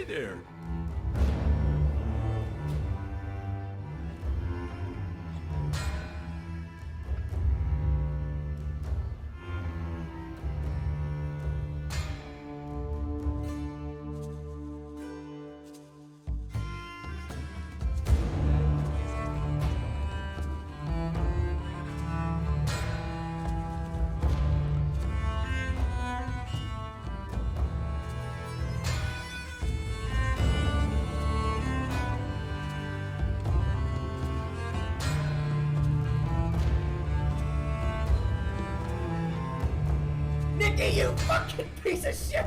Hey there. Nikki, you fucking piece of shit!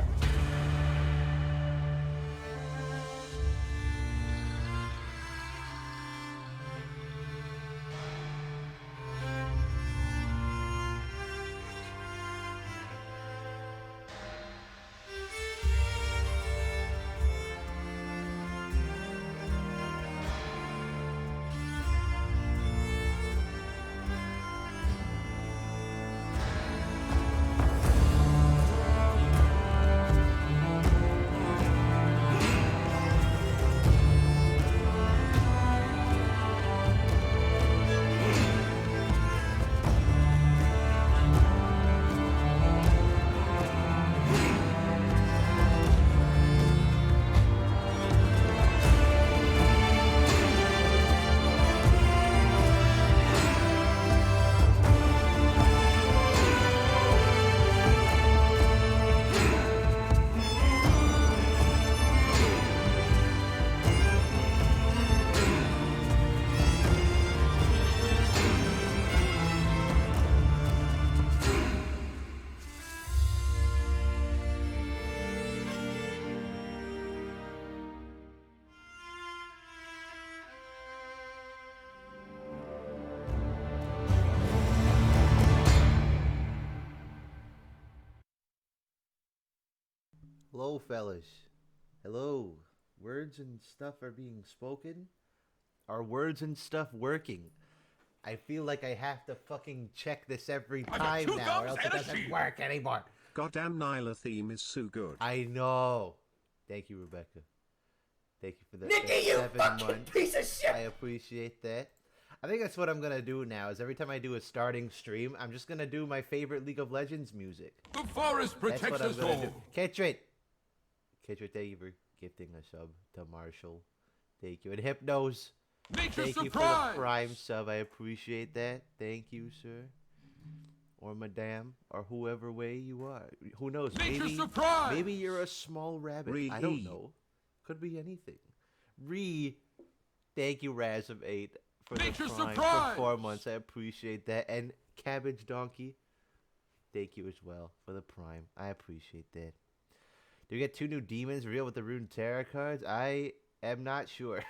Hello, fellas. Hello. Words and stuff are being spoken. Are words and stuff working? I feel like I have to fucking check this every I got time two now, or thumbs else it and a doesn't shield. work anymore. Goddamn Nyla theme is so good. I know. Thank you, Rebecca. Thank you for the Nikki, you 7 fucking months. piece of shit! I appreciate that. I think that's what I'm gonna do now. Is every time I do a starting stream, I'm just gonna do my favorite League of Legends music. The forest That's protects what I'm us gonna do. all. Ketrit, thank you for gifting a sub to Marshall. Thank you. And Hypnos, Nature's thank you for surprise. the Prime sub. I appreciate that. Thank you, sir. Or madame, or whoever way you are. Who knows? Nature's surprise. Maybe you're a small rabbit. I don't know. Could be anything. Thank you, Razum8, for the Nature's Prime surprise. for 4 months. I appreciate that. And Cabbage Donkey, thank you as well for the Prime. I appreciate that. Do we get 2 new demons revealed with the Rune Terror cards? I am not sure.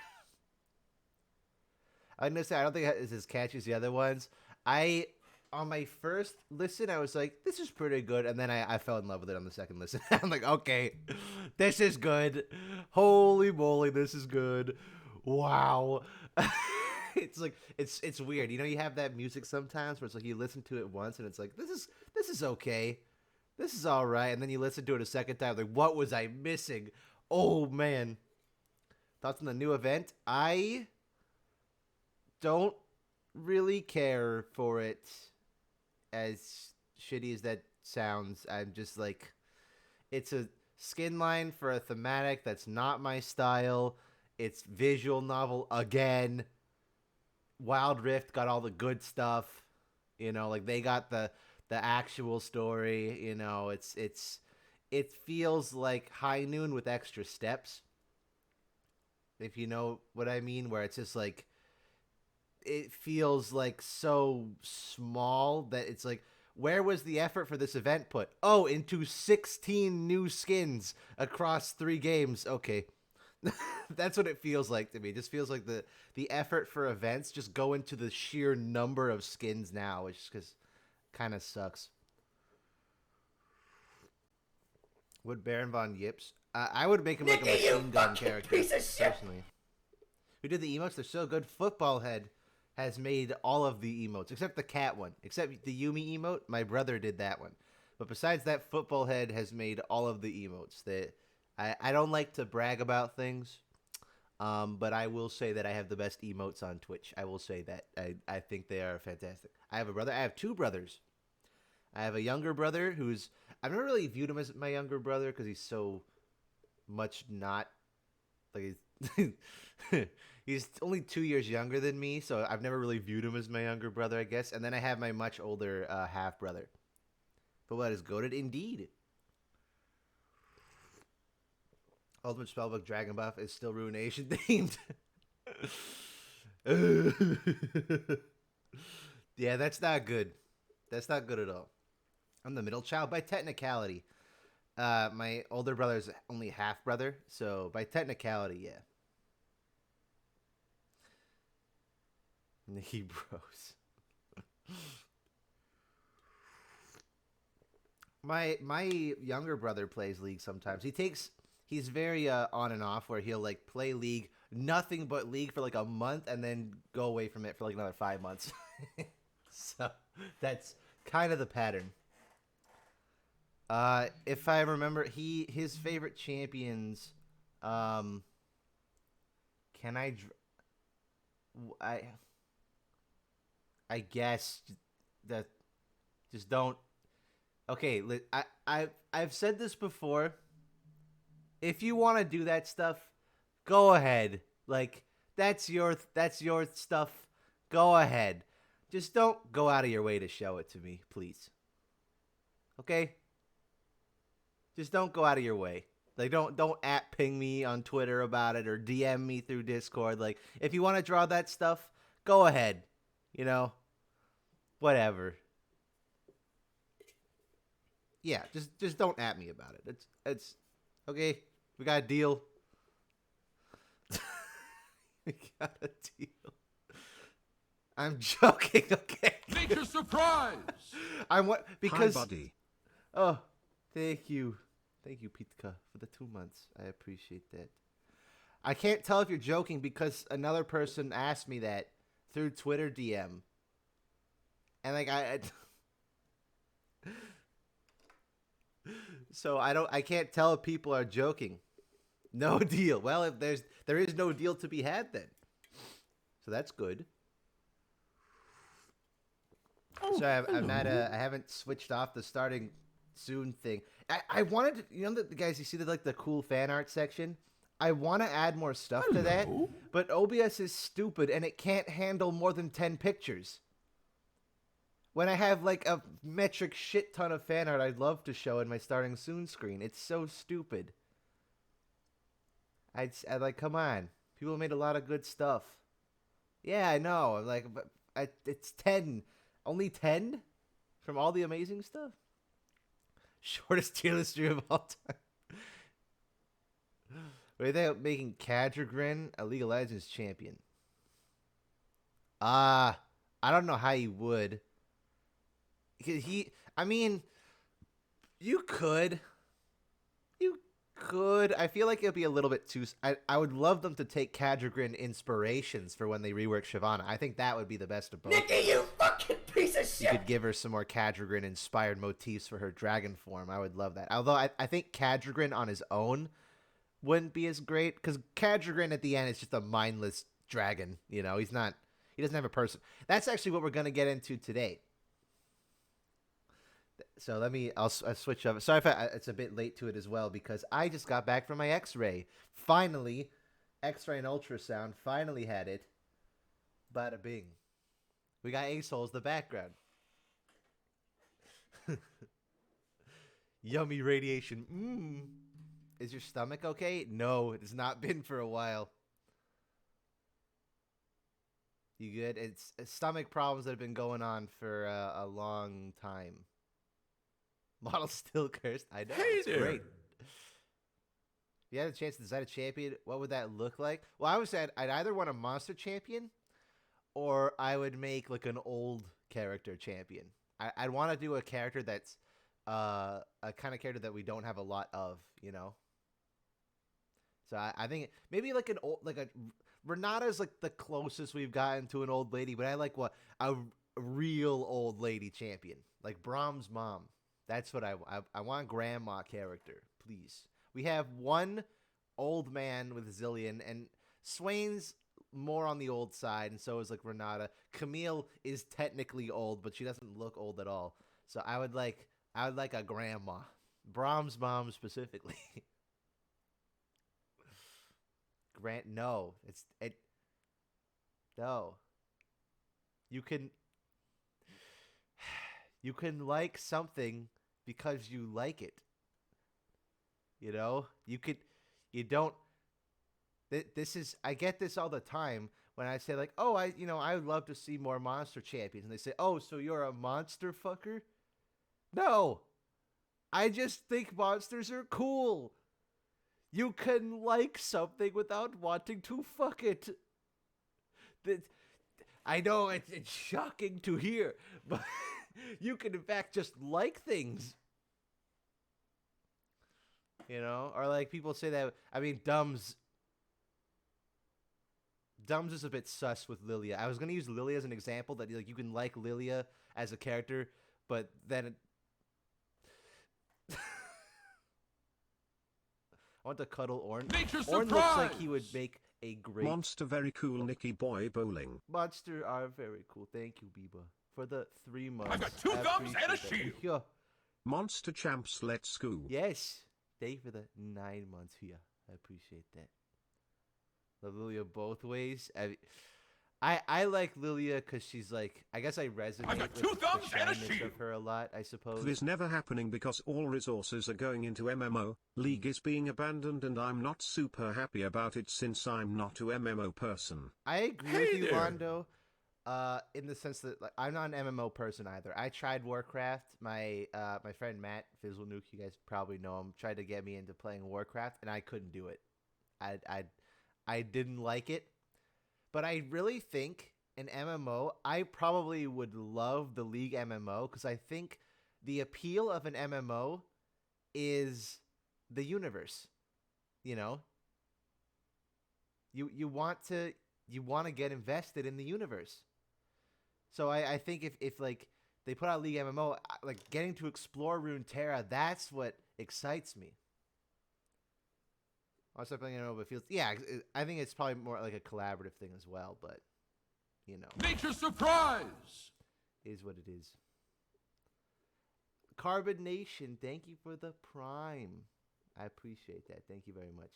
I'm gonna say I don't think it's as catchy as the other ones. On my first listen, I was like, this is pretty good, and then I fell in love with it on the second listen. I'm like, okay, this is good. Holy moly, this is good. Wow. It's like it's weird. You know, you have that music sometimes where it's like you listen to it once and it's like this is okay. This is all right, and then you listen to it a second time like what was I missing? Oh man. Thoughts on the new event? I don't really care for it, as shitty as that sounds. I'm just like, it's a skin line for a thematic that's not my style. It's visual novel again. Wild Rift got all the good stuff, you know, like they got the actual story, you know. It feels like High Noon with extra steps, if you know what I mean, where it's just like it feels like so small that it's like, where was the effort for this event put? Oh, into 16 new skins across 3 games. Okay. That's what it feels like to me. It just feels like the effort for events just go into the sheer number of skins now, which just kind of sucks. Would Baron Von Yips? I would make him like a Nikki, you machine gun fucking character, piece of shit! personally. Who did the emotes? They're so good. Football Head has made all of the emotes, except the cat one. Except the Yumi emote, my brother did that one. But besides that, Football Head has made all of the emotes. That I don't like to brag about things, but I will say that I have the best emotes on Twitch. I will say that. I think they are fantastic. I have a brother. I have two brothers. I have a younger brother who's I've never really viewed him as my younger brother because he's so much not like he's only 2 years younger than me, so I've never really viewed him as my younger brother, I guess. And then I have my much older half brother. But what is goated indeed? Ultimate Spellbook Dragon Buff is still Ruination themed. Yeah, that's not good. That's not good at all. I'm the middle child by technicality. My older brother's only half brother, so by technicality, yeah. He bros. My younger brother plays League sometimes. He's very on and off where he'll like play League, nothing but League for like a month and then go away from it for like another 5 months. So that's kind of the pattern. If I remember, his favorite champions. Can I guess that just don't. Okay, I've said this before. If you want to do that stuff, go ahead. Like that's your stuff. Go ahead. Just don't go out of your way to show it to me, please. Okay? Just don't go out of your way. Like don't @ping me on Twitter about it or DM me through Discord. Like if you want to draw that stuff, go ahead. You know? Whatever. Yeah, just don't @me about it. It's okay. We got a deal. We got a deal. I'm joking, okay? Feature surprise! Because Hi, buddy. oh, thank you, Pitka, for the 2 months. I appreciate that. I can't tell if you're joking because another person asked me that through Twitter DM, and like so I can't tell if people are joking. No deal. Well, if there is no deal to be had then, so that's good. So I haven't switched off the starting soon thing. I wanted to, the guys, you see the cool fan art section? I want to add more stuff to that, but OBS is stupid and it can't handle more than 10 pictures. When I have like a metric shit ton of fan art I'd love to show in my starting soon screen. It's so stupid. I like, come on. People made a lot of good stuff. Yeah, I know. I'm like, but it's 10. Only 10 from all the amazing stuff? Shortest tier list stream of all time. What do you think about making Kadrigrin a League of Legends champion? I don't know how you would. I mean, you could. I feel like it'd be a little bit too. I would love them to take Kadrigrin inspirations for when they rework Shyvana. I think that would be the best of both. Nikki, you fucking piece of shit! You could give her some more Kadrigrin inspired motifs for her dragon form. I would love that. Although I think Kadrigrin on his own wouldn't be as great because Kadrigrin at the end is just a mindless dragon. He doesn't have a person. That's actually what we're gonna get into today. So I'll switch up. Sorry if it's a bit late to it as well because I just got back from my X-ray. Finally, X-ray and ultrasound. Finally had it. Bada bing. We got Ace Holes the background. Yummy radiation. Is your stomach okay? No, it has not been for a while. You good? It's stomach problems that have been going on for a long time. Model still cursed. I know. Hey it's there. Great. If you had a chance to design a champion, what would that look like? Well, I would say I'd either want a monster champion or I would make like an old character champion. I'd want to do a character that's a kind of character that we don't have a lot of, So I think maybe like an old, Renata's like the closest we've gotten to an old lady, but I like a real old lady champion, like Brahm's mom. That's what I want. Grandma character, please. We have one old man with Zillion, and Swain's more on the old side, and so is like Renata. Camille is technically old, but she doesn't look old at all. So I would like a grandma, Brahms' mom specifically. No, no. You can like something because you like it. You know, you don't. This is I get this all the time when I say like, oh, I would love to see more monster champions, and they say, oh, so you're a monster fucker? No, I just think monsters are cool. You can like something without wanting to fuck it. I know it's shocking to hear, but you can in fact just like things. You know, or like people say that. I mean, Dumbs is a bit sus with Lilia. I was gonna use Lilia as an example that like you can like Lilia as a character, but then I want to cuddle Orn. Orn looks like he would make a great Monster very cool Nicky Boy Bowling. Monster are very cool. Thank you, Biba, for the 3 months. I've got 2 thumbs and a shield. Yeah. Monster champs, let's go. Yes. Thank you for the 9 months here. I appreciate that. Love Lilia both ways. I like Lilia because she's like, I guess I resonate I've got with 2 thumbs the and a shyness shield of her a lot, I suppose. This never happening because all resources are going into MMO, League is being abandoned and I'm not super happy about it since I'm not a MMO person. I agree with you, Londo, in the sense that like, I'm not an MMO person either. I tried Warcraft. My friend Matt Fizzlenuke, you guys probably know him, tried to get me into playing Warcraft, and I couldn't do it. I didn't like it. But I really think an MMO, I probably would love the League MMO because I think the appeal of an MMO is the universe. You know, you want to get invested in the universe. So I think if like they put out League MMO, like getting to explore Runeterra, that's what excites me. I was playing MMO, but it feels I think it's probably more like a collaborative thing as well, but you know, Nature surprise is what it is. Carbon Nation, thank you for the Prime. I appreciate that. Thank you very much.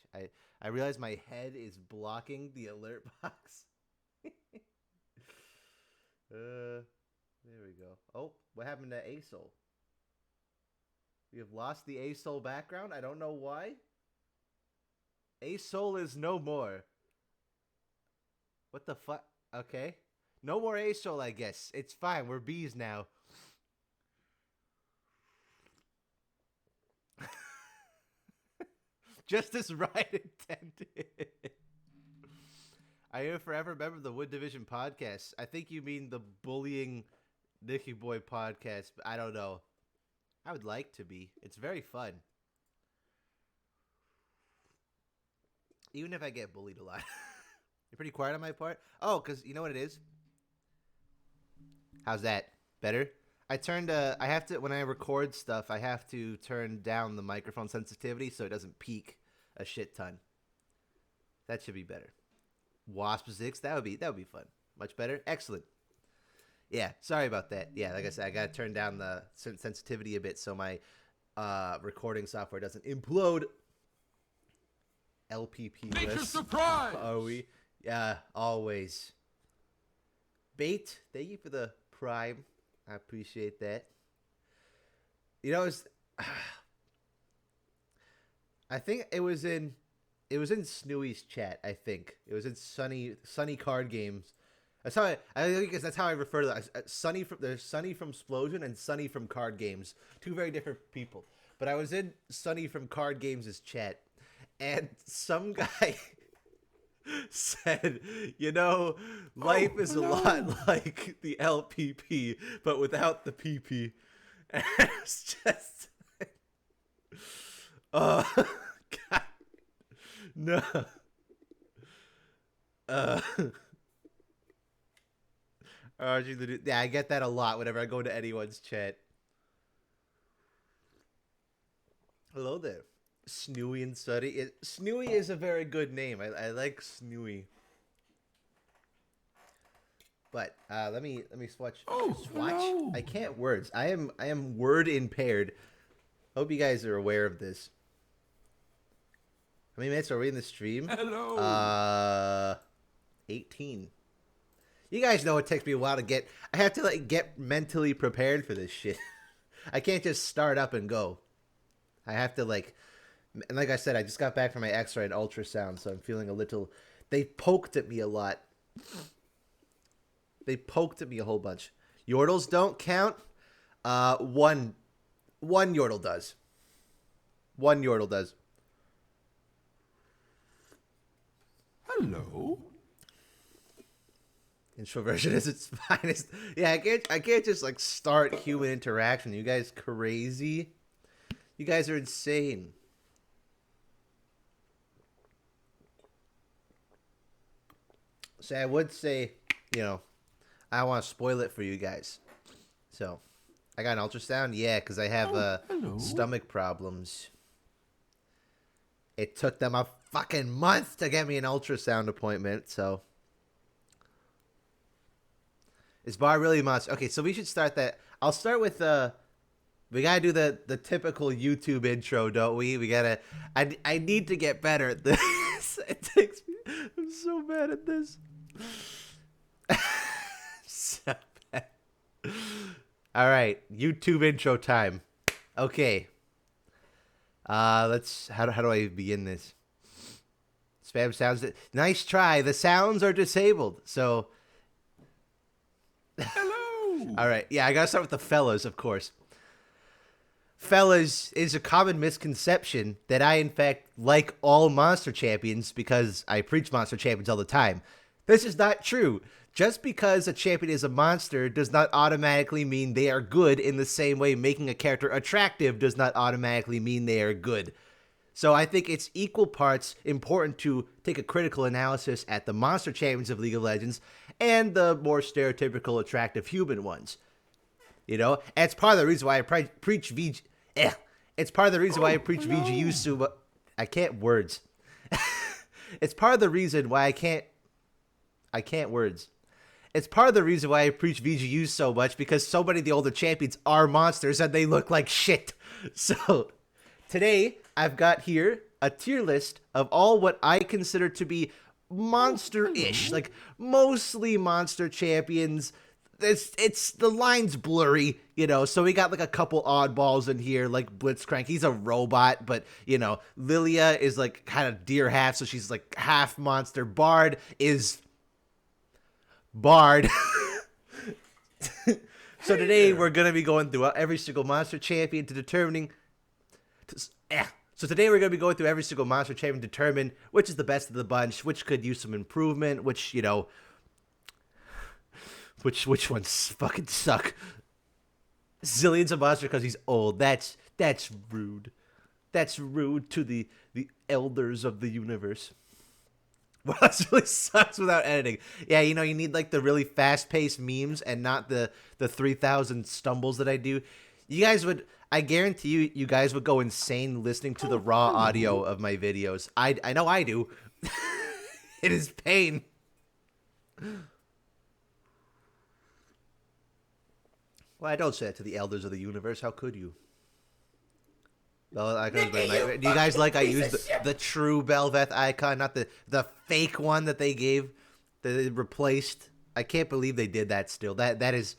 I realize my head is blocking the alert box. There we go. Oh, what happened to ASOL? We have lost the ASOL background. I don't know why. ASOL is no more. What the fuck? Okay. No more ASOL, I guess. It's fine. We're bees now. Just as Ryan intended. I will forever remember the Wood Division podcast. I think you mean the bullying Nicky Boy podcast, but I don't know. I would like to be. It's very fun. Even if I get bullied a lot. You're pretty quiet on my part? Oh, because you know what it is? How's that? Better? I have to, when I record stuff, I have to turn down the microphone sensitivity so it doesn't peak a shit ton. That should be better. Wasp 6, that would be fun. Much better? Excellent. Yeah, sorry about that. Yeah, like I said, I got to turn down the sensitivity a bit so my recording software doesn't implode. LPP Nature list. surprise Are we? Yeah, always. Bait, thank you for the Prime. I appreciate that. You know, I think it was in Snooey's chat. I think it was in Sunny Card Games. That's how I guess that's how I refer to that. There's Sunny from Splosion and Sunny from Card Games. Two very different people. But I was in Sunny from Card Games' chat, and some guy said, you know, life is a lot like the LPP, but without the PP. And it's just, God, no. Yeah, I get that a lot whenever I go to anyone's chat. Hello there. Snooey and Suddy. Snooey is a very good name. I like Snooey. But let me swatch. Oh, Swatch. hello. I can't words. I am word impaired. Hope you guys are aware of this. How many minutes are we in the stream? Hello. 18. You guys know it takes me a while to get. I have to get mentally prepared for this shit. I can't just start up and go. I have to and like I said, I just got back from my X-ray and ultrasound, so I'm feeling a little. They poked at me a lot. They poked at me a whole bunch. Yordles don't count. One Yordle does. One Yordle does. Hello. Introversion is its finest. Yeah, I can't just start human interaction. You guys crazy? You guys are insane. So I would say, I want to spoil it for you guys. So, I got an ultrasound? Yeah, because I have hello. stomach problems. It took them a fucking month to get me an ultrasound appointment, so. Is Bar really much? Okay, so we should start that. I'll start with we gotta do the typical YouTube intro, don't we? We gotta. I need to get better at this. It takes me. I'm so bad at this. So bad. All right, YouTube intro time. Okay. Let's. How do I begin this? Spam sounds. Nice try. The sounds are disabled, so. Hello. All right. Yeah, I gotta start with the fellas, of course. Fellas is a common misconception that I, in fact, like all monster champions because I preach monster champions all the time. This is not true. Just because a champion is a monster does not automatically mean they are good, in the same way making a character attractive does not automatically mean they are good. So I think it's equal parts important to take a critical analysis at the monster champions of League of Legends and the more stereotypical attractive human ones. And it's part of the reason why I preach VG. It's part of the reason why I preach VGU so. I can't words. It's part of the reason why I can't words. It's part of the reason why I preach VGU so much, because so many of the older champions are monsters and they look like shit. So today I've got here a tier list of all what I consider to be monster-ish, mostly monster champions. It's the line's blurry, so we got a couple oddballs in here, like Blitzcrank. He's a robot, but Lilia is kind of deer half, so she's half monster. Bard is Bard. So today we're gonna be going through every single monster champion to determining. So today we're gonna be going through every single monster champion to determine which is the best of the bunch, which could use some improvement, which which ones fucking suck. Zillion's a monster because he's old. That's rude. That's rude to the elders of the universe. Well, this really sucks without editing. Yeah, you need the really fast-paced memes and not the 3,000 stumbles that I do. You guys would, I guarantee you guys would go insane listening to the raw audio of my videos. I know I do. It is pain. Well, I don't say that to the elders of the universe. How could you? Well, do you guys I used the true Belveth icon, not the fake one that they gave, that they replaced? I can't believe they did that still. That is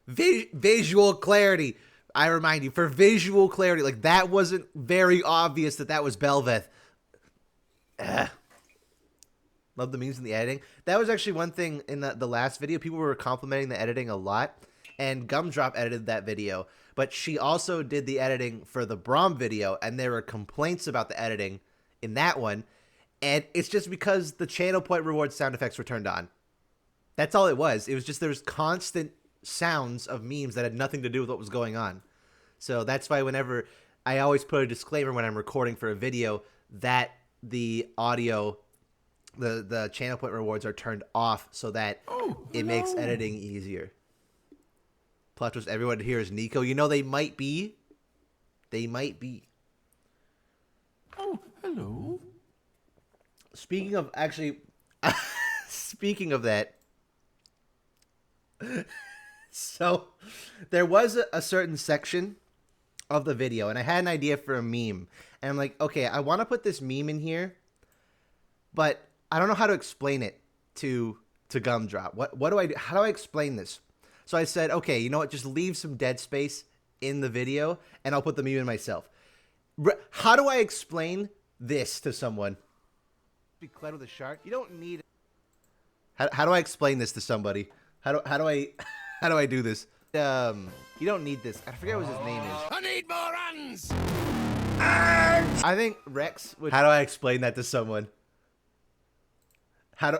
visual clarity. I remind you, for visual clarity, that wasn't very obvious that was Belveth. Love the memes and the editing. That was actually one thing in the last video. People were complimenting the editing a lot, and Gumdrop edited that video. But she also did the editing for the Braum video, and there were complaints about the editing in that one. And it's just because the channel point reward sound effects were turned on. That's all it was. It was just there's constant sounds of memes that had nothing to do with what was going on. So that's why whenever I always put a disclaimer when I'm recording for a video that the audio, the channel point rewards are turned off so that it makes editing easier. Plot twist, everyone here is Nico. They might be. They might be. Oh, hello. Speaking of actually, speaking of that, so there was a certain section of the video, and I had an idea for a meme, and I'm like, okay, I want to put this meme in here, but I don't know how to explain it to Gumdrop. What do I do? How do I explain this? So I said, okay, you know what? Just leave some dead space in the video, and I'll put the meme in myself. How do I explain this to someone? Be clad with a shark. You don't need. How do I explain this to somebody? How do I how do I do this? You don't need this. I forget what his name is. I need more hands. I think Rex would. How do I explain that to someone? How do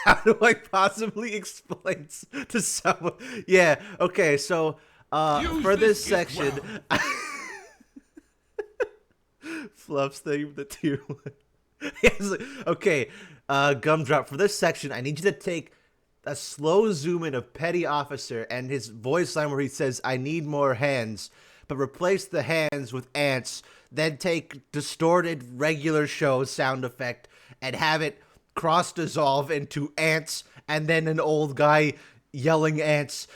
how do I possibly explain to someone? Yeah. Okay. So for this section, Fluff's thing with the tier one. Yes. Okay. Gumdrop, for this section, I need you to take a slow zoom in of Petty Officer and his voice line where he says, "I need more hands," but replace the hands with ants. Then take distorted regular show sound effect and have it cross dissolve into ants, and then an old guy yelling ants.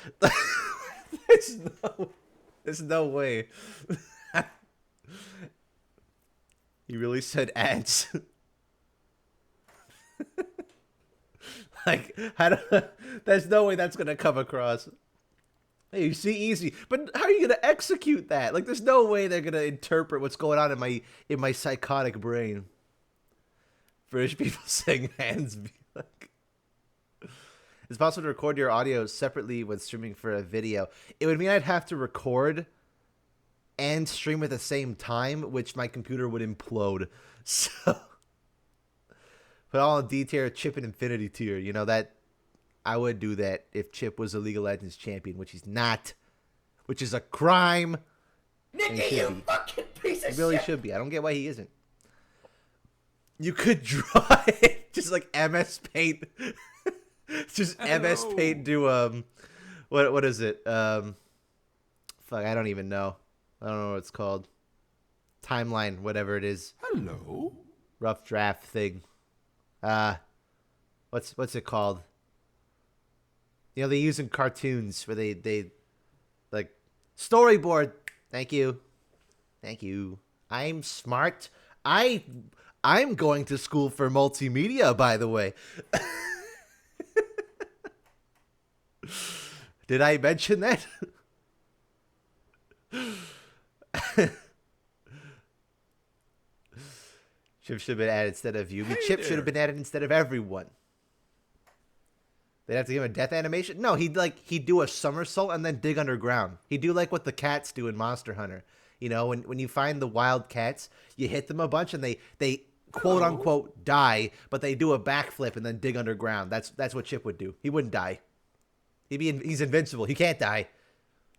There's no way. He really said ants. Like, there's no way that's gonna come across. Hey, you see, easy, but how are you gonna execute that? Like, there's no way they're gonna interpret what's going on in my psychotic brain. British people saying hands be like. It's possible to record your audio separately when streaming for a video. It would mean I'd have to record and stream at the same time, which my computer would implode. So. Put all in D tier, Chip in Infinity tier. You know, that I would do that if Chip was a League of Legends champion, which he's not, which is a crime. Nicky, you fucking piece of He really shit. should be. I don't get why he isn't. You could draw it just like MS Paint. Just MS Paint do what is it? Fuck, I don't even know. I don't know what it's called. Timeline, whatever it is. Hello. Rough draft thing. What's it called? You know, they use in cartoons where they like storyboard. Thank you. I'm smart. I'm going to school for multimedia, by the way. Did I mention that? Chip should have been added instead of Yubi. Chip should have been added instead of everyone. They'd have to give him a death animation? No, he'd do a somersault and then dig underground. He'd do like what the cats do in Monster Hunter. You know, when you find the wild cats, you hit them a bunch and they quote unquote die, but they do a backflip and then dig underground. That's what Chip would do. He wouldn't die. He's invincible. He can't die.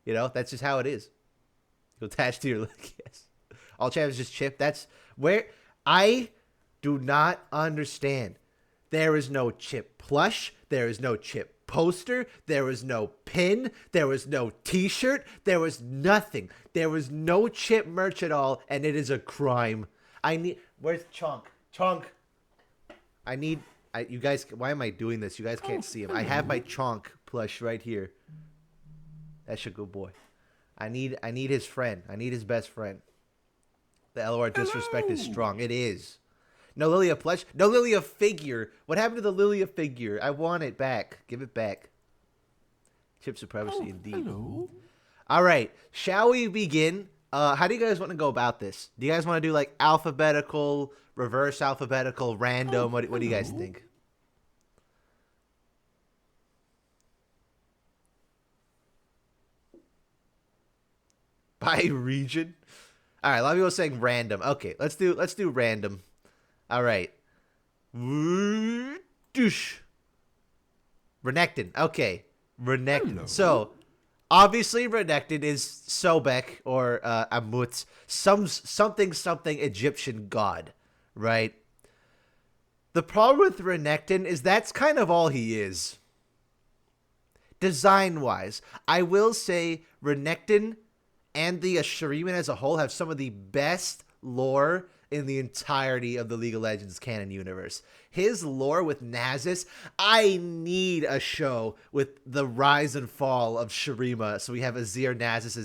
You know, that's just how it is. He'll attach to your leg. Yes. All champ is just Chip. That's where I do not understand. There is no Chip plush. There is no Chip poster. There was no pin. There was no t-shirt. There was nothing. There was no Chip merch at all, and it is a crime. Where's Chunk? Chunk. You guys, why am I doing this? You guys can't see him. I have my Chonk plush right here. That's a good boy. I need his friend. I need his best friend. The LOR disrespect is strong. It is. No Lilia plush. No Lilia figure. What happened to the Lilia figure? I want it back. Give it back. Chip supremacy indeed. Hello. All right. Shall we begin? How do you guys want to go about this? Do you guys want to do like alphabetical, reverse alphabetical, random? What do you guys think? By region? All right, a lot of people are saying random. Okay, let's do random. All right. Doosh. Renekton. Okay. Renekton. Hello. So, obviously Renekton is Sobek or Emotes, something Egyptian god, right? The problem with Renekton is that's kind of all he is. Design-wise, I will say Renekton and the Shuriman as a whole have some of the best lore in the entirety of the League of Legends canon universe. His lore with Nasus, I need a show with the rise and fall of Shurima. So we have Azir, Nasus,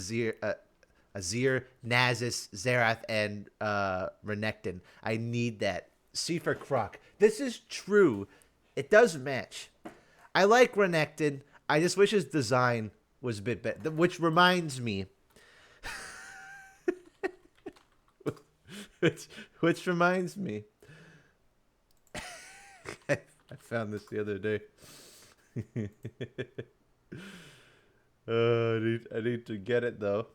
Azir, Nasus, Xerath, and Renekton. I need that. C for Croc. This is true. It does match. I like Renekton. I just wish his design was a bit better. Which reminds me. which reminds me. I found this the other day. I need to get it though.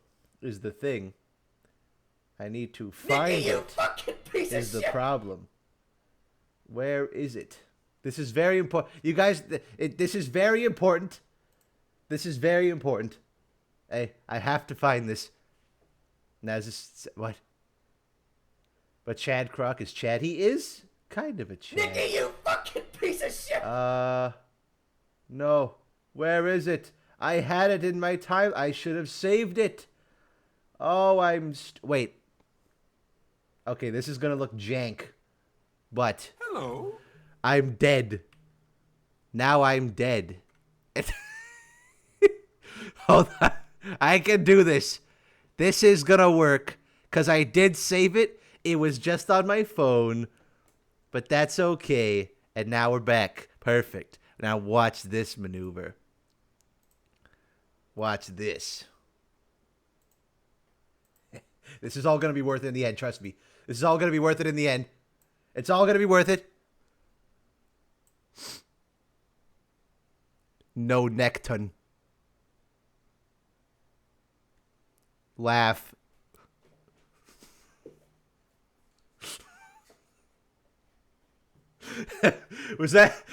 Is the thing. I need to find it. Is the problem. Where is it? This is very important. You guys, this is very important. This is very important. Hey, I have to find this. Now, is this... What? But Chad Croc is Chad. He is kind of a Chad. Nicky, you fucking piece of shit! No. Where is it? I had it in my time. I should have saved it. Oh, wait. Okay, this is gonna look jank. But... Hello? I'm dead. Now I'm dead. Hold on. I can do this. This is gonna work. Because I did save it. It was just on my phone. But that's okay. And now we're back. Perfect. Now watch this maneuver. Watch this. This is all gonna be worth it in the end. Trust me. This is all gonna be worth it in the end. It's all gonna be worth it. No Necton. Laugh. was that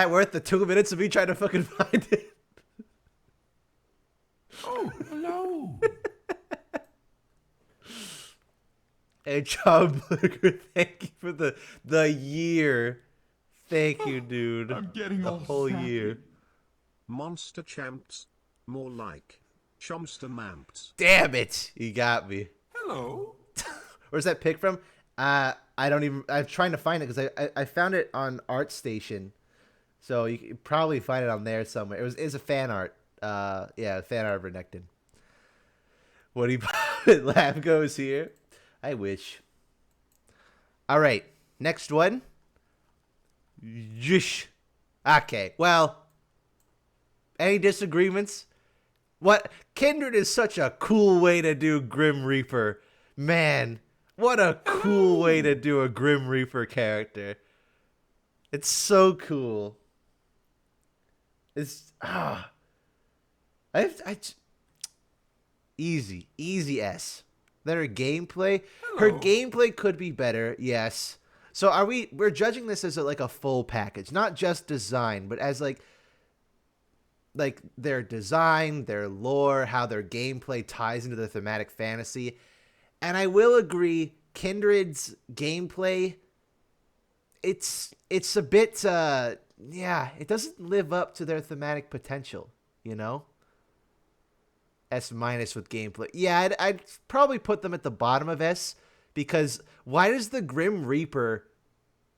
worth the 2 minutes of me trying to fucking find it? Oh, hello. Hey, Chomburger, thank you for the year. Thank you, dude. I'm getting the all whole sappy. year. Monster champs. More like Chomster Mamps. Damn it! You got me. Hello? Where's that pic from? I don't even... I'm trying to find it because I found it on ArtStation. So you can probably find it on there somewhere. It's a fan art. Yeah, fan art of Renekton. What do you... Laugh goes here. I wish. All right. Next one. Yish. Okay. Well... Any disagreements? What? Kindred is such a cool way to do Grim Reaper. Man, what a cool way to do a Grim Reaper character. It's so cool. It's easy S. Then her gameplay. Her gameplay could be better, yes. So we're judging this as like a full package, not just design, but as like their design, their lore, how their gameplay ties into the thematic fantasy. And I will agree, Kindred's gameplay, it's a bit, yeah, it doesn't live up to their thematic potential, you know? S- with gameplay. Yeah, I'd probably put them at the bottom of S, because why does the Grim Reaper,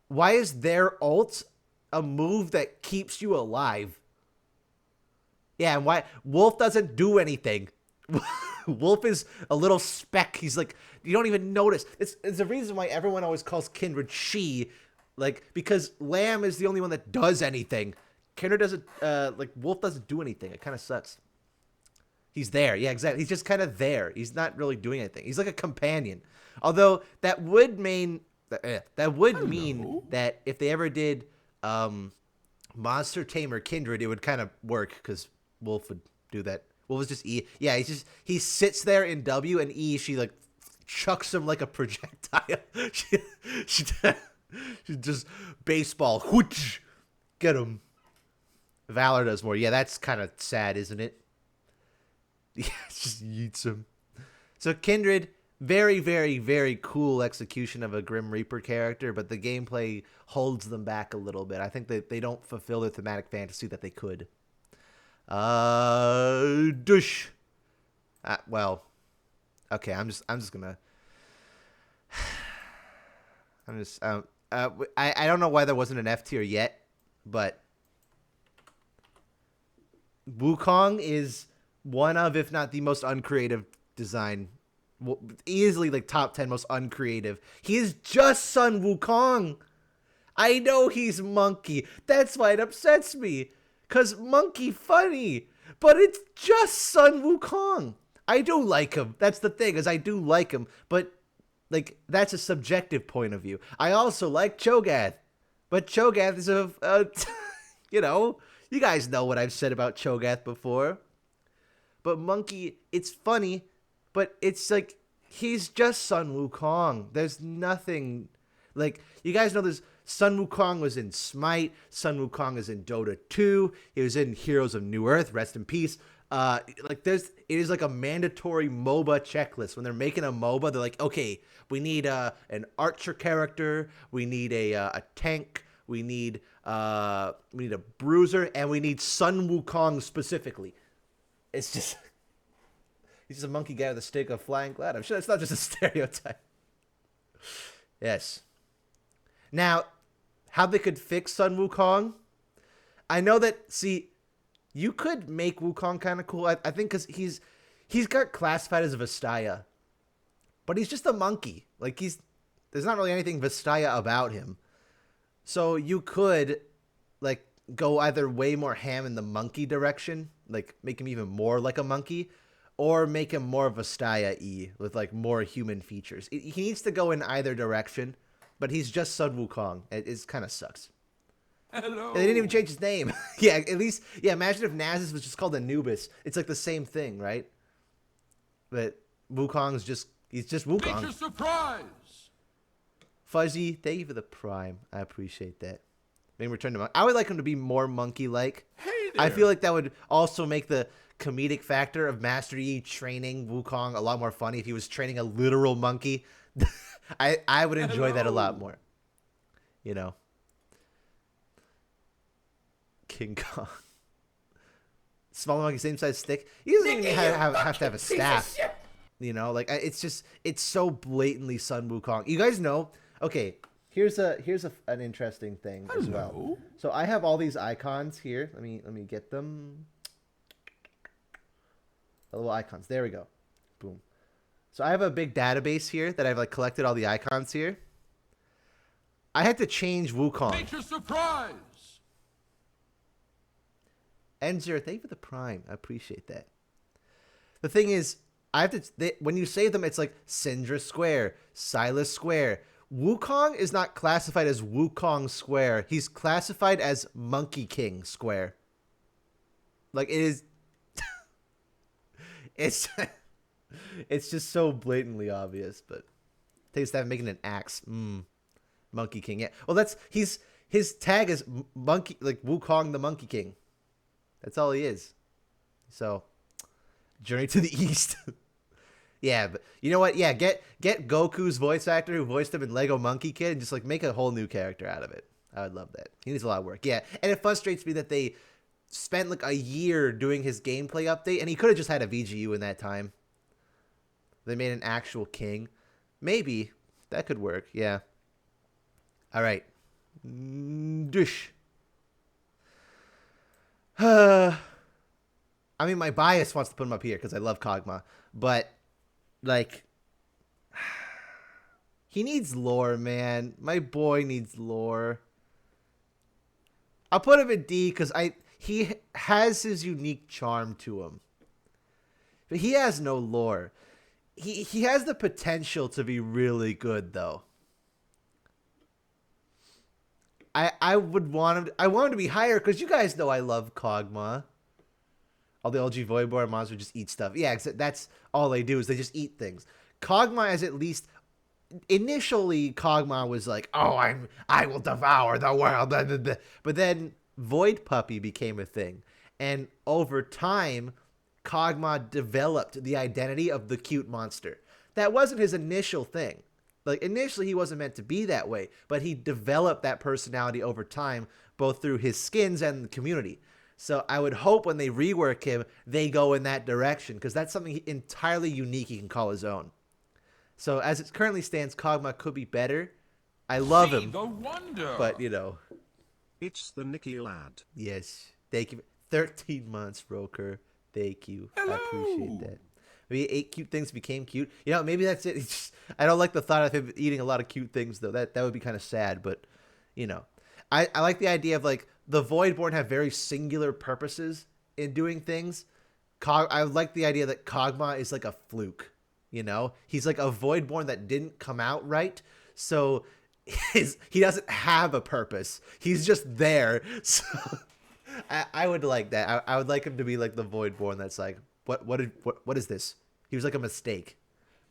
why is their ult a move that keeps you alive? Yeah, and why Wolf doesn't do anything. Wolf is a little speck. He's like, you don't even notice. It's the reason why everyone always calls Kindred she, like, because Lamb is the only one that does anything. Kindred doesn't, like, Wolf doesn't do anything. It kind of sucks. He's there. Yeah, exactly. He's just kind of there. He's not really doing anything. He's like a companion. Although that would mean that if they ever did Monster Tamer Kindred, it would kind of work because Wolf would do that. Wolf was just E. Yeah, he sits there in W, and E, she like chucks him like a projectile. she just baseball. Whoosh, get him. Valor does more. Yeah, that's kind of sad, isn't it? Yeah, it just yeets him. So Kindred, very, very, very cool execution of a Grim Reaper character, but the gameplay holds them back a little bit. I think that they don't fulfill the thematic fantasy that they could. Dush. Well, okay, I'm just gonna. I'm just I don't know why there wasn't an F tier yet, but Wukong is one of, if not the most uncreative design. Easily like top 10 most uncreative. He is just Sun Wukong. I know he's Monkey. That's why it upsets me. Cause Monkey funny. But it's just Sun Wukong. I do like him. That's the thing, is I do like him. But like that's a subjective point of view. I also like Cho'Gath. But Cho'Gath is you know, you guys know what I've said about Cho'Gath before. But Monkey, it's funny, but it's like he's just Sun Wukong. There's nothing like, you guys know this. Sun Wukong was in Smite. Sun Wukong is in Dota 2. He was in Heroes of New Earth. Rest in peace. Like it is like a mandatory MOBA checklist. When they're making a MOBA, they're like, okay, we need an archer character. We need a tank. We need a bruiser, and we need Sun Wukong specifically. It's just, he's just a monkey guy with a stick of flying glad. I'm sure that's not just a stereotype. Yes. Now, how they could fix Sun Wukong? I know that, see, you could make Wukong kind of cool. I think because he's got classified as Vastaya, but he's just a monkey. Like there's not really anything Vastaya about him. So you could like go either way more ham in the monkey direction, like make him even more like a monkey, or make him more Vastaya-y with like more human features. He needs to go in either direction, but he's just Sun Wukong. It kind of sucks. Hello. And they didn't even change his name. Yeah, at least, yeah, imagine if Nasus was just called Anubis. It's like the same thing, right? But Wukong's he's just Wukong. Major surprise. Fuzzy, thank you for the prime. I appreciate that. Maybe return to monkey. I would like him to be more monkey-like. Hey there. I feel like that would also make the comedic factor of Master Yi training Wukong a lot more funny if he was training a literal monkey. I would enjoy that a lot more. You know? King Kong. Smaller monkey, same size stick. He doesn't even have to have a staff. You know, like it's so blatantly Sun Wukong. You guys know? Okay, here's an interesting thing as well. So I have all these icons here. Let me get them. The little icons. There we go. Boom. So I have a big database here that I've like collected all the icons here. I had to change Wukong. Major surprise. N0, thank you for the prime. I appreciate that. The thing is, I have to when you save them, it's like Syndra Square, Silas Square. Wukong is not classified as Wukong Square. He's classified as Monkey King Square. Like it is. It's just so blatantly obvious, but takes that making an axe. Monkey King. Yeah. Well, his tag is monkey, like Wukong the Monkey King. That's all he is. So, Journey to the East. Yeah, but you know what? Yeah, get Goku's voice actor who voiced him in Lego Monkey Kid and just like make a whole new character out of it. I would love that. He needs a lot of work. Yeah, and it frustrates me that they spent like a year doing his gameplay update, and he could have just had a VGU in that time. They made an actual king. Maybe that could work. Yeah. All right. Dish. I mean, my bias wants to put him up here because I love Kog'Maw, but like, he needs lore, man. My boy needs lore. I'll put him in D because he has his unique charm to him, but he has no lore. He has the potential to be really good though. I would want him. I want him to be higher because you guys know I love Kog'Maw. All the LG Voidborn monsters just eat stuff. Yeah, that's all they do is they just eat things. Kog'Maw is at least initially Kog'Maw was like, oh, I will devour the world, blah, blah, blah. But then Void Puppy became a thing, and over time, Kog'Maw developed the identity of the cute monster. That wasn't his initial thing. Like, initially, he wasn't meant to be that way, but he developed that personality over time, both through his skins and the community. So I would hope when they rework him, they go in that direction, because that's something entirely unique he can call his own. So as it currently stands, Kog'Maw could be better, I love See him, the wonder. but you know, It's the Nicky lad. yes. Thank you. 13 months, Roker. Thank you. I appreciate Hello. that. Maybe 8 cute things became cute. You know, maybe that's it. It's just, I don't like the thought of him eating a lot of cute things, though. That would be kind of sad, but, you know. I like the idea of, like, the Voidborn have very singular purposes in doing things. I like the idea that Kog'Maw is like a fluke, you know? He's like a Voidborn that didn't come out right, so he doesn't have a purpose. He's just there, so... I would like that. I would like him to be like the Voidborn that's like, what is this? He was like a mistake.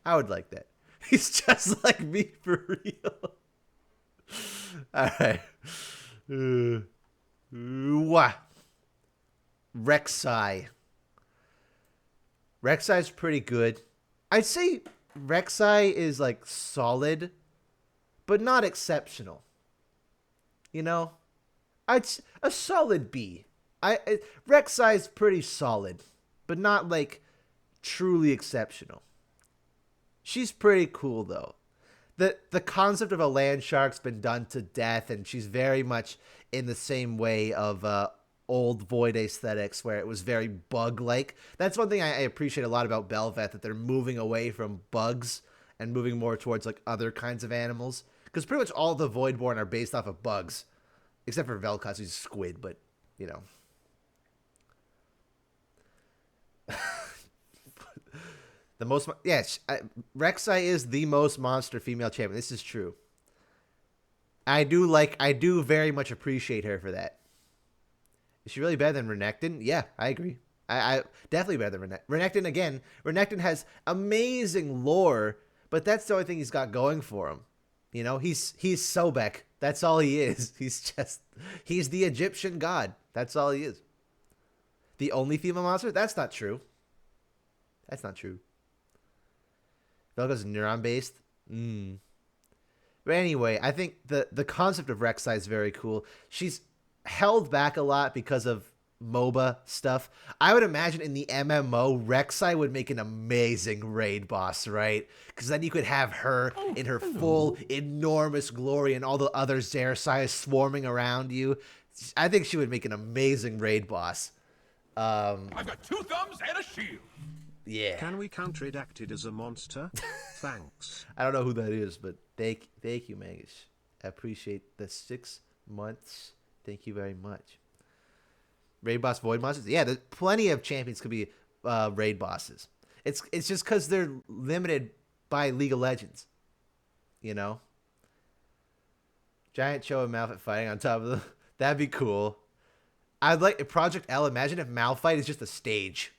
I would like that. He's just like me for real. All right. Wah. Rek'Sai. Rek'Sai's pretty good. I'd say Rek'Sai is like solid, but not exceptional. You know? A solid B. Rek'Sai's pretty solid, but not like truly exceptional. She's pretty cool though. The concept of a land shark's been done to death, and she's very much in the same way of old Void aesthetics, where it was very bug-like. That's one thing I appreciate a lot about Bel'Veth, that they're moving away from bugs and moving more towards like other kinds of animals. Because pretty much all the Voidborn are based off of bugs. Except for Vel'Koz, who's a squid, but, you know. The most... Yes, Rek'Sai is the most monster female champion. This is true. I do very much appreciate her for that. Is she really better than Renekton? Yeah, I agree. I definitely better than Renekton. Renekton, again, Renekton has amazing lore, but that's the only thing he's got going for him. You know, he's Sobek. That's all he is. He's the Egyptian god. That's all he is. The only female monster? That's not true. That's not true. Vel'Koz is neuron-based? But anyway, I think the concept of Rek'Sai is very cool. She's held back a lot because of MOBA stuff. I would imagine in the MMO, Rek'Sai would make an amazing raid boss, right? Because then you could have her in her full, enormous glory and all the other Xerxes swarming around you. I think she would make an amazing raid boss. I've got 2 thumbs and a shield. Yeah. Can we count redacted as a monster? Thanks. I don't know who that is, but thank you, Mangish. I appreciate the 6 months. Thank you very much. Raid boss void monsters? Yeah, there's plenty of champions could be raid bosses. It's just because they're limited by League of Legends. You know? Giant Cho and Malphite fighting on top of the... That'd be cool. I'd like... Project L, imagine if Malphite is just a stage.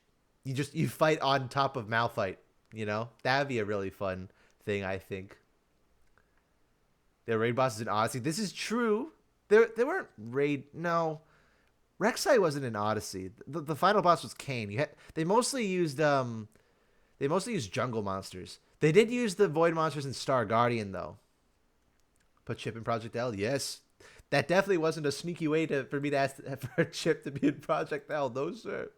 You fight on top of Malphite. You know? That'd be a really fun thing, I think. There are raid bosses in Odyssey. This is true. There weren't raid... No... Rek'Sai wasn't in Odyssey. The final boss was Kayn. They mostly used jungle monsters. They did use the void monsters in Star Guardian though. Put Chip in Project L. Yes, that definitely wasn't a sneaky way for me to ask for Chip to be in Project L. No sir.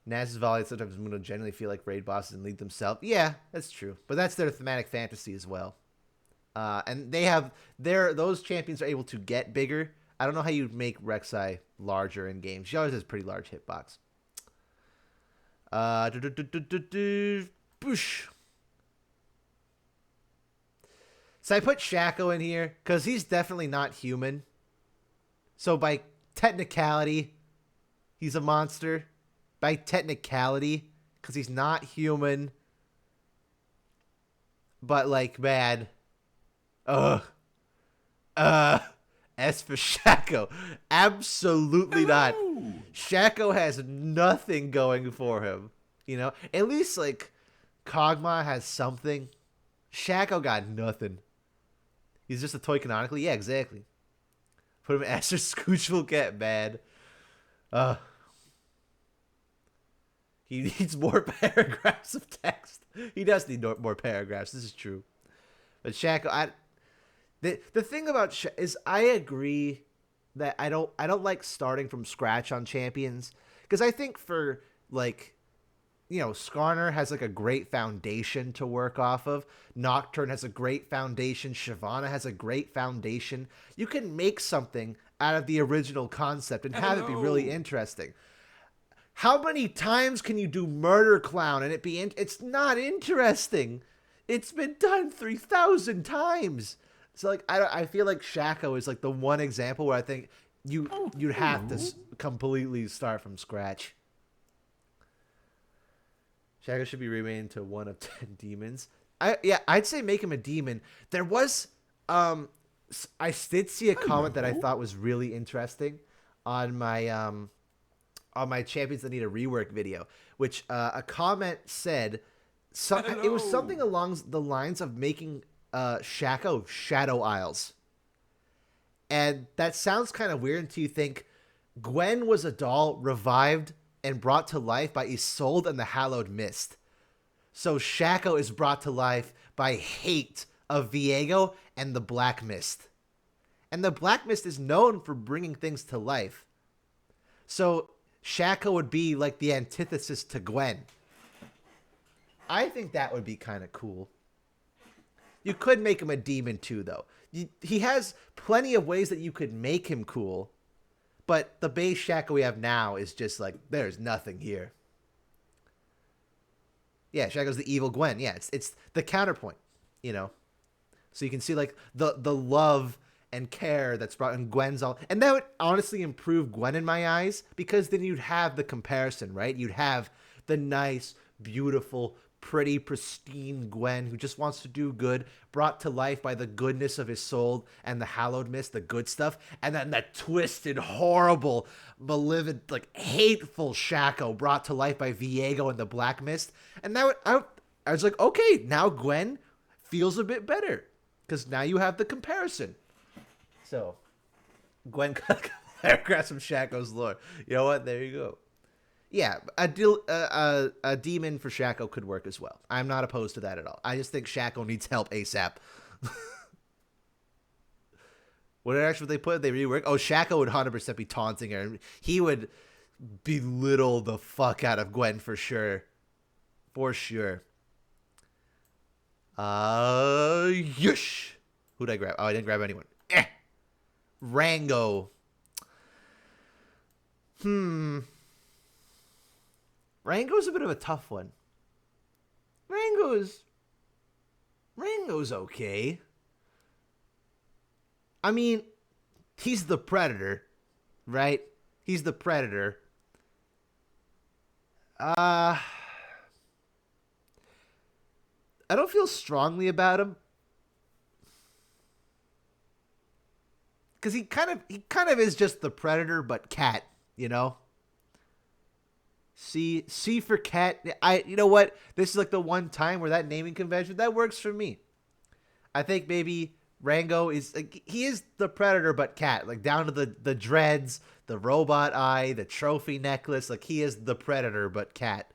Naz's Volley sometimes Mundo generally feel like raid bosses and lead themselves. Yeah, that's true. But that's their thematic fantasy as well. And they have those champions are able to get bigger. I don't know how you make Rek'Sai larger in games. She always has a pretty large hitbox. Boosh. So I put Shaco in here because he's definitely not human. So by technicality, he's a monster. By technicality, because he's not human. But like, man. S for Shaco. Absolutely not. Shaco has nothing going for him. You know? At least, like, Kog'Maw has something. Shaco got nothing. He's just a toy canonically? Yeah, exactly. Put him in S or Scooch will get mad. He needs more paragraphs of text. He does need more paragraphs. This is true. But Shaco, the thing about is I agree that I don't like starting from scratch on champions because I think for like, Skarner has like a great foundation to work off of. Nocturne has a great foundation. Shyvana has a great foundation. You can make something out of the original concept and have it be really interesting. How many times can you do Murder Clown and it's not interesting? It's been done 3,000 times. So like I feel like Shaco is like the one example where I think you'd have to completely start from scratch. Shaco should be remade to one of 10 demons. I'd say make him a demon. There was I did see a comment that I thought was really interesting on my Champions That Need a Rework video, which a comment said it was something along the lines of making Shaco Shadow Isles. And that sounds kind of weird until you think Gwen was a doll revived and brought to life by Isolde and the Hallowed Mist. So Shaco is brought to life by hate of Viego and the Black Mist. And the Black Mist is known for bringing things to life. So Shaco would be like the antithesis to Gwen. I think that would be kind of cool. You could make him a demon too, though. He has plenty of ways that you could make him cool. But the base Shaco we have now is just like, there's nothing here. Yeah, Shaco's the evil Gwen. Yeah, it's the counterpoint, So you can see like the love and care that's brought in Gwen's all. And that would honestly improve Gwen in my eyes, because then you'd have the comparison, right? You'd have the nice, beautiful, pretty, pristine Gwen who just wants to do good, brought to life by the goodness of Isolde and the Hallowed Mist, the good stuff, and then that twisted, horrible, malevolent, like hateful Shaco brought to life by Viego and the Black Mist. And that I was like, okay, now Gwen feels a bit better because now you have the comparison. So Gwen got paragraphs from Shaco's lore. You know what? There you go. Yeah, a demon for Shaco could work as well. I'm not opposed to that at all. I just think Shaco needs help ASAP. What actually would they put? They rework? Oh, Shaco would 100% be taunting her. He would belittle the fuck out of Gwen for sure. For sure. Yush. Who'd I grab? Oh, I didn't grab anyone. Rango. Rango's a bit of a tough one. Rango's okay. I mean, he's the Predator, right? He's the Predator. I don't feel strongly about him. Cuz he kind of is just the Predator but cat, C for cat. You know what? This is like the one time where that naming convention that works for me. I think maybe Rango is like, he is the Predator but cat, like down to the dreads, the robot eye, the trophy necklace. Like he is the Predator but cat.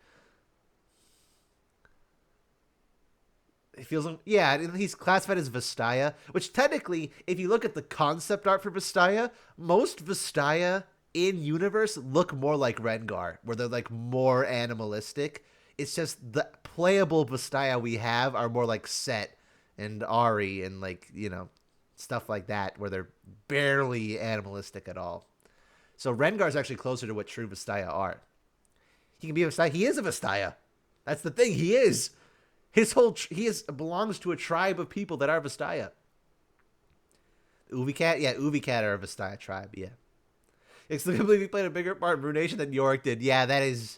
It feels like, yeah, he's classified as Vastaya, which technically, if you look at the concept art for Vastaya, most Vastaya in universe look more like Rengar, where they're like more animalistic. It's just the playable Vastaya we have are more like Set and Ari and like, stuff like that, where they're barely animalistic at all. So Rengar's actually closer to what true Vastaya are. He can be a Vastaya. He is a Vastaya. That's the thing. He is. Belongs to a tribe of people that are Vastaya. Uvicat? Yeah, Uvicat are a Vastaya tribe, yeah. It's completely he played a bigger part in Ruination than Yorick did. Yeah, that is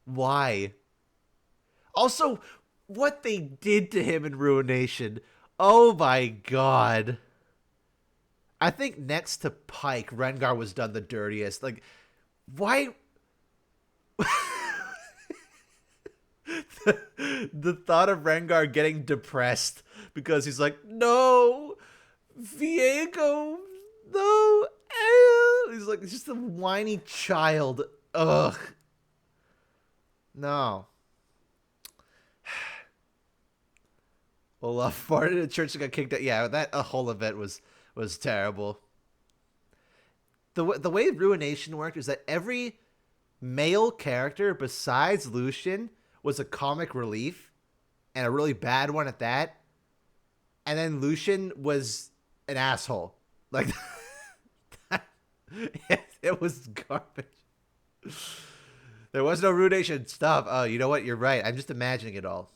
why. Also, what they did to him in Ruination. Oh my god. I think next to Pike, Rengar was done the dirtiest. Like, why? The thought of Rengar getting depressed because he's like, no, Viego, no. He's like, just a whiny child. Ugh. No. Olaf farted at church and got kicked out. Yeah, that whole event was terrible. The way Ruination worked is that every male character besides Lucian was a comic relief, and a really bad one at that. And then Lucian was an asshole. Like, it was garbage. There was no Ruination stuff. Oh, you know what? You're right. I'm just imagining it all.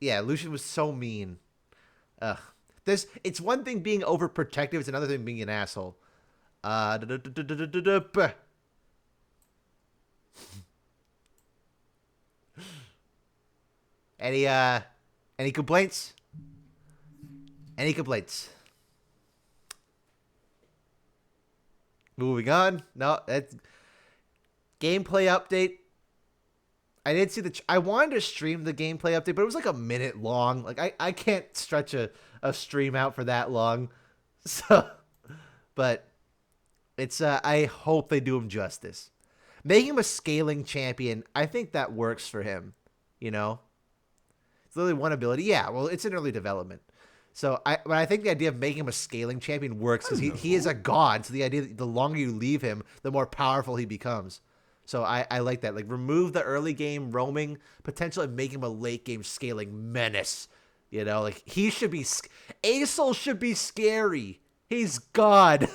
Yeah, Lucian was so mean. Ugh. It's one thing being overprotective. It's another thing being an asshole. Any complaints? Any complaints? Moving on. No, that's gameplay update. I didn't see I wanted to stream the gameplay update, but it was like a minute long. Like I can't stretch a stream out for that long. So, but it's I hope they do him justice. Making him a scaling champion, I think that works for him. You know, it's literally one ability. Yeah, well, it's in early development. So I think the idea of making him a scaling champion works because he is a god. So the idea that the longer you leave him, the more powerful he becomes. So I like that. Like, remove the early game roaming potential and make him a late game scaling menace. You know, like, he should be... Acel should be scary. He's God.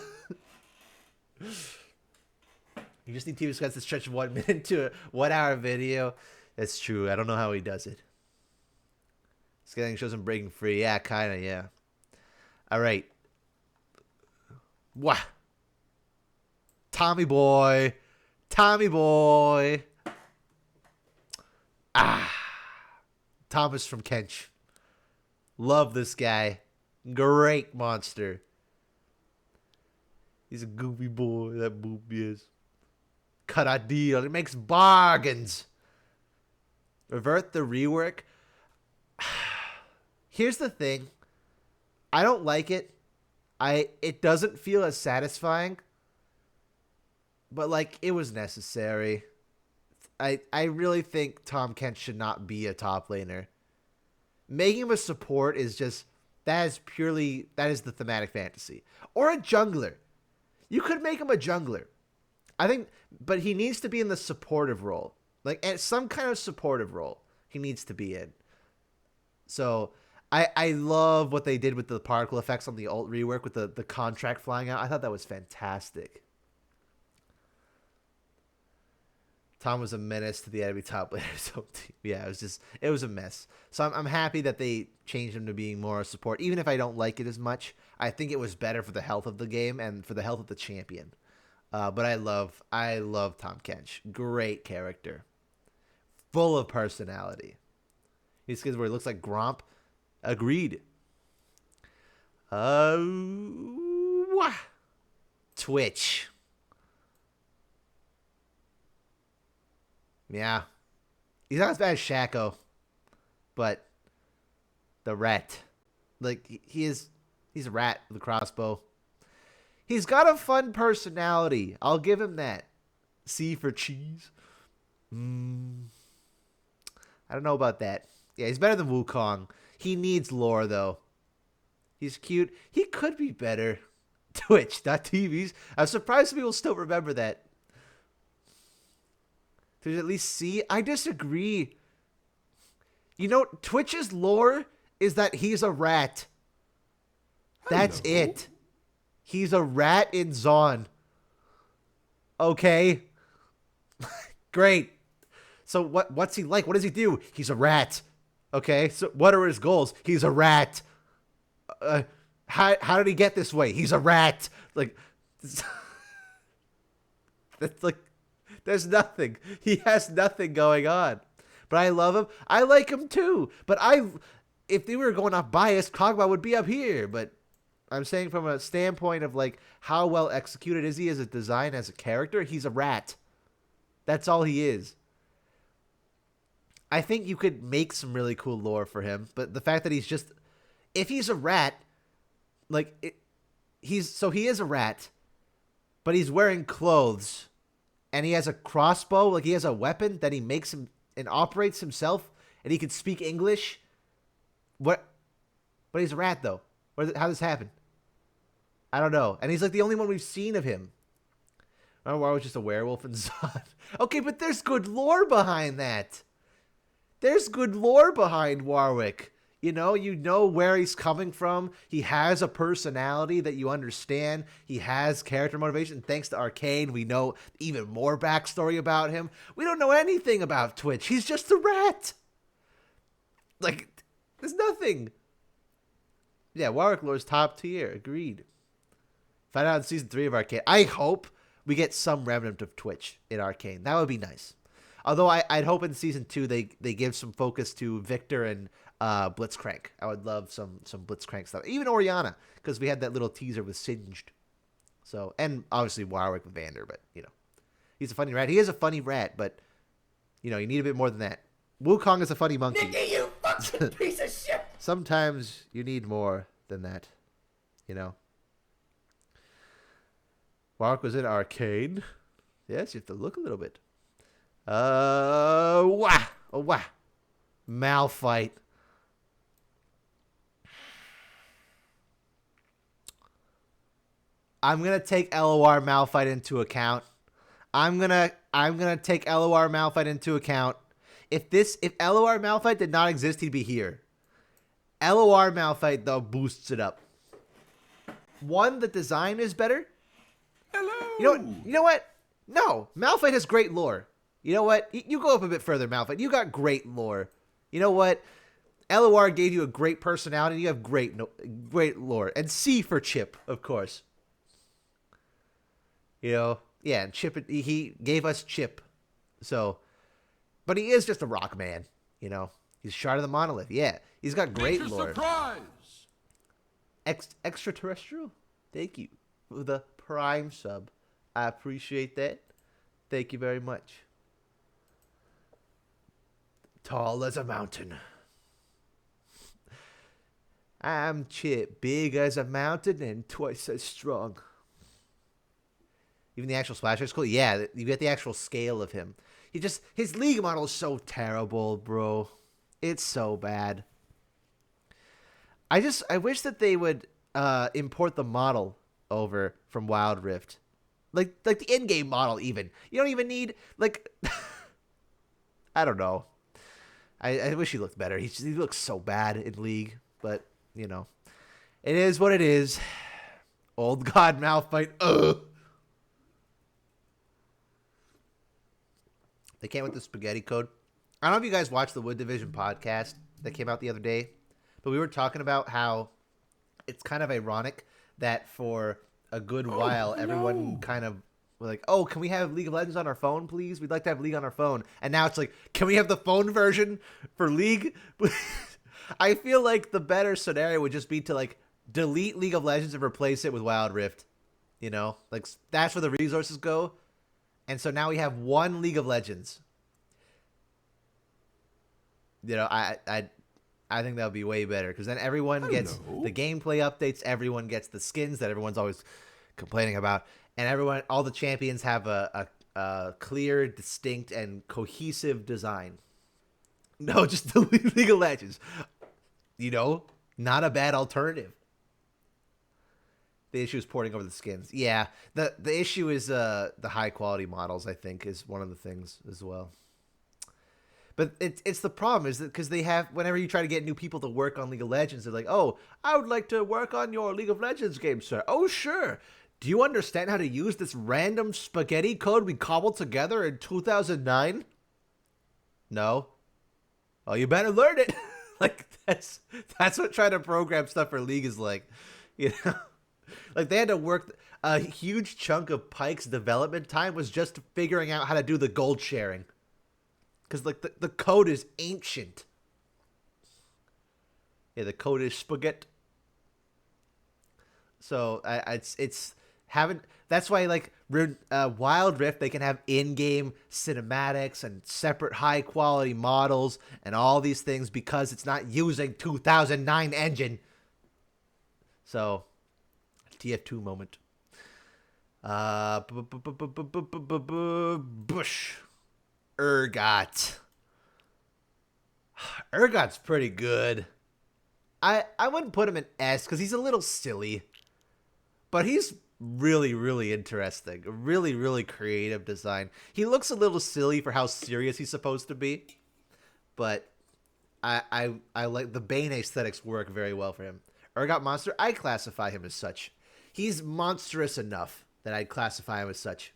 You just need TV screens to stretch 1 minute to a 1 hour video. That's true. I don't know how he does it. Scaling shows him breaking free. Yeah, kind of, yeah. All right. Wah. Tommy boy. Tommy boy. Thomas from Kench. Love this guy. Great monster. He's a goofy boy, that boopy is. Cut a deal. He makes bargains. Revert the rework. Here's the thing. I don't like it. It doesn't feel as satisfying. But, like, it was necessary. I really think Tahm Kench should not be a top laner. Making him a support is just... That is the thematic fantasy. Or a jungler. You could make him a jungler. I think... But he needs to be in the supportive role. Like, some kind of supportive role he needs to be in. So, I love what they did with the particle effects on the ult rework with the contract flying out. I thought that was fantastic. Tom was a menace to the enemy top laner. So yeah, it was a mess. So I'm happy that they changed him to being more support. Even if I don't like it as much, I think it was better for the health of the game and for the health of the champion. But I love Tahm Kench. Great character. Full of personality. These kids where he looks like Gromp. Agreed. Twitch. Yeah. He's not as bad as Shaco. But the rat. Like, he's a rat with a crossbow. He's got a fun personality. I'll give him that. C for cheese. I don't know about that. Yeah, he's better than Wukong. He needs lore, though. He's cute. He could be better. Twitch.tvs. I'm surprised people still remember that. To at least see. I disagree. You know, Twitch's lore is that he's a rat. That's it. He's a rat in Zon. Okay. Great. So what's he like? What does he do? He's a rat. Okay. So what are his goals? He's a rat. How did he get this way? He's a rat. Like, that's like, there's nothing. He has nothing going on. But I love him. I like him too. But if they were going off bias, Kog'Maw would be up here. But I'm saying from a standpoint of like how well executed is he as a design, as a character, he's a rat. That's all he is. I think you could make some really cool lore for him, but the fact that he's just, if he's a rat, like he is a rat, but he's wearing clothes, and he has a crossbow, like he has a weapon that he makes him and operates himself, and he can speak English. What? But he's a rat though. How does this happen? I don't know. And he's like the only one we've seen of him. Oh, why was just a werewolf in Zod? Okay, but there's good lore behind that. There's good lore behind Warwick. You know where he's coming from. He has a personality that you understand. He has character motivation. Thanks to Arcane, we know even more backstory about him. We don't know anything about Twitch. He's just a rat. Like, there's nothing. Yeah, Warwick lore's top tier. Agreed. Find out in season 3 of Arcane. I hope we get some remnant of Twitch in Arcane. That would be nice. Although I'd hope in season 2 they give some focus to Victor and Blitzcrank. I would love some Blitzcrank stuff. Even Oriana, because we had that little teaser with Singed. So, and obviously Warwick with Vander, but he's a funny rat. He is a funny rat, but you need a bit more than that. Wukong is a funny monkey. Nikki, you fucking piece of shit! Sometimes you need more than that, Warwick was in Arcane. Yes, you have to look a little bit. Malphite. I'm gonna take LOR Malphite into account. I'm gonna take LOR Malphite into account. If LOR Malphite did not exist, he'd be here. LOR Malphite though boosts it up. One, the design is better. Hello. You know what? No, Malphite has great lore. You know what? You go up a bit further, Malphite. You got great lore. You know what? LOR gave you a great personality. You have great lore. And C for Chip, of course. Yeah, and Chip, he gave us Chip. So, but he is just a rock man, He's Shard of the Monolith. Yeah, he's got great lore. Surprise. Extraterrestrial? Thank you for the Prime sub. I appreciate that. Thank you very much. Tall as a mountain. I'm Chip, big as a mountain and twice as strong. Even the actual splasher is cool. Yeah, you get the actual scale of him. His league model is so terrible, bro. It's so bad. I wish that they would import the model over from Wild Rift. Like the in-game model even. You don't even need, I don't know. I wish he looked better. He looks so bad in League, but, it is what it is. Old God Malphite. Ugh. They came with the spaghetti code. I don't know if you guys watched the Wood Division podcast that came out the other day, but we were talking about how it's kind of ironic that for a good while, everyone kind of were like, oh, can we have League of Legends on our phone, please? We'd like to have League on our phone. And now it's like, can we have the phone version for League? I feel like the better scenario would just be to, delete League of Legends and replace it with Wild Rift. That's where the resources go. And so now we have one League of Legends. I think that would be way better because then everyone gets the gameplay updates, everyone gets the skins that everyone's always complaining about, and all the champions have a clear, distinct, and cohesive design. No, just the League of Legends. Not a bad alternative. The issue is porting over the skins. Yeah, the issue is the high quality models, I think, is one of the things as well. But it's the problem is that because they have, whenever you try to get new people to work on League of Legends, they're like, oh, I would like to work on your League of Legends game, sir. Oh, sure. Do you understand how to use this random spaghetti code we cobbled together in 2009? No. Oh, you better learn it. That's what trying to program stuff for League is like. They had to work. A huge chunk of Pyke's development time was just figuring out how to do the gold sharing. Because, the code is ancient. Yeah, the code is spaghetti. So, that's why, Wild Rift, they can have in-game cinematics and separate high-quality models and all these things because it's not using 2009 engine. So, TF2 moment. Bush. Urgot. Urgot's pretty good. I wouldn't put him in S because he's a little silly. But he's really, really interesting. Really, really creative design. He looks a little silly for how serious he's supposed to be, but I like the Bane aesthetics work very well for him. Urgot Monster, I classify him as such. He's monstrous enough that I'd classify him as such.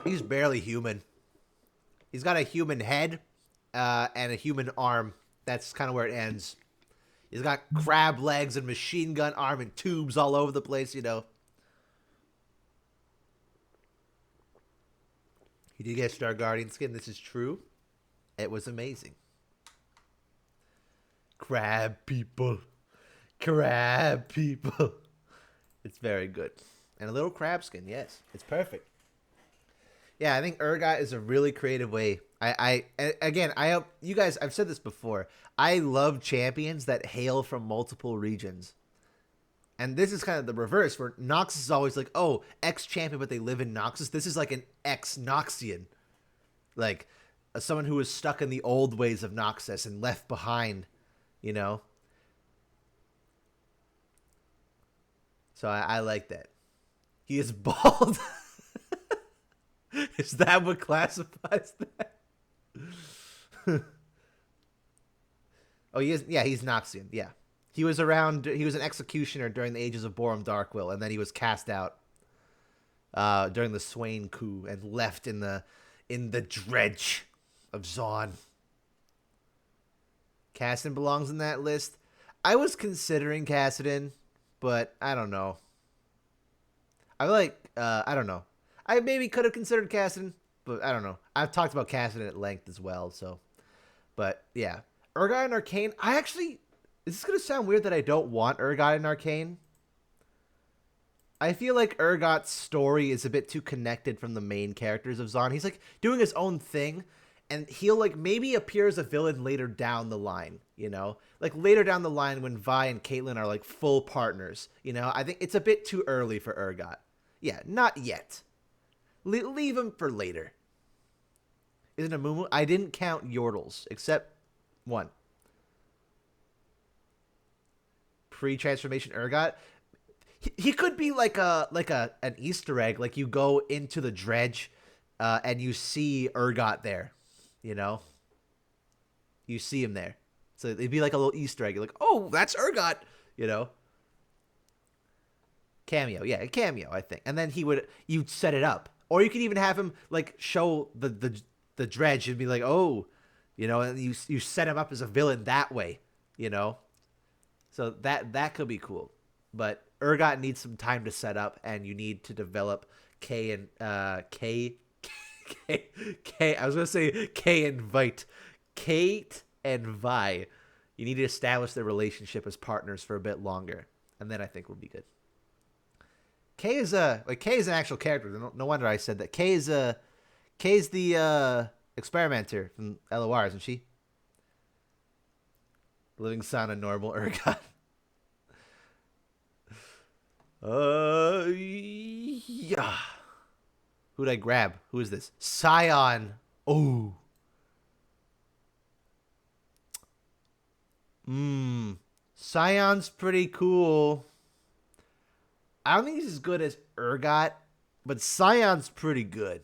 He's barely human. He's got a human head and a human arm. That's kind of where it ends. He's got crab legs and machine gun arm and tubes all over the place, you know. He did get Star Guardian skin. This is true. It was amazing. Crab people. Crab people. It's very good. And a little crab skin, yes. It's perfect. Yeah, I think Urgot is a really creative way. Again, you guys, I've said this before. I love champions that hail from multiple regions. And this is kind of the reverse, where Noxus is always like, oh, X-champion, but they live in Noxus. This is like an X-Noxian. Like, someone who was stuck in the old ways of Noxus and left behind, you know? So I like that. He is bald. Is that what classifies that? Oh, he is. Yeah, he's Noxian. Yeah. He was around. He was an executioner during the ages of Borum Darkwill, and then he was cast out during the Swain coup and left in the dredge of Zaun. Kassadin belongs in that list. I was considering Kassadin, but I don't know. I don't know. I maybe could have considered Kassadin, but I don't know. I've talked about Kassadin at length as well, so. But yeah, Urgot and Arcane. Is this gonna sound weird that I don't want Urgot and Arcane? I feel like Urgot's story is a bit too connected from the main characters of Zaun. He's like doing his own thing, and he'll like maybe appear as a villain later down the line, you know? Like later down the line when Vi and Caitlyn are like full partners, you know? I think it's a bit too early for Urgot. Yeah, not yet. Leave him for later. Isn't a Mumu? I didn't count Yordles, except one. Pre-transformation Urgot. He could be like an Easter egg. Like you go into the dredge, and you see Urgot there. You know. You see him there, so it'd be like a little Easter egg. You're like, oh, that's Urgot. You know. Cameo, yeah, a cameo, I think, and then you'd set it up. Or you could even have him like show the dredge and be like, oh, you know, and you set him up as a villain that way, you know. So that could be cool. But Urgot needs some time to set up, and you need to develop K and K. I was gonna say K and Vite, Kate and Vi. You need to establish their relationship as partners for a bit longer, and then I think we'll be good. Kay is an actual character. No wonder I said that. Kay's the experimenter from LOR, isn't she? Living Sound and Normal Urgot. Yeah. Who'd I grab? Who is this? Scion. Oh. Scion's pretty cool. I don't think he's as good as Urgot, but Scion's pretty good.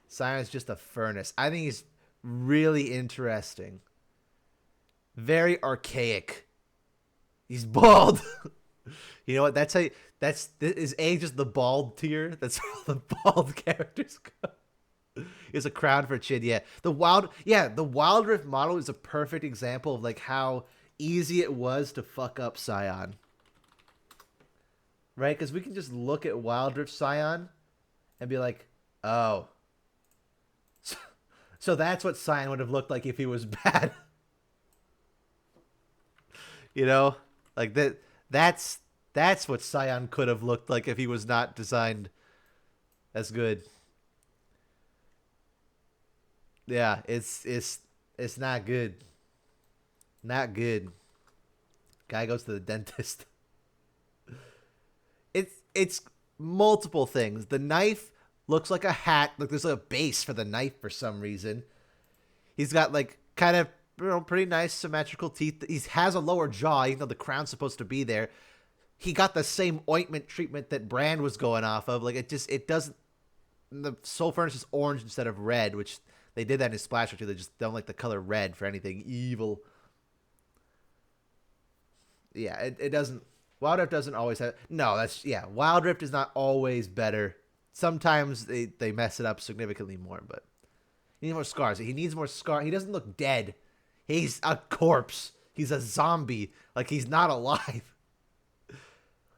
Scion's just a furnace. I think he's really interesting. Very archaic. He's bald. You know what? That's is A just the bald tier? That's how the bald characters go. He has a crown for a chin. Yeah. The Wild Rift model is a perfect example of like how easy it was to fuck up Scion. Right? Because we can just look at Wild Rift Scion and be like, oh. So that's what Scion would have looked like if he was bad. You know? Like that's what Scion could have looked like if he was not designed as good. Yeah, it's not good. Not good. Guy goes to the dentist. It's multiple things. The knife looks like a hat. Like there's like a base for the knife for some reason. He's got like kind of pretty nice symmetrical teeth. He has a lower jaw, even though the crown's supposed to be there. He got the same ointment treatment that Brand was going off of. Like, it doesn't. The Soul Furnace is orange instead of red, which they did that in Splasher too. They just don't like the color red for anything evil. Yeah, it doesn't. Wild Rift doesn't always have. No, Wild Rift is not always better. Sometimes they mess it up significantly more, but he needs more scars. He needs more scar. He doesn't look dead. He's a corpse. He's a zombie. Like, he's not alive.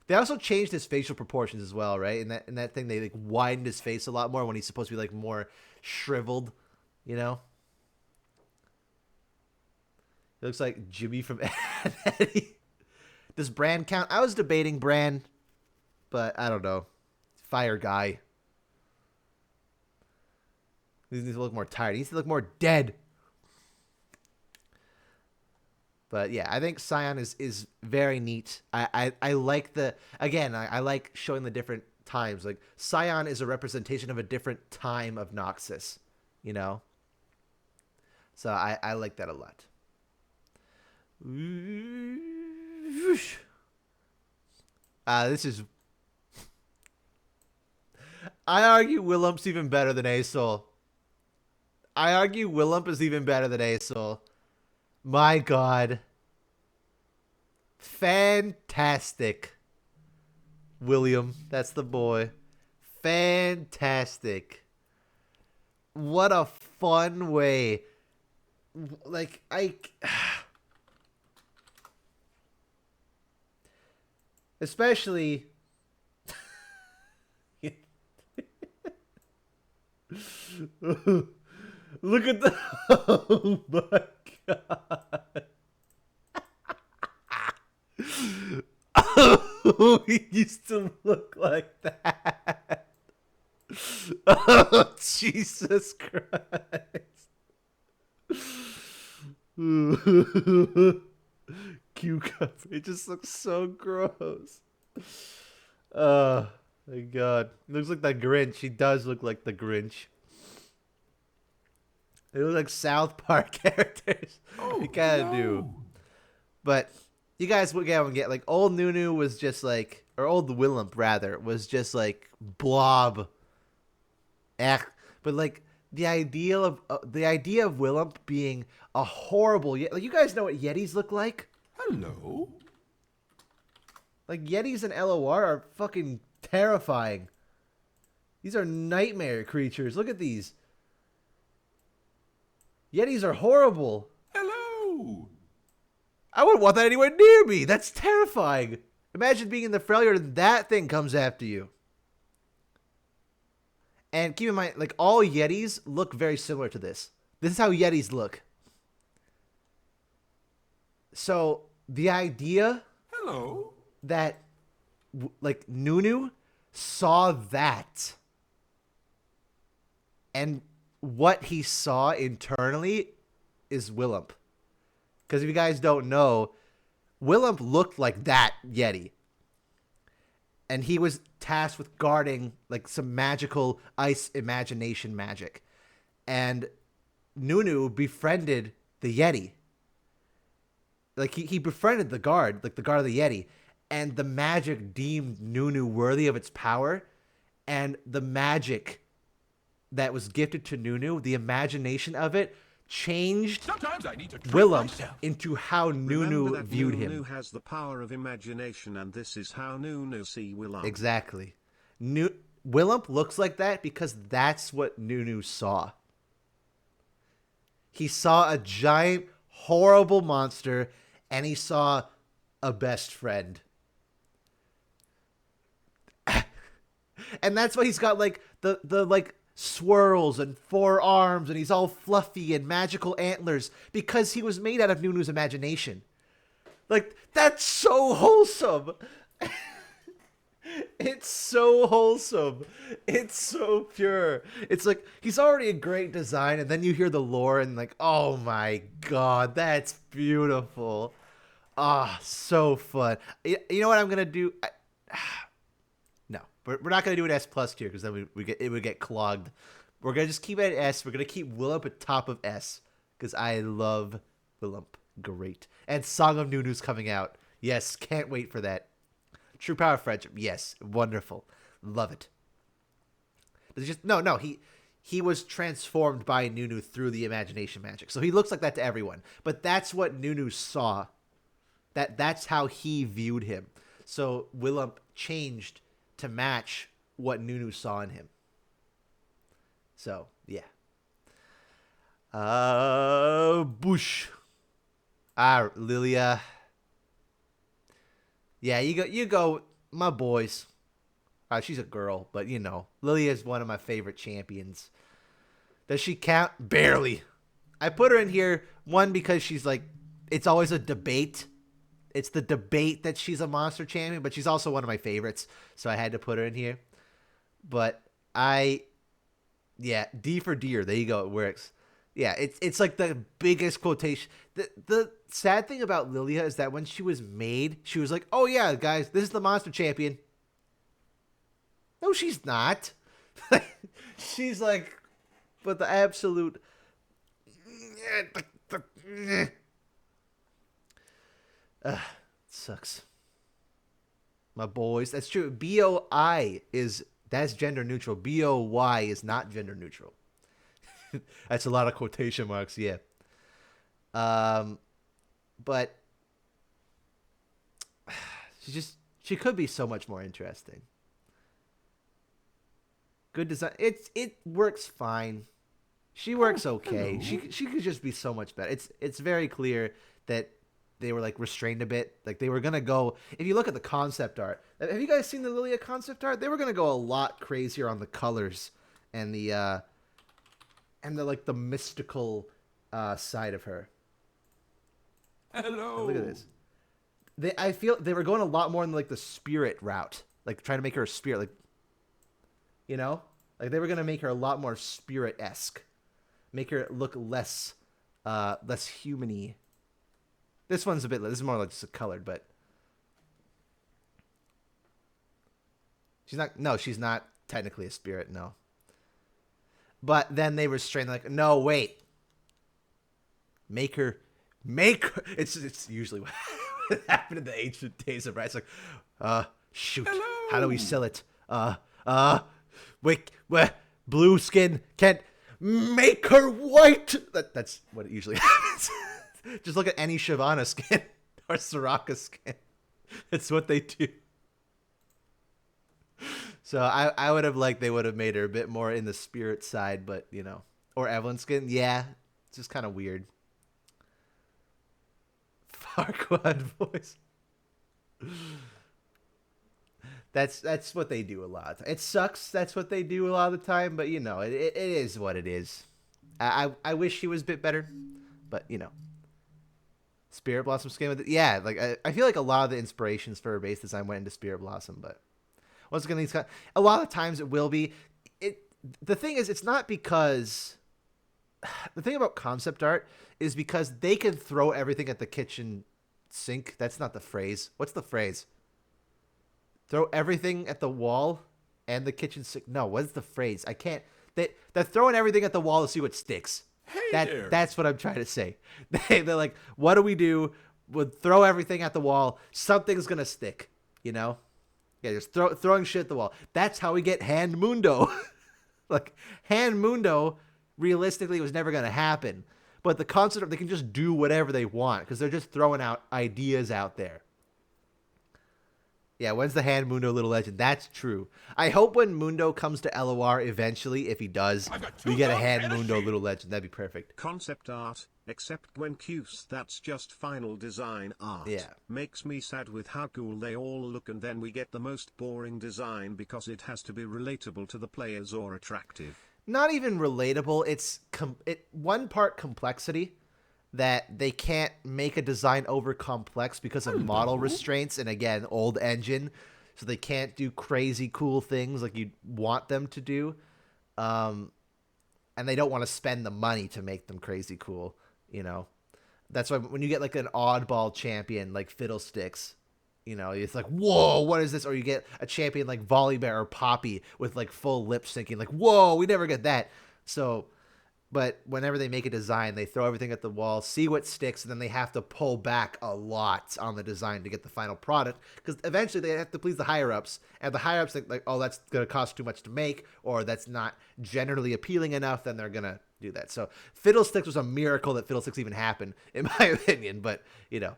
They also changed his facial proportions as well, right? In that thing, they like widened his face a lot more when he's supposed to be like more shriveled, you know? He looks like Jimmy from Eddie. Does Brand count? I was debating Brand, but I don't know. Fire guy. He needs to look more tired. He needs to look more dead. But yeah, I think Scion is very neat. I like I like showing the different times. Like, Scion is a representation of a different time of Noxus, you know? So I like that a lot. This is... I argue Willump's even better than Asol. I argue Willump is even better than Asol. My God. Fantastic. William, that's the boy. Fantastic. What a fun way. Like, especially... Look at the... Oh, my God. Oh, he used to look like that. Oh, Jesus Christ. Cucumber. It just looks so gross. Oh, my God. He looks like the Grinch. He does look like the Grinch. They look like South Park characters. Oh, You kind of no. do. But you guys would get like old Nunu was just like, or old Willump rather, was just like blob. But like the idea of Willump being a horrible, like, you guys know what Yetis look like? Hello. Like, Yetis and LOR are fucking terrifying. These are nightmare creatures. Look at these. Yetis are horrible. Hello. I wouldn't want that anywhere near me. That's terrifying. Imagine being in the Freljord and that thing comes after you. And keep in mind, like, all Yetis look very similar to this. This is how Yetis look. So, the idea Hello. that, like, Nunu saw that, and what he saw internally is Willump. Because if you guys don't know, Willump looked like that Yeti. And he was tasked with guarding like some magical ice imagination magic. And Nunu befriended the Yeti. Like, he befriended the guard, like the guard of the Yeti. And the magic deemed Nunu worthy of its power. And the magic that was gifted to Nunu, the imagination of it, changed Sometimes I need to treat Willump myself. into how Remember Nunu that viewed Nunu him. has the power of imagination, and this is how Nunu see Willump. Exactly. Willump looks like that because that's what Nunu saw. He saw a giant, horrible monster, and he saw a best friend. And that's why he's got like the like swirls and 4 arms, and he's all fluffy and magical antlers because he was made out of Nunu's imagination. Like, that's so wholesome. It's so wholesome. It's so pure. It's like, he's already a great design, and then you hear the lore and like, oh my God, that's beautiful. Ah, so fun. You know what I'm gonna do? No, we're not gonna do an S plus tier because then it would get clogged. We're gonna just keep it at S. We're gonna keep Willump at top of S because I love Willump, great. And Song of Nunu's coming out. Yes, can't wait for that. True Power of Friendship. Yes, wonderful. Love it. He was transformed by Nunu through the imagination magic. So he looks like that to everyone. But that's what Nunu saw. That's how he viewed him. So Willump changed to match what Nunu saw in him. So, yeah. Bush. Lilia. Yeah, you go, my boys. She's a girl, but you know, Lilia is one of my favorite champions. Does she count? Barely. I put her in here, one, because she's like, it's always a debate. It's the debate that she's a monster champion, but she's also one of my favorites, so I had to put her in here. But D for deer. There you go. It works. Yeah, it's like the biggest quotation. The sad thing about Lilia is that when she was made, she was like, oh yeah, guys, this is the monster champion. No, she's not. She's like, but the absolute. It sucks. My boys. That's true. BOI that's gender neutral. BOY is not gender neutral. That's a lot of quotation marks, yeah. But she could be so much more interesting. Good design. It works fine. She works okay. Hello. She could just be so much better. It's very clear that they were like restrained a bit. Like they were gonna go. If you look at the concept art, have you guys seen the Lilia concept art? They were gonna go a lot crazier on the colors and the like the mystical side of her. Hello. Look at this. I feel they were going a lot more in like the spirit route, like trying to make her a spirit, like, you know, like they were gonna make her a lot more spirit-esque, make her look less human-y. This one's a bit. This is more like just colored, but she's not. No, she's not technically a spirit. No. But then they restrained, like, no, wait. Make her. It's usually what happened in the ancient days of right. It's like, shoot. Hello. How do we sell it? Wait, blue skin can't make her white. That's what it usually happens. Just look at any Shyvana skin or Soraka skin. It's what they do. So I would have liked they would have made her a bit more in the spirit side, but, you know. Or Evelyn skin. Yeah, it's just kind of weird. Farquaad voice. That's what they do a lot. It sucks. That's what they do a lot of the time, but, you know, it is what it is. I wish she was a bit better, but, you know. Spirit Blossom skin with it. Yeah, like I feel like a lot of the inspirations for her base design went into Spirit Blossom, but once again, a lot of times it will be. The thing is, it's not because the thing about concept art is because they can throw everything at the kitchen sink. That's not the phrase. What's the phrase? Throw everything at the wall and the kitchen sink. No, what's the phrase? I can't. They're throwing everything at the wall to see what sticks. Hey there. That's what I'm trying to say. They're like, what do we do? We'll throw everything at the wall. Something's gonna stick, you know? Yeah, just throwing shit at the wall. That's how we get Hand Mundo. Like, Hand Mundo, realistically, was never gonna happen. But the concept of they can just do whatever they want because they're just throwing out ideas out there. Yeah, when's the Hand Mundo Little Legend? That's true. I hope when Mundo comes to LOR eventually, if he does, we get a Hand Mundo Little Legend. That'd be perfect. Concept art, except when Q's that's just final design art. Yeah. Makes me sad with how cool they all look and then we get the most boring design because it has to be relatable to the players or attractive. Not even relatable. It's one part complexity that they can't make a design over complex because of model restraints and, again, old engine, so they can't do crazy cool things like you'd want them to do, and they don't want to spend the money to make them crazy cool, you know. That's why when you get like an oddball champion like Fiddlesticks, you know, it's like, whoa, what is this? Or you get a champion like Volleybear or Poppy with like full lip syncing, like, whoa, we never get that. So But whenever they make a design, they throw everything at the wall, see what sticks, and then they have to pull back a lot on the design to get the final product. Because eventually they have to please the higher-ups. And the higher-ups think, like, oh, that's going to cost too much to make, or that's not generally appealing enough, then they're going to do that. So Fiddlesticks was a miracle that Fiddlesticks even happened, in my opinion. But, you know,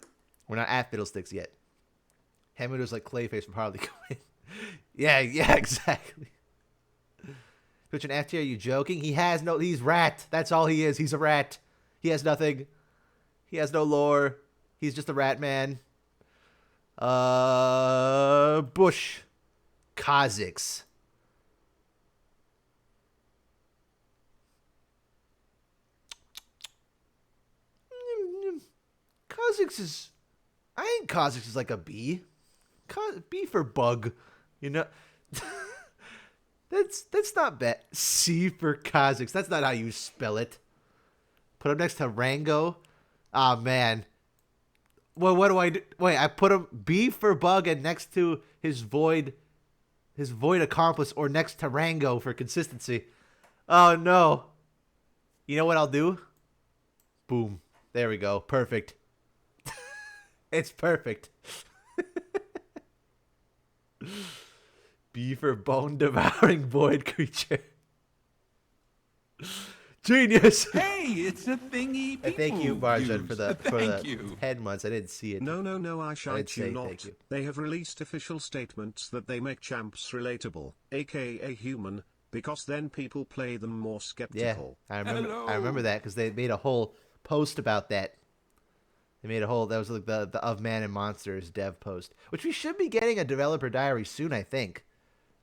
we're not at Fiddlesticks yet. Hammond was like Clayface from Harley Quinn. yeah, exactly. Twitch and FT, are you joking? He's rat. That's all he is. He's a rat. He has nothing. He has no lore. He's just a rat man. Bush. Kha'Zix. Kha'Zix is... I think Kha'Zix is like a B. B for bug. You know... That's not bad. C for Kha'Zix. That's not how you spell it. Put him next to Rango. Ah, man. Well, what do I do? Wait, I put him B for bug and next to his void accomplice, or next to Rango for consistency. Oh, no. You know what I'll do? Boom. There we go. Perfect. It's perfect. B for bone-devouring void creature. Genius. Hey, it's a thingy people Thank you, Barjan, use. for the Thank you. head months. I didn't see it. No, I shite you not. Thank you. They have released official statements that they make champs relatable, aka human, because then people play them more Yeah, skeptical. I remember. Hello. I remember that because they made a whole post about that. They made a whole, that was like the Of Man and Monsters dev post, which we should be getting a developer diary soon, I think,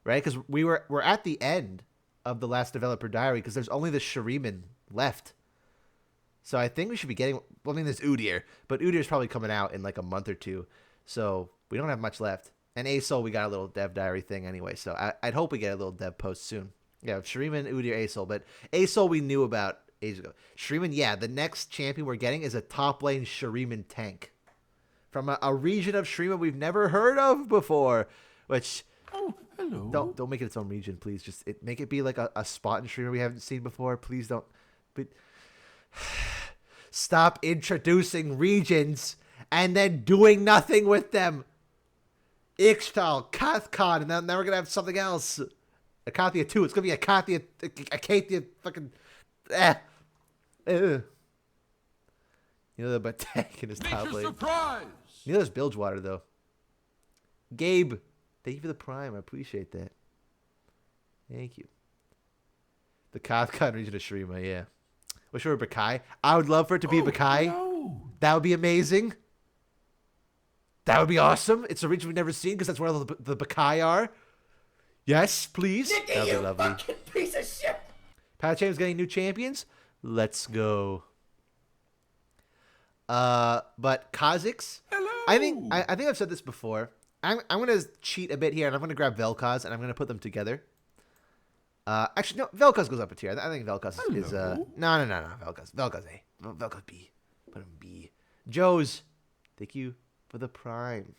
right? Because we're at the end of the last developer diary because there's only the Shuriman left. So I think we should be getting, well, I mean, there's Udyr, but Udyr's probably coming out in like a month or two. So we don't have much left. And Asol, we got a little dev diary thing anyway. So I'd hope we get a little dev post soon. Yeah, Shuriman, Udyr, Asol. But Asol we knew about ages ago. Shuriman, yeah, the next champion we're getting is a top lane Shuriman tank. From a region of Shuriman we've never heard of before. Which, Oh, hello. don't make it its own region, please. Just make it be like a spot in Shuriman we haven't seen before. Please don't. But stop introducing regions and then doing nothing with them. Ixtal, Kathcon, and then we're going to have something else. Akathia 2. It's going to be Akathia fucking... You know, but tank in his top Nature's lane. surprise. You know there's Bilgewater, though. Gabe, thank you for the prime. I appreciate that. Thank you. The Kathcon region of Shurima, yeah. Wish it were Bakai. I would love for it to be Bakai. No. That would be amazing. That would be awesome. It's a region we've never seen because that's where the Bakai are. Yes, please. Nikki, That would be you lovely. fucking piece of shit! Patcham's getting new champions. Let's go. But Kha'Zix, Hello. I think I've said this before. I'm gonna cheat a bit here, and I'm gonna grab Vel'Koz, and I'm gonna put them together. Actually, no, Vel'Koz goes up a tier. I think Vel'Koz is no, Vel'Koz A, Vel'Koz B, put him B. Joe's, thank you for the prime.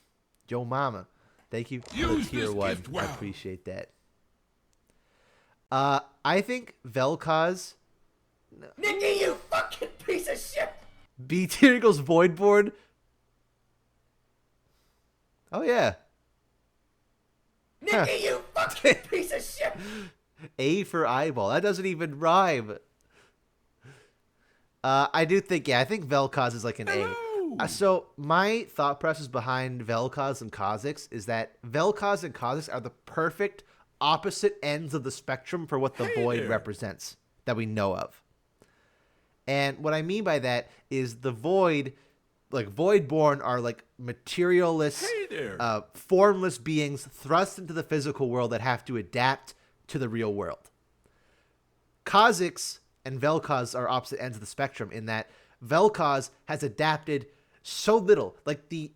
Joe Mama, thank you for the Use tier this 1. gift well. I appreciate that. I think Vel'Koz Nikki, you fucking piece of shit! B tier equals Voidborn. Oh yeah. Nikki, you fucking piece of shit! A for eyeball. That doesn't even rhyme. I do think, yeah, I think Vel'Koz is like an A. So my thought process behind Vel'Koz and Kha'Zix is that Vel'Koz and Kha'Zix are the perfect opposite ends of the spectrum for what the Void there. represents that we know of. And what I mean by that is the Void, like Voidborn, are like materialist, Hey there. formless beings thrust into the physical world that have to adapt to the real world. Kha'Zix and Vel'Koz are opposite ends of the spectrum in that Vel'Koz has adapted so little, like the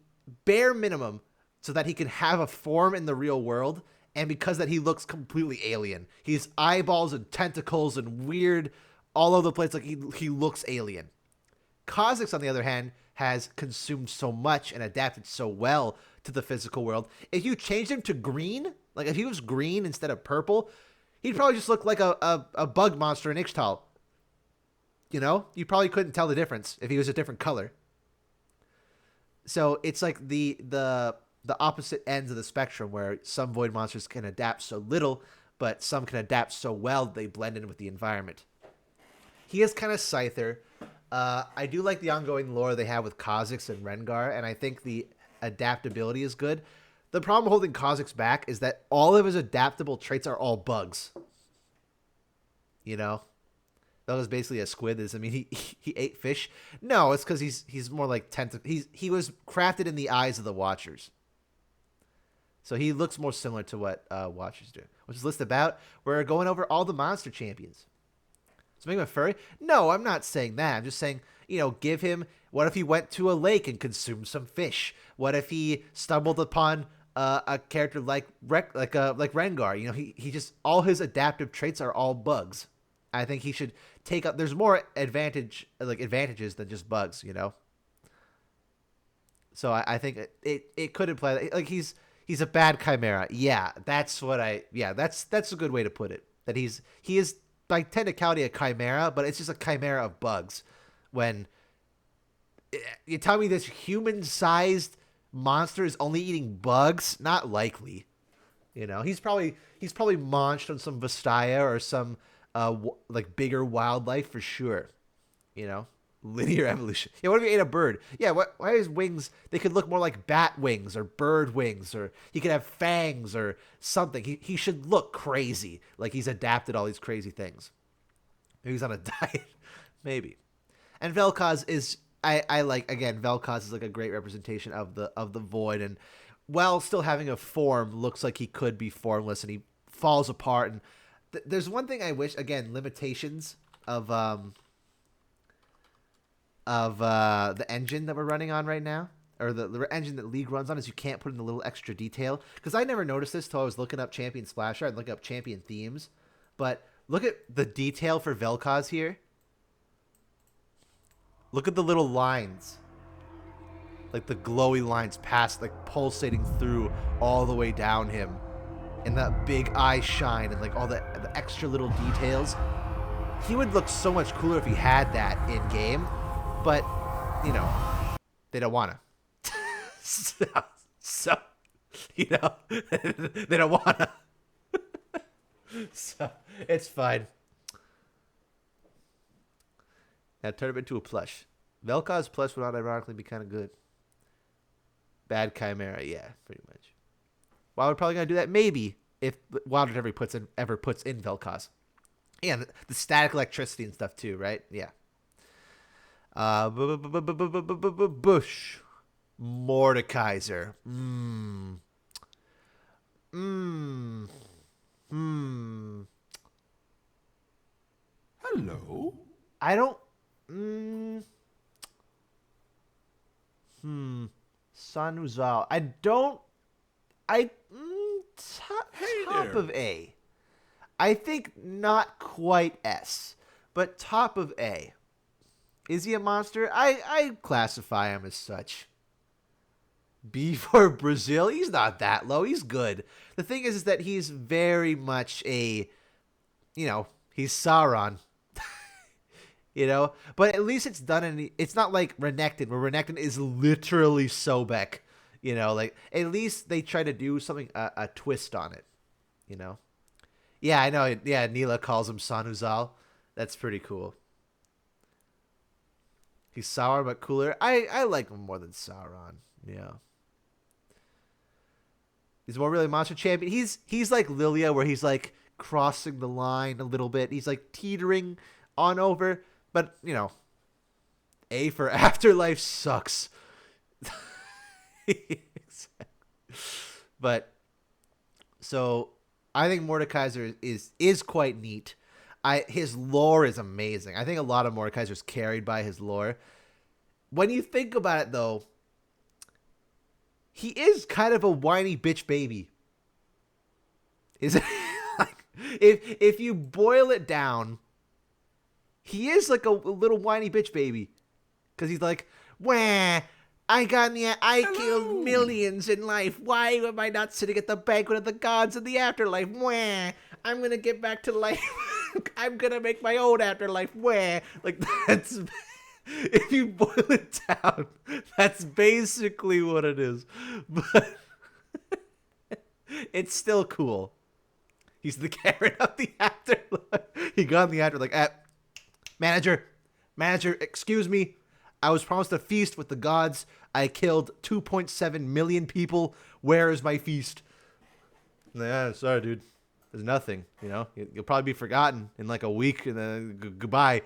bare minimum, so that he can have a form in the real world, and because that he looks completely alien. He's eyeballs and tentacles and weird all over the place, like he looks alien. Kha'Zix, on the other hand, has consumed so much and adapted so well to the physical world. If you changed him to green, like if he was green instead of purple, he'd probably just look like a bug monster in Ixtal. You know, you probably couldn't tell the difference if he was a different color. So it's like the opposite ends of the spectrum where some void monsters can adapt so little, but some can adapt so well that they blend in with the environment. He is kind of Scyther. I do like the ongoing lore they have with Kha'Zix and Rengar, and I think the adaptability is good. The problem holding Kha'Zix back is that all of his adaptable traits are all bugs. You know? That was basically a squid. I mean, he ate fish. No, it's because he's more like he was crafted in the eyes of the Watchers. So he looks more similar to what Watchers do. Which is list about? We're going over all the monster champions. So make him a furry? No, I'm not saying that. I'm just saying, give him. What if he went to a lake and consumed some fish? What if he stumbled upon a character like Rengar? He just all his adaptive traits are all bugs. I think he should take up. There's more advantages than just bugs, So I think it could imply that like he's a bad chimera. Yeah, that's a good way to put it. That he is by technicality a chimera, but it's just a chimera of bugs. When you tell me this human-sized monster is only eating bugs, not likely. He's probably munched on some Vastaya or some bigger wildlife for sure. Linear evolution. Yeah, what if he ate a bird? Yeah, why his wings, they could look more like bat wings or bird wings, or he could have fangs or something. He should look crazy, like he's adapted all these crazy things. Maybe he's on a diet. Maybe. And Vel'Koz is, I like, again, Vel'Koz is like a great representation of the void, and while still having a form, looks like he could be formless, and he falls apart. And there's one thing I wish, again, limitations of the engine that we're running on right now, or the engine that League runs on, is you can't put in a little extra detail. Because I never noticed this till I was looking up Champion Splasher and looking up Champion themes. But look at the detail for Vel'Koz here. Look at the little lines. Like the glowy lines past, like pulsating through all the way down him. And that big eye shine and like all the extra little details. He would look so much cooler if he had that in game. But, they don't want to. so, they don't want to. So, it's fine. Now turn him into a plush. Vel'Koz plush would not ironically be kind of good. Bad chimera, yeah, pretty much. Wild probably going to do that? Maybe, if Wild ever puts in Vel'Koz. Yeah, the static electricity and stuff too, right? Yeah. Bush. Mordekaiser. Hello. I don't. Sanuzal. I don't. Top of A. I think not quite S, but top of A. Is he a monster? I classify him as such. B for Brazil. He's not that low. He's good. The thing is that he's very much a, he's Sauron. But at least it's done in. It's not like Renekton, where Renekton is literally Sobek. At least they try to do something, a twist on it. Yeah, I know. Yeah, Neela calls him Sanuzal. That's pretty cool. He's sour but cooler. I like him more than Sauron. Yeah. He's more really monster champion. He's like Lilia, where he's like crossing the line a little bit. He's like teetering on over. But, A for Afterlife sucks. But, so, I think Mordekaiser is quite neat. His lore is amazing. I think a lot of Mordekaiser's carried by his lore. When you think about it, though, he is kind of a whiny bitch baby. Is it? If you boil it down, he is like a little whiny bitch baby. Because he's like, wah, I killed millions in life. Why am I not sitting at the banquet of the gods in the afterlife? Wah, I'm going to get back to life. I'm gonna make my own afterlife. Where? Like, that's, if you boil it down, that's basically what it is. But it's still cool. He's the Karen of the afterlife. He got in the afterlife, like, manager, excuse me. I was promised a feast with the gods. I killed 2.7 million people. Where is my feast? Yeah, sorry, dude. There's nothing, you know? You'll probably be forgotten in like a week, and then goodbye.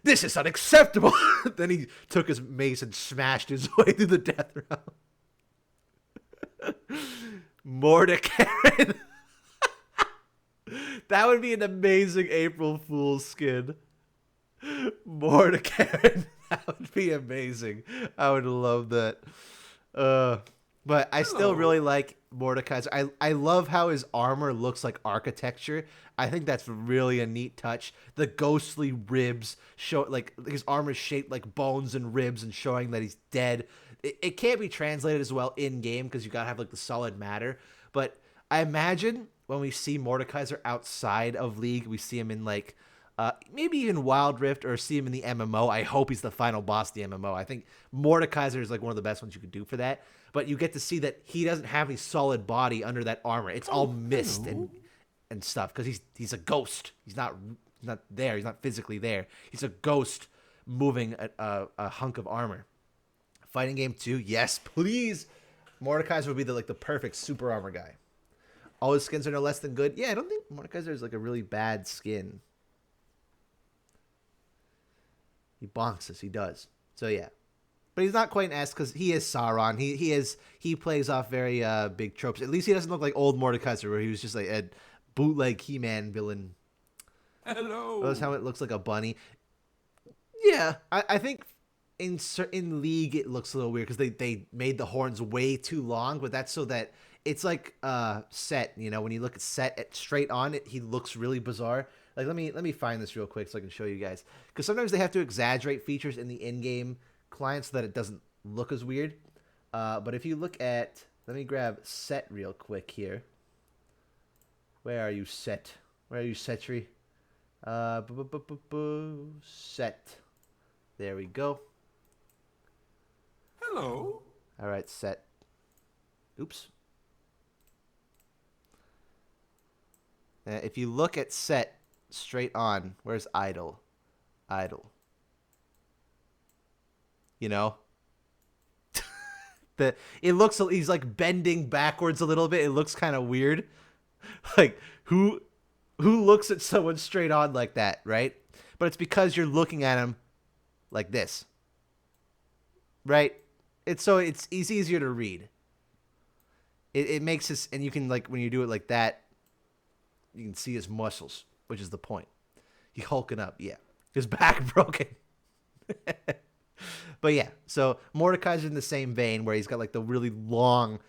This is unacceptable. Then he took his mace and smashed his way through the death realm. Mordecai. That would be an amazing April Fool's skin. Mordecai. That would be amazing. I would love that. But I still really like Mordecai's. I love how his armor looks like architecture. I think that's really a neat touch. The ghostly ribs show, like, his armor is shaped like bones and ribs and showing that he's dead. It can't be translated as well in game because you gotta have like the solid matter. But I imagine when we see Mordekaiser outside of League, we see him in like maybe even Wild Rift, or see him in the MMO. I hope he's the final boss of the MMO. I think Mordekaiser is like one of the best ones you could do for that. But you get to see that he doesn't have a solid body under that armor. It's all mist and stuff because he's a ghost. He's not there. He's not physically there. He's a ghost moving a hunk of armor. Fighting game 2, yes, please. Mordekaiser would be the perfect super armor guy. All his skins are no less than good. Yeah, I don't think Mordekaiser is like a really bad skin. He bonks us. He does. So yeah, but he's not quite an S because he is Sauron. He plays off very big tropes. At least he doesn't look like old Mordekaiser, where he was just like a bootleg He-Man villain. Hello. Notice how it looks like a bunny. Yeah, I think in League it looks a little weird because they made the horns way too long, but that's so that it's like Set. You know, when you look at Set straight on it, he looks really bizarre. Like, let me find this real quick so I can show you guys. Because sometimes they have to exaggerate features in the in-game client so that it doesn't look as weird. But if you look at... Let me grab Set real quick here. Where are you, Set? Where are you, Setry? Set. There we go. Hello. All right, Set. Oops. If you look at Set... straight on, where's idle? You know, it looks, he's like bending backwards a little bit. It looks kind of weird. Like, who looks at someone straight on like that, right? But it's because you're looking at him like this, right? It's easier to read. It makes this, and you can, like, when you do it like that, you can see his muscles, which is the point. He hulking up, yeah. His back broken. But yeah, so Mordekaiser's in the same vein where he's got like the really long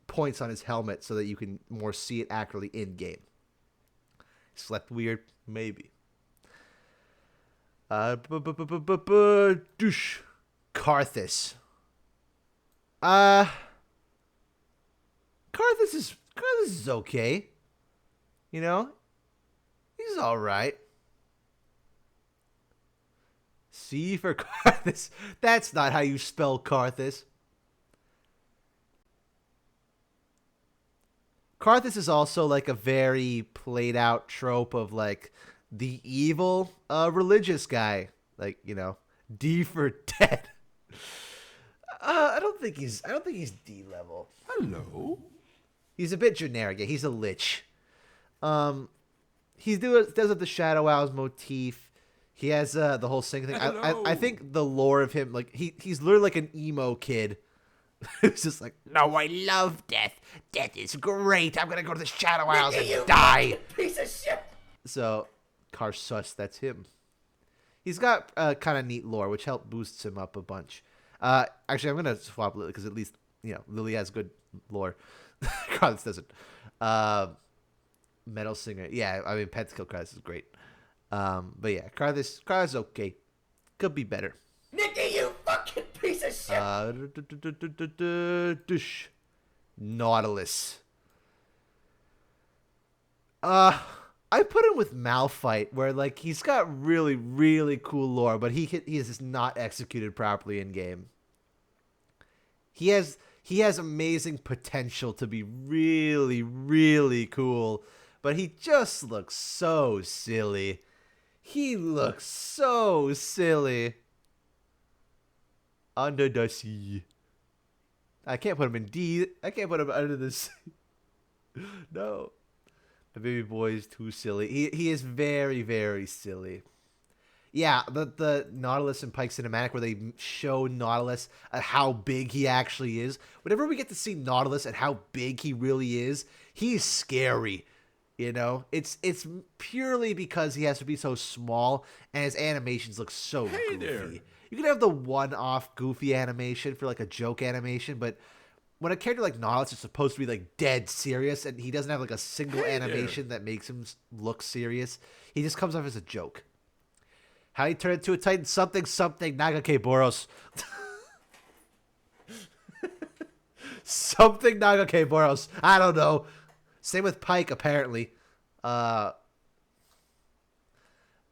points on his helmet so that you can more see it accurately in game. Slept weird, maybe. Douche. Karthus. Karthus is okay. You know? He's alright. C for Karthus. That's not how you spell Karthus. Karthus is also like a very played out trope of like the evil religious guy. Like, you know, D for dead. I don't think he's D level. Hello. He's a bit generic. Yeah, he's a lich. He does have the Shadow Owls motif. He has the whole sing thing. I think the lore of him, like he's literally like an emo kid. Who's just like, no, I love death. Death is great. I'm gonna go to the Shadow Owls and die. Piece of shit. So, Karsus, that's him. He's got kind of neat lore, which helped boosts him up a bunch. Actually, I'm gonna swap Lily because at least Lily has good lore. Karthus doesn't. Metal Singer, yeah. I mean, Pets Kill Karthus is great. But yeah, Karthus is okay. Could be better. Nikki, you fucking piece of shit. Nautilus. I put him with Malphite, where like he's got really, really cool lore, but he is just not executed properly in game. He has amazing potential to be really, really cool, but he just looks so silly. He looks so silly. Under the sea. I can't put him in D. I can't put him under the sea. No. The baby boy is too silly. He is very, very silly. Yeah, the Nautilus and Pike cinematic where they show Nautilus at how big he actually is. Whenever we get to see Nautilus at how big he really is, he's scary. You know, it's purely because he has to be so small and his animations look so goofy. There. You can have the one-off goofy animation for like a joke animation, but when a character like Nautilus is supposed to be like dead serious and he doesn't have like a single animation that makes him look serious, he just comes off as a joke. How he turned into a Titan something Nagake Boros. Something Nagake Boros. I don't know. Same with Pike apparently. But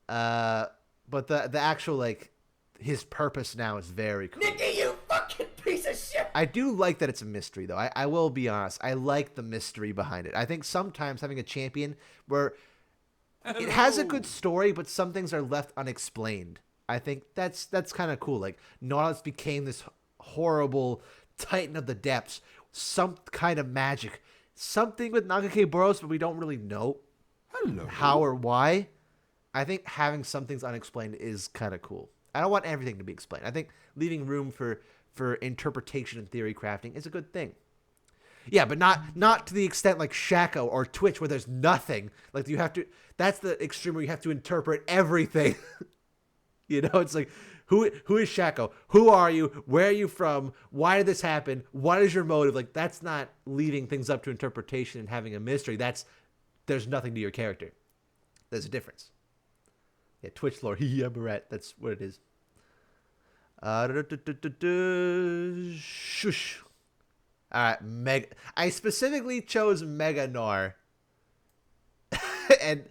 the actual like his purpose now is very cool. Nikki, you fucking piece of shit! I do like that it's a mystery, though. I will be honest. I like the mystery behind it. I think sometimes having a champion where it has a good story, but some things are left unexplained. I think that's kind of cool. Like, Nautilus became this horrible Titan of the depths. Some kind of magic. Something with Nagake Boros, but we don't really know how or why. I think having some things unexplained is kind of cool. I don't want everything to be explained. I think leaving room for interpretation and theory crafting is a good thing. Yeah, but not to the extent like Shaco or Twitch where there's nothing. Like you have to. That's the extreme where you have to interpret everything. You know, it's like who is Shaco? Who are you? Where are you from? Why did this happen? What is your motive? Like that's not leaving things up to interpretation and having a mystery. There's nothing to your character. There's a difference. Yeah, Twitch lore. I'm a rat. That's what it is. Shush. All right, I specifically chose Mega Gnar. And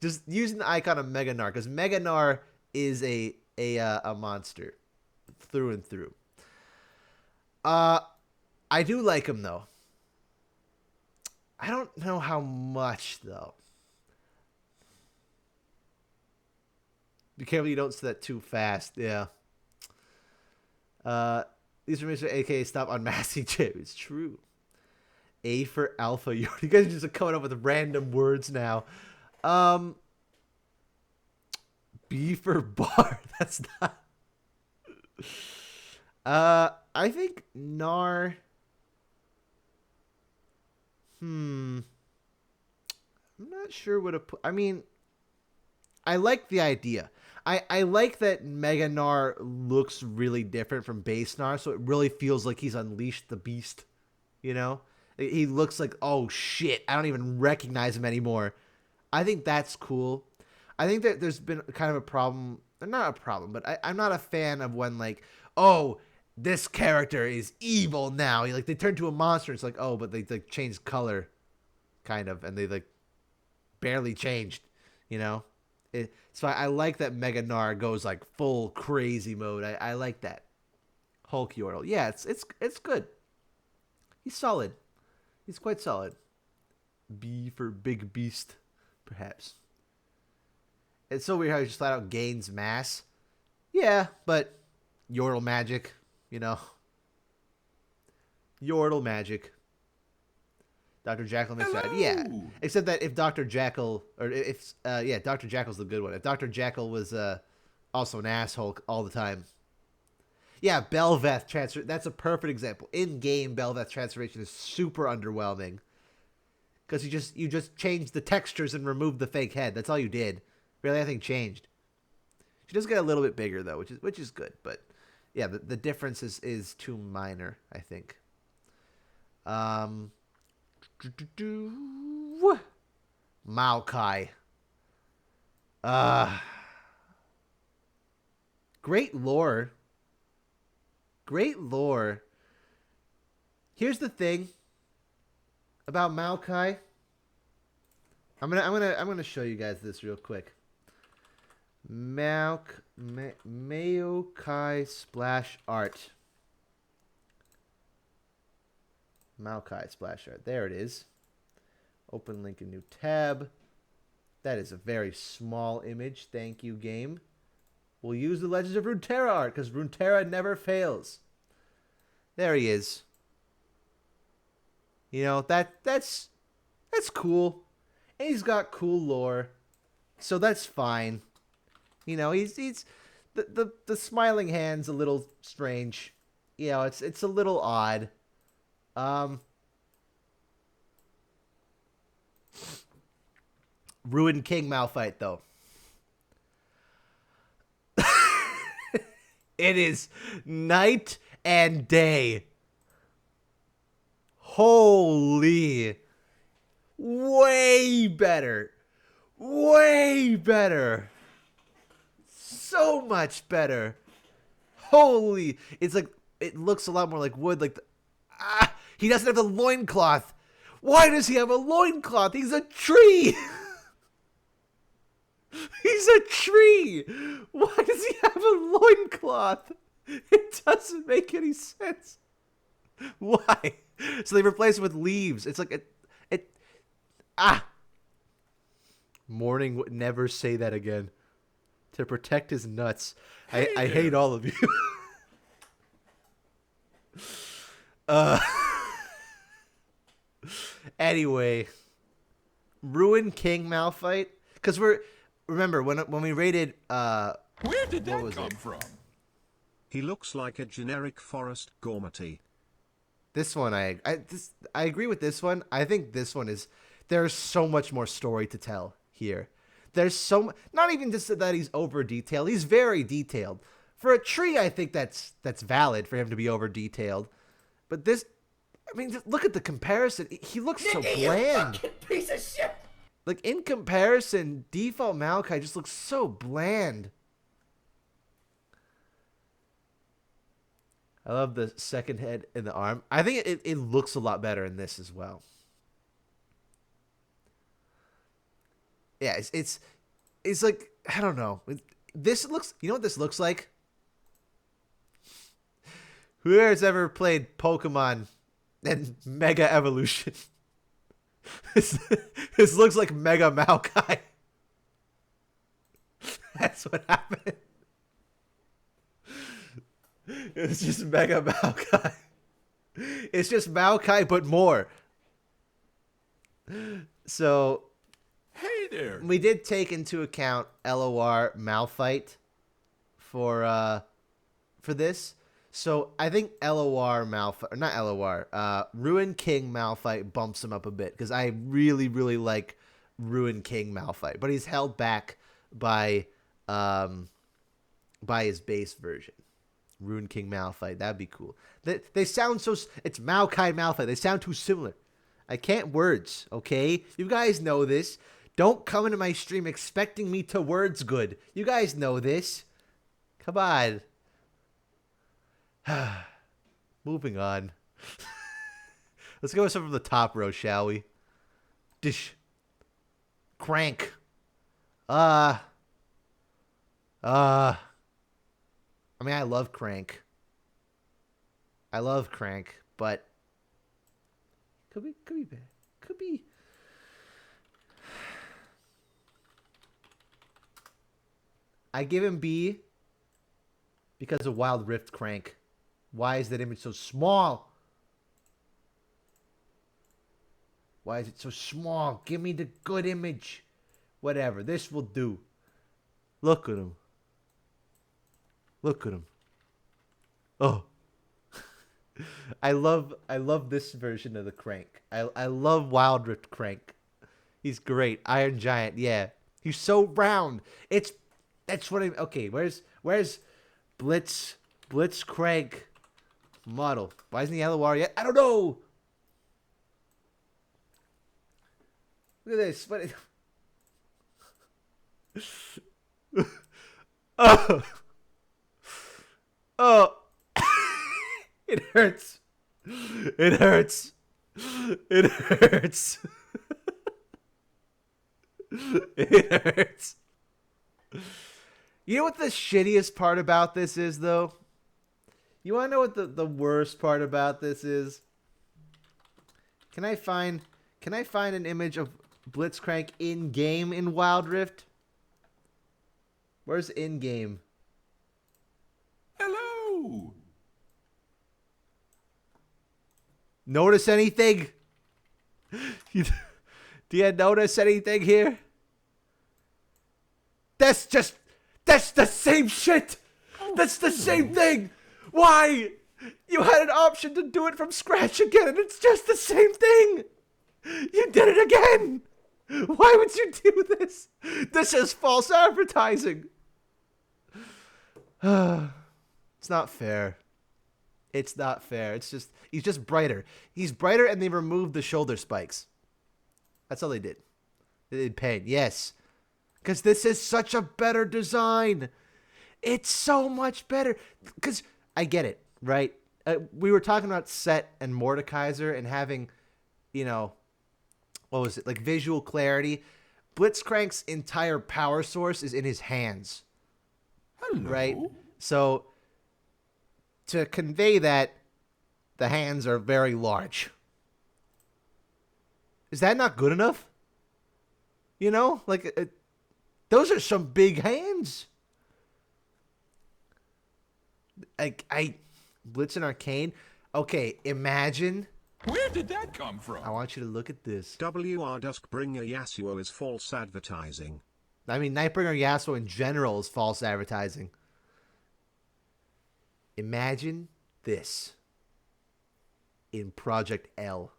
just using the icon of Mega Gnar because Mega Gnar is a monster through and through. I do like him though. I don't know how much though. Be careful you don't say that too fast. Yeah. These are Mr. AKA stop unmasking Chip. It's true. A for Alpha. You guys are just coming up with random words now. B for Bar. That's not. I think Gnar. I'm not sure what to put. I mean, I like the idea. I like that Mega Gnar looks really different from base Gnar, so it really feels like he's unleashed the beast. You know? He looks like, oh shit, I don't even recognize him anymore. I think that's cool. I think that there's been kind of a problem, not a problem, but I'm not a fan of when like, oh, this character is evil now. Like they turn to a monster, it's like, oh, but they like changed color, kind of, and they like barely changed, you know? So I like that Mega Gnar goes like full crazy mode. I like that. Hulk Yordle. Yeah, it's good. He's solid. He's quite solid. B for Big Beast, perhaps. It's so weird how he just flat out gains mass. Yeah, but Yordle magic, you know. Yordle magic. Dr. Jackal makes that. Yeah. Except that if Dr. Jackal, or if, Dr. Jackal's the good one. If Dr. Jackal was also an asshole all the time. Yeah, Belveth transfer. That's a perfect example. In-game, Belveth transformation is super underwhelming. Because you just changed the textures and removed the fake head. That's all you did. Really, nothing changed. She does get a little bit bigger, though, which is good. But, yeah, the difference is too minor, I think. Maokai. Great lore. Great lore. Here's the thing about Maokai. I'm gonna show you guys this real quick. Maokai splash art. Maokai splash art. There it is. Open link in new tab. That is a very small image. Thank you, game. We'll use the Legends of Runeterra art because Runeterra never fails. There he is. You know, that's cool. And he's got cool lore. So that's fine. You know, he's the smiling hand's a little strange. You know, it's a little odd. Ruined King Malphite though. It is night and day. Holy. Way better. Way better. So much better. Holy. It's like, it looks a lot more like wood. Like, he doesn't have the loincloth. Why does he have a loincloth? He's a tree. He's a tree. Why does he have a loincloth? It doesn't make any sense. Why? So they replace it with leaves. It's like Morning would never say that again. To protect his nuts. I hate all of you. Anyway. Ruin King Malphite. Because remember when we rated Where did that come from? He looks like a generic forest gourmety. This one I agree with this one. I think this one there's so much more story to tell here. There's not even just that he's over detailed. He's very detailed. For a tree, I think that's valid for him to be over detailed. But this, I mean, just look at the comparison. He looks so bland. You fucking piece of shit. Like in comparison, default Maokai just looks so bland. I love the second head in the arm. I think it looks a lot better in this as well. Yeah, it's like, I don't know. This looks, you know what this looks like? Whoever's ever played Pokemon and Mega Evolution. This looks like Mega Maokai. That's what happened. It's just Mega Maokai. It's just Maokai, but more. So, Hey there. we did take into account LOR Malphite for this. So I think LOR Malphite, or not LOR, Ruin King Malphite bumps him up a bit because I really, really like Ruin King Malphite, but he's held back by his base version. Ruin King Malphite, that'd be cool. They sound so. It's Maokai Malphite. They sound too similar. I can't words. Okay, you guys know this. Don't come into my stream expecting me to words good. You guys know this. Come on. Moving on. Let's go with some from the top row, shall we? Dish. Crank. I mean, I love Crank. I love Crank, but could be bad. Could be. I give him B because of Wild Rift Crank. Why is that image so small? Why is it so small? Give me the good image. Whatever. This will do. Look at him. Look at him. Oh. I love this version of the Crank. I love Wild Rift Crank. He's great. Iron Giant, yeah. He's so round. That's what okay, where's Blitz Crank model? Why isn't he LOR yet? I don't know. Look at this. What oh. Oh. It hurts. It hurts. It hurts. It hurts. You know what the shittiest part about this is, though? You want to know what the worst part about this is? Can I find an image of Blitzcrank in game in Wild Rift? Where's in game? Hello. Notice anything? Do you notice anything here? That's the same shit. That's the same thing. Why? You had an option to do it from scratch again, and it's just the same thing. You did it again. Why would you do this? This is false advertising. It's not fair. It's not fair. It's just, he's just brighter. He's brighter, and they removed the shoulder spikes. That's all they did. They did paint, yes. Because this is such a better design. It's so much better. Because I get it, right? We were talking about Set and Mordekaiser and having, you know, what was it? Like visual clarity. Blitzcrank's entire power source is in his hands. Hello. Right? So, to convey that, the hands are very large. Is that not good enough? You know? Like, those are some big hands. Blitz and Arcane. Okay, imagine. Where did that come from? I want you to look at this. WR Duskbringer Yasuo is false advertising. I mean, Nightbringer Yasuo in general is false advertising. Imagine this in Project L.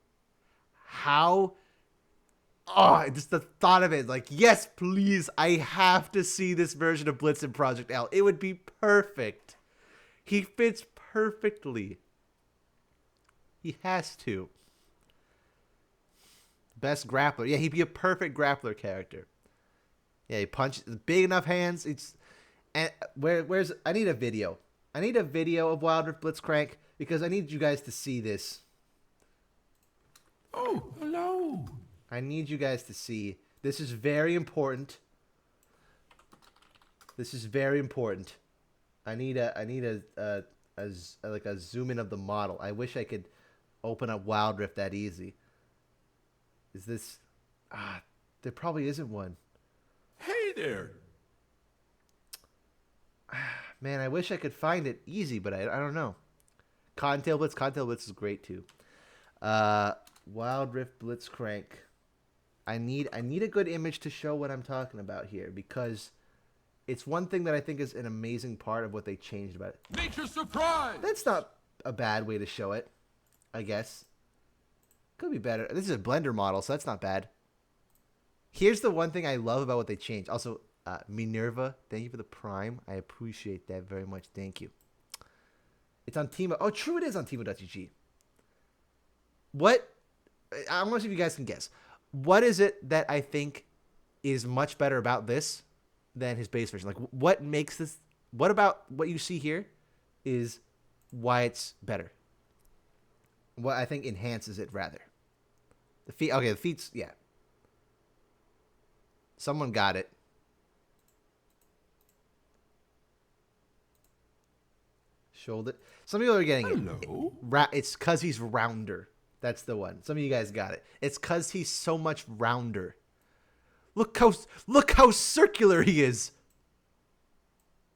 How... Oh, just the thought of it. Like, yes, please, I have to see this version of Blitz in Project L. It would be perfect. He fits perfectly. He has to. Best grappler. Yeah, he'd be a perfect grappler character. Yeah, he punches big enough hands. It's and where's I need a video. I need a video of Wild Rift Blitzcrank because I need you guys to see this. Oh, hello. I need you guys to see. This is very important. This is very important. I need a zoom in of the model. I wish I could open up Wild Rift that easy. Is this... there probably isn't one. Hey there. Man, I wish I could find it easy, but I don't know. Cottontail Blitz. Cottontail Blitz is great too. Wild Rift Blitzcrank. I need a good image to show what I'm talking about here because it's one thing that I think is an amazing part of what they changed about it. Nature surprise. That's not a bad way to show it, I guess. Could be better. This is a Blender model, so that's not bad. Here's the one thing I love about what they changed. Also, Minerva, thank you for the Prime. I appreciate that very much. Thank you. It's on Timo. Oh, true, it is on Timo.gg. What? I want to see if you guys can guess. What is it that I think is much better about this than his base version? Like, what makes this... What about what you see here is why it's better? What I think enhances it, rather. The feet... Okay, the feet's... Yeah. Someone got it. Shoulder. Some people are getting Hello. it. It's because he's rounder. That's the one. Some of you guys got it. It's because he's so much rounder. Look how circular he is.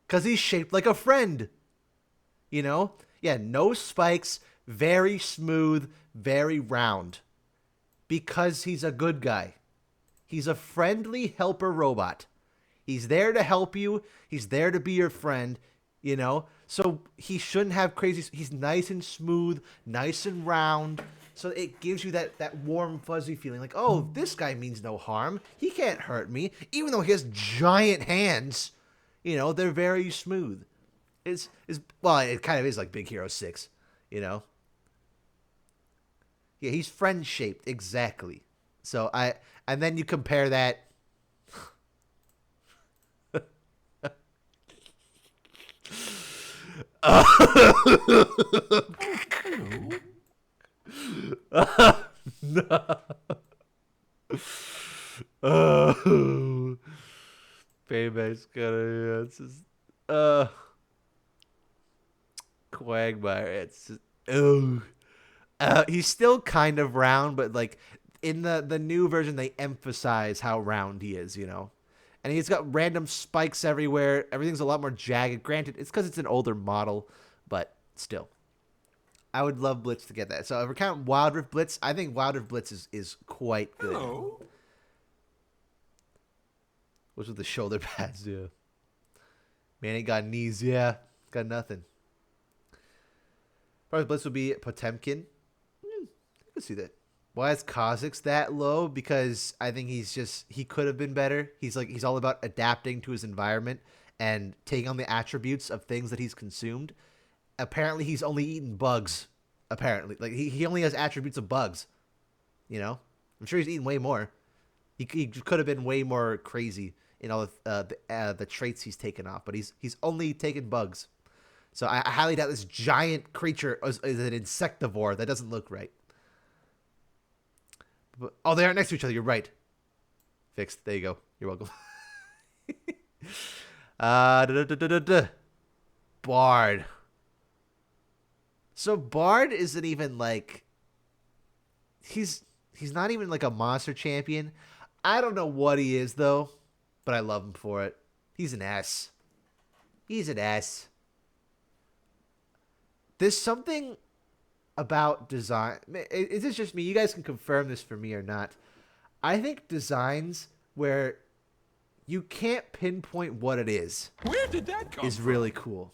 Because he's shaped like a friend. You know? Yeah, no spikes. Very smooth. Very round. Because he's a good guy. He's a friendly helper robot. He's there to help you. He's there to be your friend. You know? So he shouldn't have crazy... He's nice and smooth. Nice and round. So it gives you that warm, fuzzy feeling. Like, oh, this guy means no harm. He can't hurt me. Even though he has giant hands. You know, they're very smooth. Well, it kind of is like Big Hero 6. You know? Yeah, he's friend-shaped. Exactly. So and then you compare that... Oh, Payback's gonna. It's just, Quagmire. It's just, oh. He's still kind of round, but like in the new version, they emphasize how round he is. And he's got random spikes everywhere. Everything's a lot more jagged. Granted, it's because it's an older model, but still. I would love Blitz to get that. So if we're counting Wild Rift Blitz, I think Wild Rift Blitz is quite good. Hello. What's with the shoulder pads, yeah. Man ain't got knees, yeah. Got nothing. Probably Blitz would be Potemkin. I could see that. Why is Kha'Zix that low? Because I think he could have been better. He's all about adapting to his environment and taking on the attributes of things that he's consumed. Apparently, he's only eaten bugs. Apparently. Like, he only has attributes of bugs. I'm sure he's eaten way more. He could have been way more crazy in all the traits he's taken off, but he's only taken bugs. So I highly doubt this giant creature is an insectivore. That doesn't look right. But, oh, they aren't next to each other. You're right. Fixed. There you go. You're welcome. Bard. So Bard isn't even like... He's not even like a monster champion. I don't know what he is, though. But I love him for it. He's an S. He's an S. There's something about design. Is this just me? You guys can confirm this for me or not. I think designs where you can't pinpoint what it is. Where did that come is from? really cool.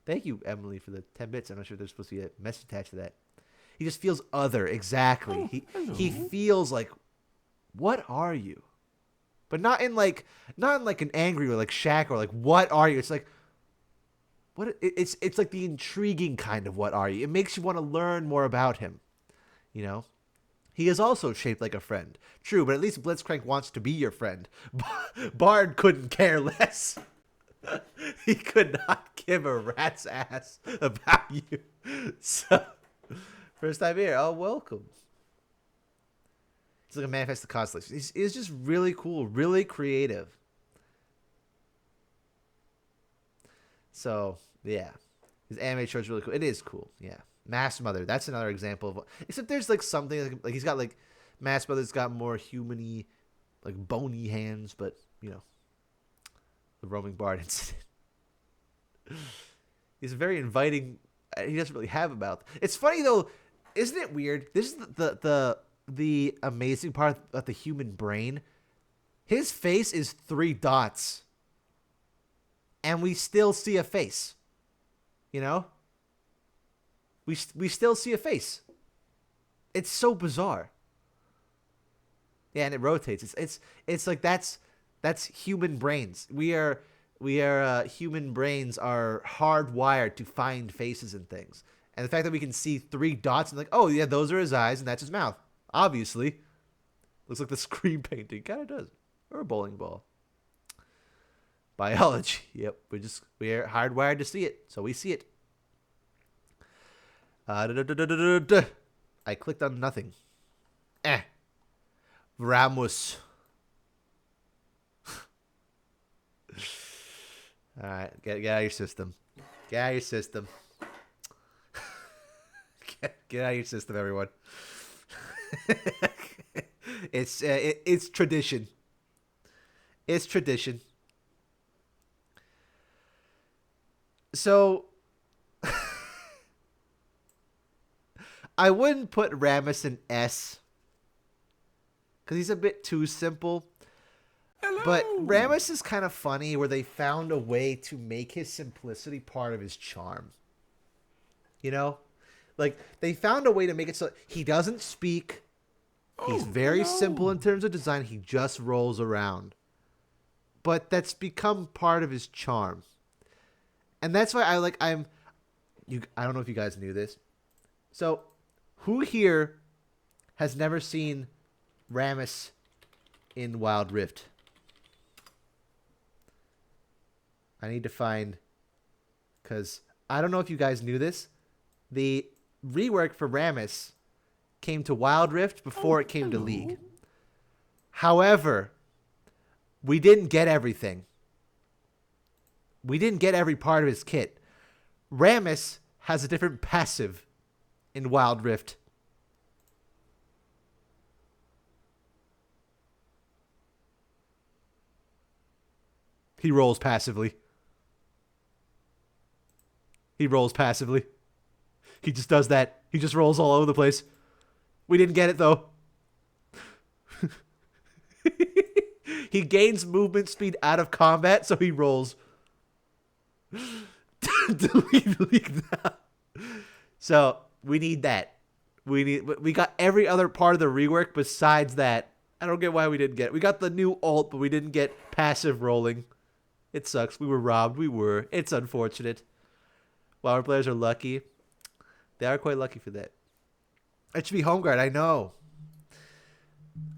Thank you, Emily, for the 10 bits. I'm not sure there's supposed to be a message attached to that. He just feels other. Exactly. Oh, he feels like, what are you? But not in like an angry or like Shaq or like, what are you? It's like, what? It's like the intriguing kind of what are you? It makes you want to learn more about him. He is also shaped like a friend. True, but at least Blitzcrank wants to be your friend. Bard couldn't care less. He could not give a rat's ass about you. So, first time here. Oh, welcome. It's like a manifest of constellation. He's just really cool, really creative. So, yeah. His anime show is really cool. It is cool, yeah. Mass Mother, that's another example of... Except there's like something... Like he's got like... Mass Mother's got more human-y, like bony hands, but, the roaming bard incident. He's very inviting... He doesn't really have a mouth. It's funny, though. Isn't it weird? This is the amazing part of the human brain. His face is 3 dots. And we still see a face. We still see a face. It's so bizarre. Yeah, and it rotates. It's like that's human brains. Human brains are hardwired to find faces and things. And the fact that we can see 3 dots and like, oh yeah, those are his eyes and that's his mouth. Obviously. Looks like the screen painting. Kind of does. Or a bowling ball. Biology. Yep. We're hardwired to see it. So we see it. I clicked on nothing. Ramus. Alright. Get out of your system. Get out of your system. Get out of your system, everyone. It's tradition. It's tradition. So, I wouldn't put Ramus in S because he's a bit too simple. Hello. But Ramus is kind of funny where they found a way to make his simplicity part of his charm. Like, they found a way to make it so he doesn't speak. He's very simple in terms of design. He just rolls around. But that's become part of his charm. And that's why I don't know if you guys knew this. So, who here has never seen Ramus in Wild Rift? I need to find... Because I don't know if you guys knew this. The rework for Ramus came to Wild Rift before it came to League. However, we didn't get everything. We didn't get every part of his kit. Rammus has a different passive in Wild Rift. He rolls passively. He rolls passively. He just does that. He just rolls all over the place. We didn't get it, though. He gains movement speed out of combat, so he rolls. So we need that. We got every other part of the rework besides that. I don't get why we didn't get it. We got the new ult, but we didn't get passive rolling. It sucks. We were robbed. We were. It's unfortunate. While our players are lucky, they are quite lucky for that. It should be home guard. I know.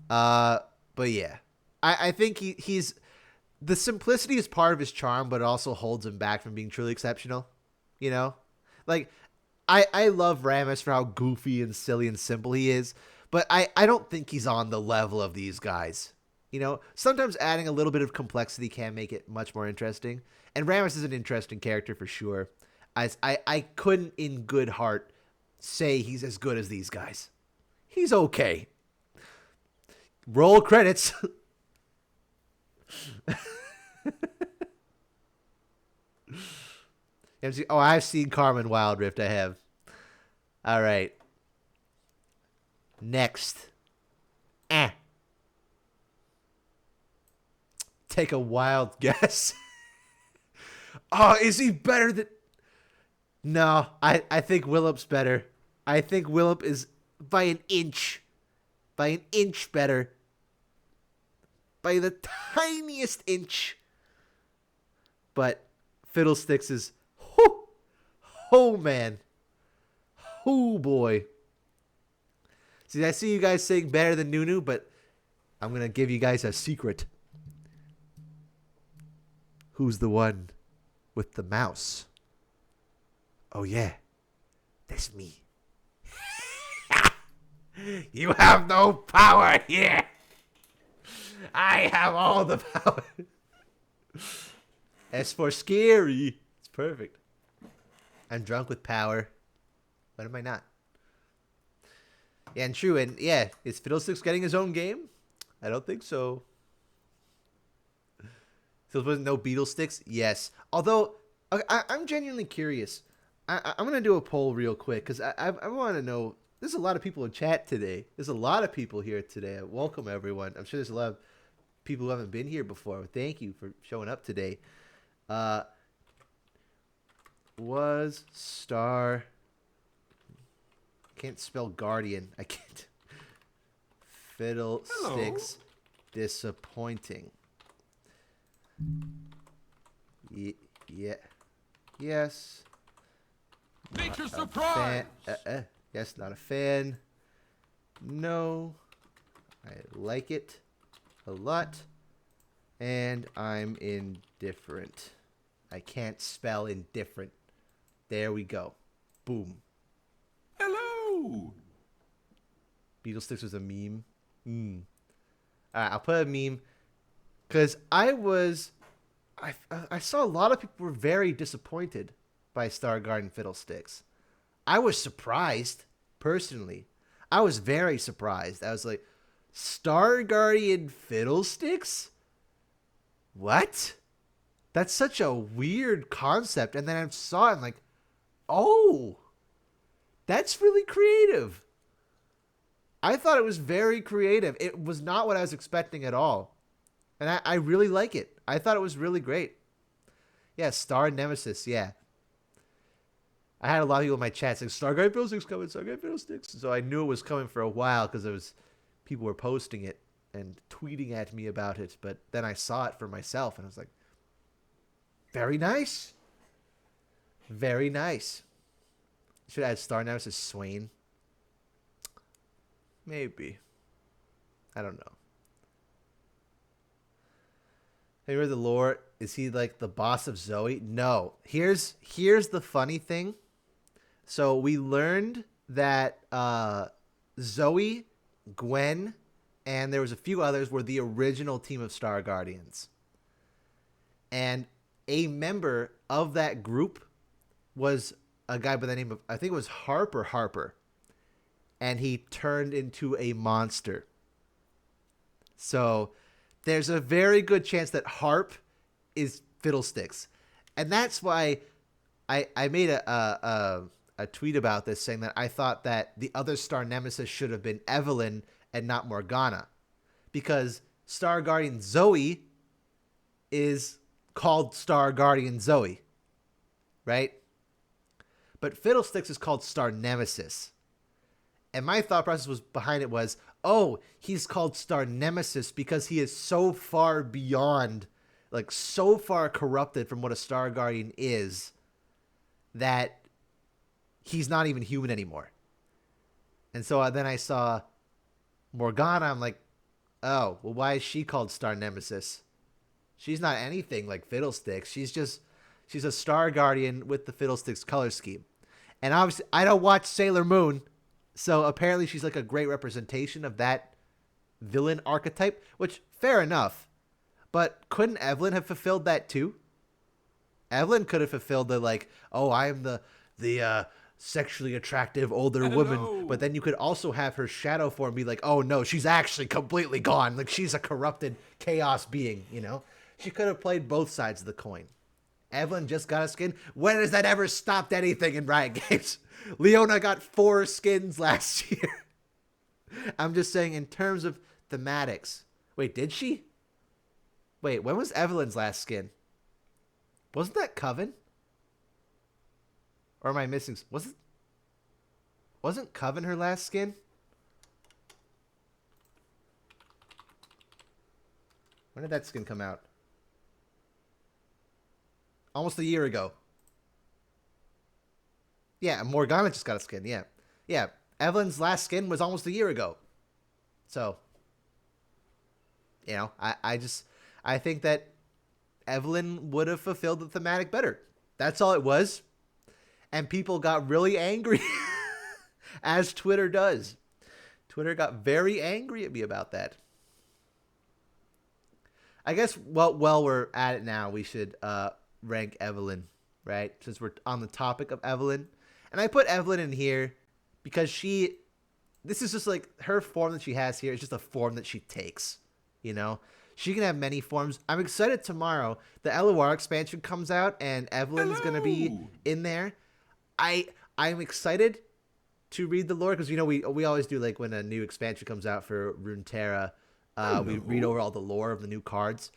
But yeah, I think he's the simplicity is part of his charm, but it also holds him back from being truly exceptional. You know, like I love Rammus for how goofy and silly and simple he is, but I don't think he's on the level of these guys. You know, sometimes adding a little bit of complexity can make it much more interesting. And Rammus is an interesting character for sure. I couldn't in good heart say he's as good as these guys. He's okay. Roll credits. Oh, I've seen Carmen Wild Rift. I have. All right. Next. Take a wild guess. Oh, is he better than... No, I think Willemp's better. I think Willump is by an inch. By an inch better. By the tiniest inch. But Fiddlesticks is... Oh, man. Oh, boy. See, I see you guys saying better than Nunu, but I'm going to give you guys a secret. Who's the one with the mouse? Oh, yeah. That's me. You have no power here. I have all the power. As for scary, it's perfect. I'm drunk with power. When am I not? Yeah, and true. And yeah, is Fiddlesticks getting his own game? I don't think so. So there was no Beetlesticks? Yes. Although, I'm genuinely curious. I'm going to do a poll real quick because I want to know. There's a lot of people in chat today. There's a lot of people here today. Welcome, everyone. I'm sure there's a lot of people who haven't been here before. Thank you for showing up today. Was Star... Can't spell Guardian. I can't. Fiddlesticks. Disappointing. Yeah. Yes. Nature surprise. Yes, not a fan. No. I like it a lot. And I'm indifferent. I can't spell indifferent. There we go. Boom. Hello. Beetlesticks was a meme. Alright, I'll put a meme. Because I saw a lot of people were very disappointed by Star Garden Fiddlesticks. I was surprised, personally. I was very surprised. I was like, Star Guardian Fiddlesticks? What? That's such a weird concept. And then I saw it and like, oh, that's really creative. I thought it was very creative. It was not what I was expecting at all. And I really like it. I thought it was really great. Yeah, Star Nemesis, yeah. I had a lot of people in my chat saying, Star Guardian Fiddlesticks coming, Star Guardian Fiddlesticks. So I knew it was coming for a while because people were posting it and tweeting at me about it. But then I saw it for myself and I was like, very nice. Very nice. Should add Star Nemesis Swain. Maybe. I don't know. Have you read the lore? Is he like the boss of Zoe? No. Here's the funny thing. So we learned that Zoe, Gwen, and there was a few others were the original team of Star Guardians. And a member of that group was a guy by the name of, I think it was Harper. And he turned into a monster. So there's a very good chance that Harp is Fiddlesticks. And that's why I made a tweet about this saying that I thought that the other Star Nemesis should have been Evelyn and not Morgana. Because Star Guardian Zoe is called Star Guardian Zoe. Right? But Fiddlesticks is called Star Nemesis. And my thought process was behind it was, oh, he's called Star Nemesis because he is so far beyond, like so far corrupted from what a Star Guardian is that he's not even human anymore. And so then I saw Morgana. I'm like, oh, well, why is she called Star Nemesis? She's not anything like Fiddlesticks. She's a Star Guardian with the Fiddlesticks color scheme. And obviously, I don't watch Sailor Moon, so apparently she's like a great representation of that villain archetype, which, fair enough. But couldn't Evelyn have fulfilled that too? Evelyn could have fulfilled the like, oh, I am the sexually attractive older woman. But then you could also have her shadow form be like, oh no, she's actually completely gone. Like she's a corrupted chaos being, you know? She could have played both sides of the coin. Evelyn just got a skin. When has that ever stopped anything in Riot Games? Leona got 4 skins last year. I'm just saying in terms of thematics. Wait, did she? Wait, when was Evelyn's last skin? Wasn't that Coven? Or am I missing? Wasn't Coven her last skin? When did that skin come out? Almost a year ago. Yeah, Morgana just got a skin. Yeah. Yeah, Evelyn's last skin was almost a year ago. So, you know, I think that Evelyn would have fulfilled the thematic better. That's all it was. And people got really angry, as Twitter does. Twitter got very angry at me about that. I guess, well, we're at it now, we should rank Evelyn, right? Since we're on the topic of Evelyn. And I put Evelyn in here because this is just like her form that she has here is just a form that she takes, you know? She can have many forms. I'm excited tomorrow. The LOR expansion comes out and Evelyn's going to be in there. I'm excited to read the lore because, you know, we always do like when a new expansion comes out for Runeterra, we read over all the lore of the new cards.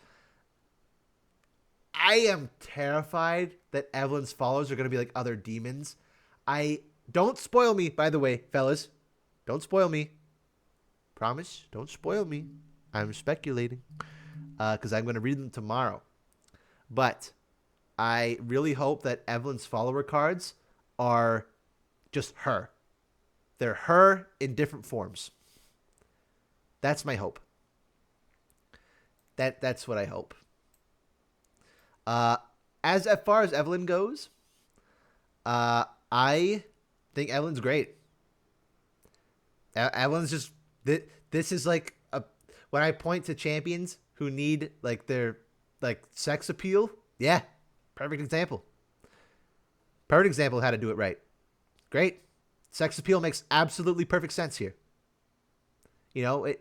I am terrified that Evelyn's followers are going to be like other demons. Don't spoil me, by the way, fellas. Don't spoil me. Promise, don't spoil me. I'm speculating because I'm going to read them tomorrow. But I really hope that Evelyn's follower cards are just her. They're her in different forms. That's my hope. That's what I hope. As far as Evelyn goes, I think Evelyn's great. Evelyn's just this is like when I point to champions who need like their like sex appeal. Yeah, perfect example. Perfect example of how to do it right. Great, sex appeal makes absolutely perfect sense here. You know,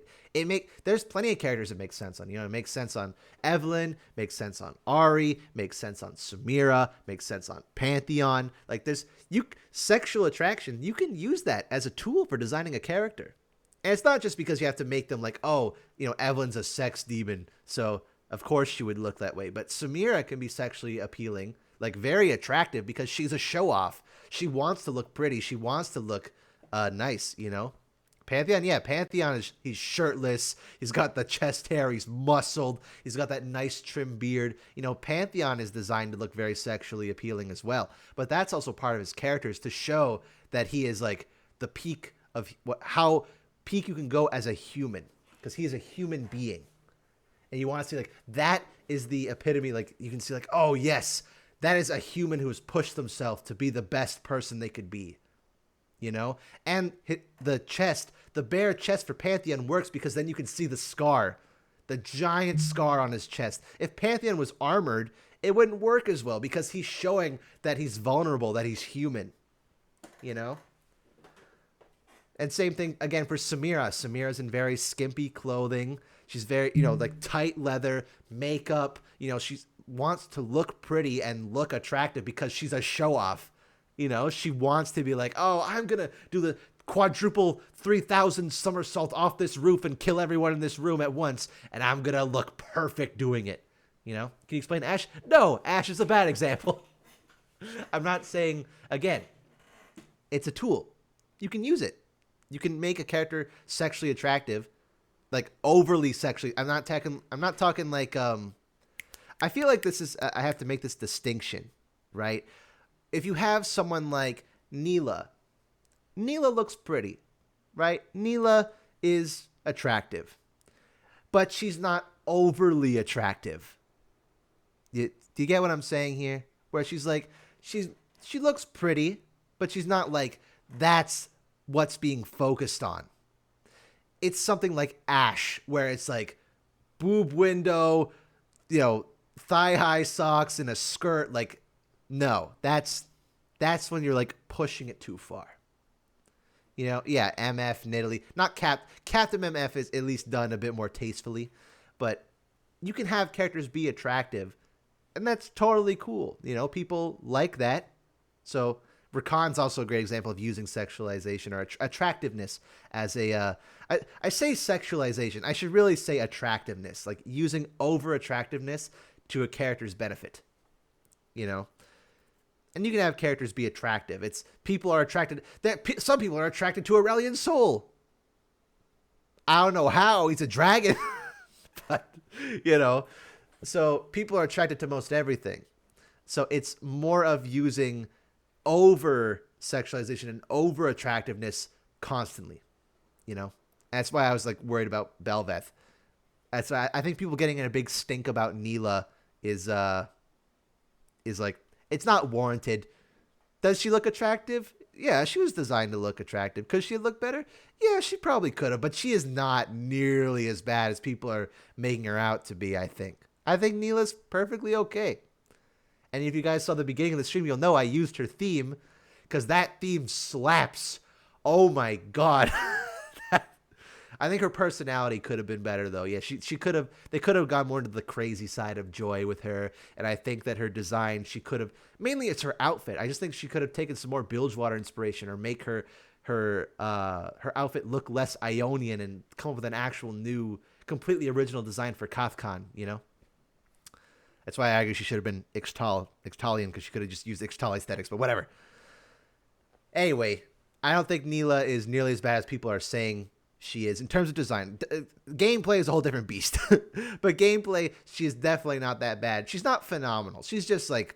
there's plenty of characters it makes sense on. You know, it makes sense on Evelyn, makes sense on Ari, makes sense on Samira, makes sense on Pantheon. Like sexual attraction, you can use that as a tool for designing a character. And it's not just because you have to make them like, oh, you know, Evelyn's a sex demon, so of course she would look that way. But Samira can be sexually appealing, like very attractive because she's a show off. She wants to look pretty. She wants to look nice, you know. Pantheon, yeah, Pantheon he's shirtless. He's got the chest hair. He's muscled. He's got that nice trim beard. You know, Pantheon is designed to look very sexually appealing as well. But that's also part of his character is to show that he is like the peak of how peak you can go as a human because he is a human being. And you want to see like that is the epitome. Like you can see like, oh yes, that is a human who has pushed themselves to be the best person they could be. You know, and the chest, The bare chest for Pantheon works because then you can see the scar, the giant scar on his chest. If Pantheon was armored, it wouldn't work as well because he's showing that he's vulnerable, that he's human, you know? And same thing again for Samira. Samira's in very skimpy clothing. She's very, like tight leather, makeup. She wants to look pretty and look attractive because she's a show off. She wants to be like, oh, I'm going to do the quadruple 3,000 somersault off this roof and kill everyone in this room at once. And I'm going to look perfect doing it. Can you explain Ash? No, Ash is a bad example. I'm not saying, again, it's a tool. You can use it. You can make a character sexually attractive, like overly sexually. I'm not talking like, I feel like I have to make this distinction, right? If you have someone like Neela looks pretty, right? Neela is attractive, but she's not overly attractive. Do you get what I'm saying here? Where she's like, she looks pretty, but she's not like, that's what's being focused on. It's something like Ash, where it's like boob window, thigh-high socks and a skirt. Like, no, that's when you're like pushing it too far. Yeah, MF, Nidalee, not Captain MF is at least done a bit more tastefully, but you can have characters be attractive, and that's totally cool. People like that. So Rakan's also a great example of using sexualization or attractiveness as a, I say sexualization. I should really say attractiveness, like using over attractiveness to a character's benefit, And you can have characters be attractive. Some people are attracted to Aurelian's soul. I don't know how, he's a dragon, but, so people are attracted to most everything. So it's more of using over sexualization and over attractiveness constantly, That's why I was like worried about Belveth. That's why I think people getting in a big stink about Neela is like, it's not warranted. Does she look attractive? Yeah, she was designed to look attractive. Could she look better? Yeah, she probably could have, but she is not nearly as bad as people are making her out to be, I think. I think Neela's perfectly okay. And if you guys saw the beginning of the stream, you'll know I used her theme because that theme slaps. Oh my God. I think her personality could have been better though. Yeah, they could have gone more into the crazy side of Joy with her. And I think that her design, mainly it's her outfit. I just think she could have taken some more Bilgewater inspiration or make her outfit look less Ionian and come up with an actual new, completely original design for Kathkan, That's why I argue she should have been Ixtalian, because she could have just used Ixtal aesthetics, but whatever. Anyway, I don't think Neela is nearly as bad as people are saying she is in terms of design. Gameplay is a whole different beast. But gameplay, she is definitely not that bad. She's not phenomenal. She's just like,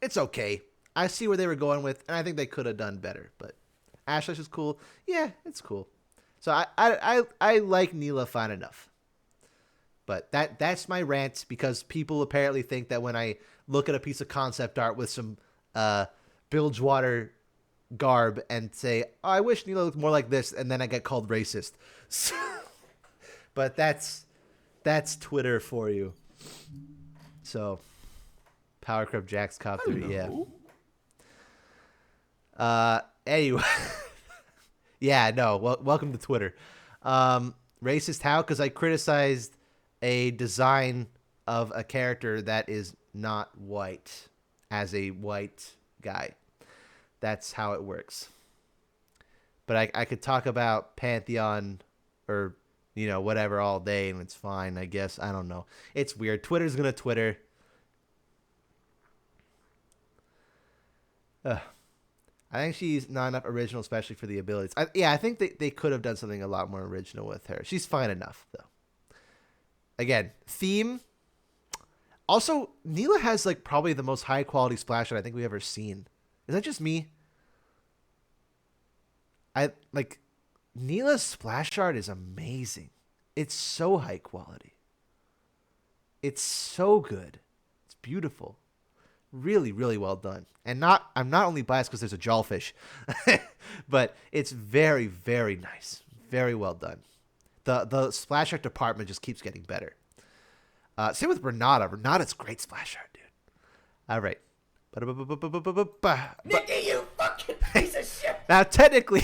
it's okay. I see where they were going with, and I think they could have done better. But Ashley is cool. Yeah, it's cool. So I like Neela fine enough. But that's my rant, because people apparently think that when I look at a piece of concept art with some Bilgewater garb and say, oh, I wish Neela looked more like this, and then I get called racist. So, but that's Twitter for you. So, Power Crab Jack's copter, yeah. Anyway. Yeah, no, welcome to Twitter. Racist how? Because I criticized a design of a character that is not white as a white guy. That's how it works. But I could talk about Pantheon or, whatever all day, and it's fine, I guess. I don't know. It's weird. Twitter's going to Twitter. I think she's not enough original, especially for the abilities. I think they could have done something a lot more original with her. She's fine enough, though. Again, theme. Also, Neela has like probably the most high quality splash art I think we've ever seen. Is that just me? Neela's splash art is amazing. It's so high quality. It's so good. It's beautiful. Really, really well done. And I'm not only biased because there's a jawfish, but it's very, very nice. Very well done. The splash art department just keeps getting better. Same with Renata. Renata's great splash art, dude. All right. Nikki, you fucking piece of shit! Now, technically,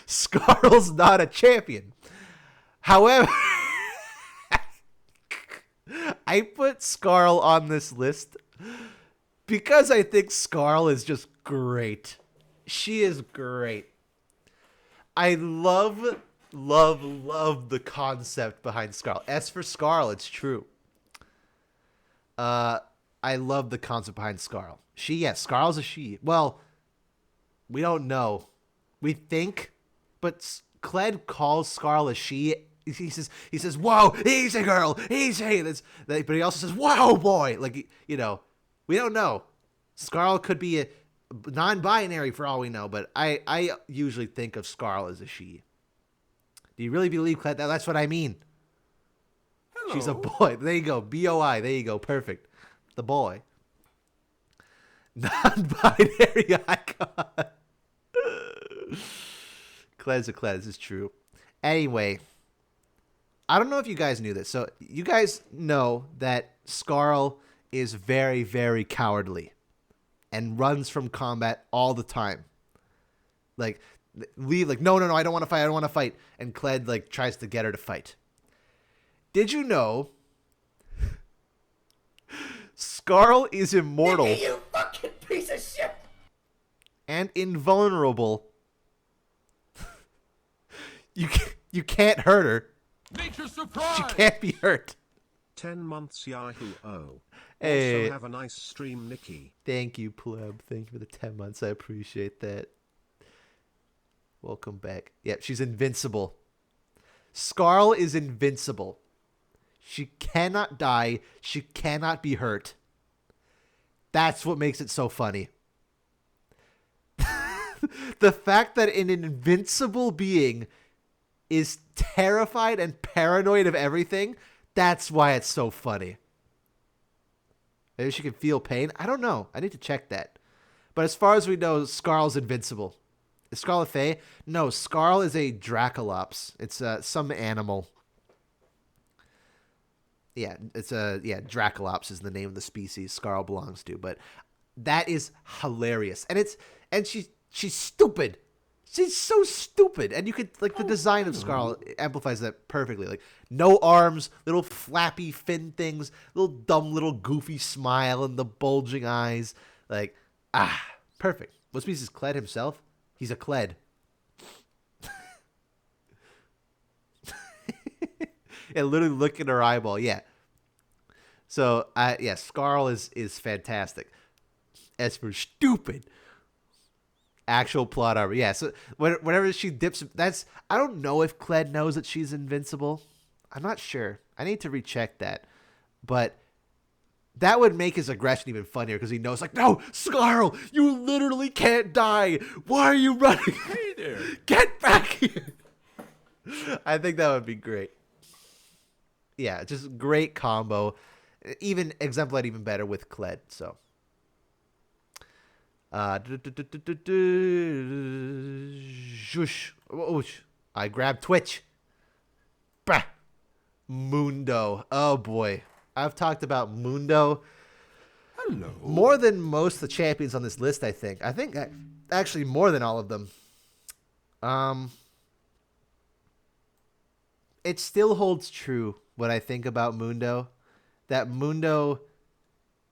Scarl's not a champion. However, I put Scarl on this list because I think Scarl is just great. She is great. I love the concept behind Scarl. As for Scarl, it's true. I love the concept behind Scarl. Scarl's a she. Well, we don't know. We think, but Kled calls Scarl a she. He says, "Whoa, he's a girl. He's a." But he also says, "Whoa, boy." Like, we don't know. Scarl could be a non-binary for all we know, but I usually think of Scarl as a she. Do you really believe Kled? That's what I mean. Hello. She's a boy. There you go. BOI. There you go. Perfect. The boy. Non-binary icon. Kled's a Kled. This is true. Anyway, I don't know if you guys knew this. So you guys know that Scarl is very, very cowardly and runs from combat all the time. No, I don't want to fight. And Kled, tries to get her to fight. Did you know Scarl is immortal Nikki, you fucking piece of shit! and invulnerable? You can't hurt her. Nature's surprise. She can't be hurt. 10 months Yahoo! Oh. Hey. Also have a nice stream, Nikki. Thank you, Pleb. Thank you for the 10 months. I appreciate that. Welcome back. Yep, she's invincible. Scarl is invincible. She cannot die. She cannot be hurt. That's what makes it so funny. The fact that an invincible being is terrified and paranoid of everything, that's why it's so funny. Maybe she can feel pain. I don't know. I need to check that. But as far as we know, Scarl's invincible. Is Scarl a fae? No, Scarl is a Dracolops. It's some animal. Yeah, Dracolops is the name of the species Scarl belongs to. But that is hilarious. And she's stupid. She's so stupid. And you could, the design of Scarl amplifies that perfectly. No arms, little flappy fin things, little dumb little goofy smile and the bulging eyes. Perfect. What species is Kled himself? He's a Kled. Yeah, literally look in her eyeball. Yeah. So, Scarl is fantastic. As for stupid, actual plot armor. Yeah, so whenever she dips, I don't know if Kled knows that she's invincible. I'm not sure. I need to recheck that. But that would make his aggression even funnier because he knows, no, Scarl, you literally can't die. Why are you running? Hey there. Get back here. I think that would be great. Yeah, just great combo. Even exemplified even better with Kled. So, I grabbed Twitch. Bah. Mundo. Oh boy, I've talked about Mundo. Hello. More than most of the champions on this list, I think. Actually more than all of them. It still holds true what I think about Mundo. That Mundo